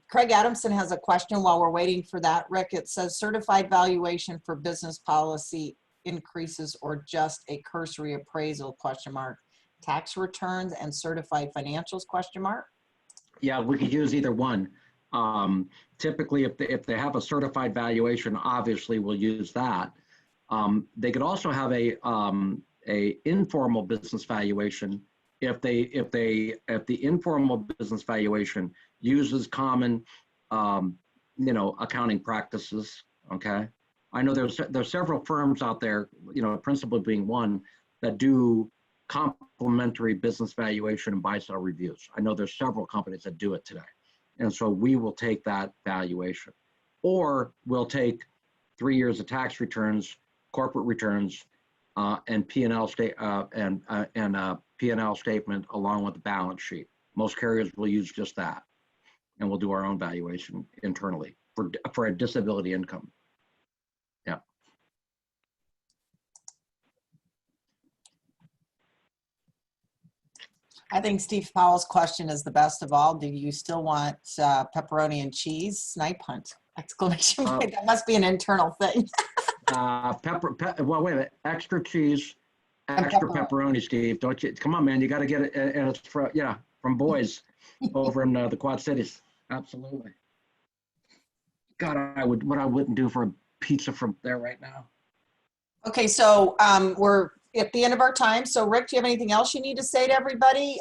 Craig Adamson has a question while we're waiting for that. Rick, it says certified valuation for business policy increases or just a cursory appraisal, ? Tax returns and certified financials, ? Yeah, we could use either one. Typically, if they have a certified valuation, obviously we'll use that. They could also have a informal business valuation if the informal business valuation uses common accounting practices. Okay, I know there's several firms out there, Principal being one, that do complementary business valuation and buy-sell reviews. I know there's several companies that do it today. And so we will take that valuation, or we'll take 3 years of tax returns, corporate returns, and P&L P&L statement along with the balance sheet. Most carriers will use just that, and we'll do our own valuation internally for a disability income. Yeah. I think Steve Powell's question is the best of all. Do you still want pepperoni and cheese? Snipe hunt! ! That must be an internal thing. Well, wait a minute. Extra cheese, extra pepperoni, Steve. Don't you? Come on, man. You got to get it. And it's from boys over in the Quad Cities. Absolutely. God, what I wouldn't do for a pizza from there right now. Okay, so we're at the end of our time. So Rick, do you have anything else you need to say to everybody?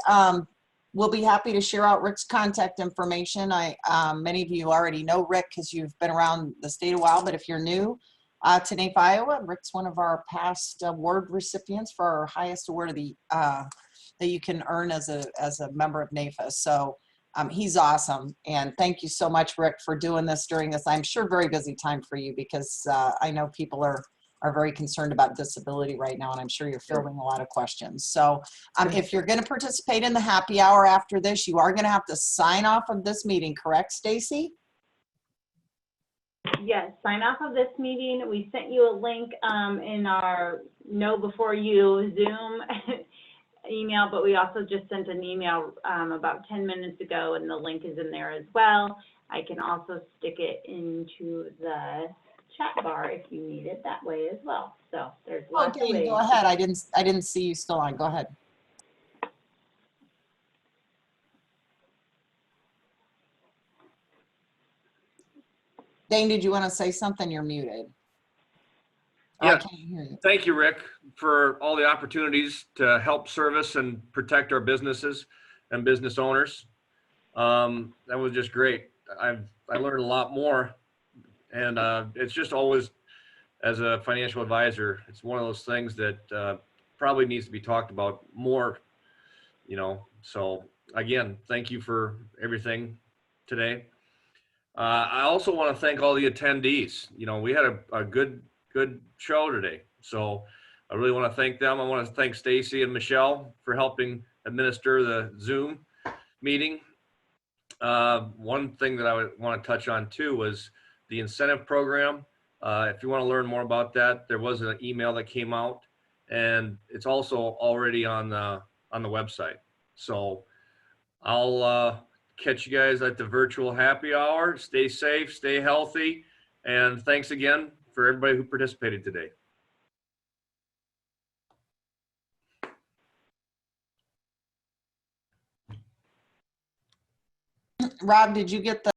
We'll be happy to share out Rick's contact information. Many of you already know Rick because you've been around the state a while, but if you're new, to NAIFA, Iowa. Rick's one of our past award recipients for our highest award of the that you can earn as a member of NAIFA. So he's awesome. And thank you so much, Rick, for doing this during this, I'm sure, very busy time for you, because I know people are very concerned about disability right now, and I'm sure you're fielding a lot of questions. So if you're going to participate in the happy hour after this, you are going to have to sign off of this meeting, correct, Stacy? Yes, sign off of this meeting. We sent you a link in our Know Before You Zoom email, but we also just sent an email about 10 minutes ago, and the link is in there as well. I can also stick it into the chat bar if you need it that way as well. So there's lots of ways. Go ahead. I didn't see you still on. Go ahead. Dane, did you want to say something? You're muted. Yeah. I can't hear you. Thank you, Rick, for all the opportunities to help service and protect our businesses and business owners. That was just great. I learned a lot more, and it's just always, as a financial advisor, it's one of those things that probably needs to be talked about more, you know. So again, thank you for everything today. I also want to thank all the attendees. You know, we had a good show today. So I really want to thank them. I want to thank Stacy and Michelle for helping administer the Zoom meeting. One thing that I would want to touch on too was the incentive program. If you want to learn more about that, there was an email that came out, and it's also already on the website. So I'll catch you guys at the virtual happy hour. Stay safe, stay healthy, and thanks again for everybody who participated today. Rob, did you get the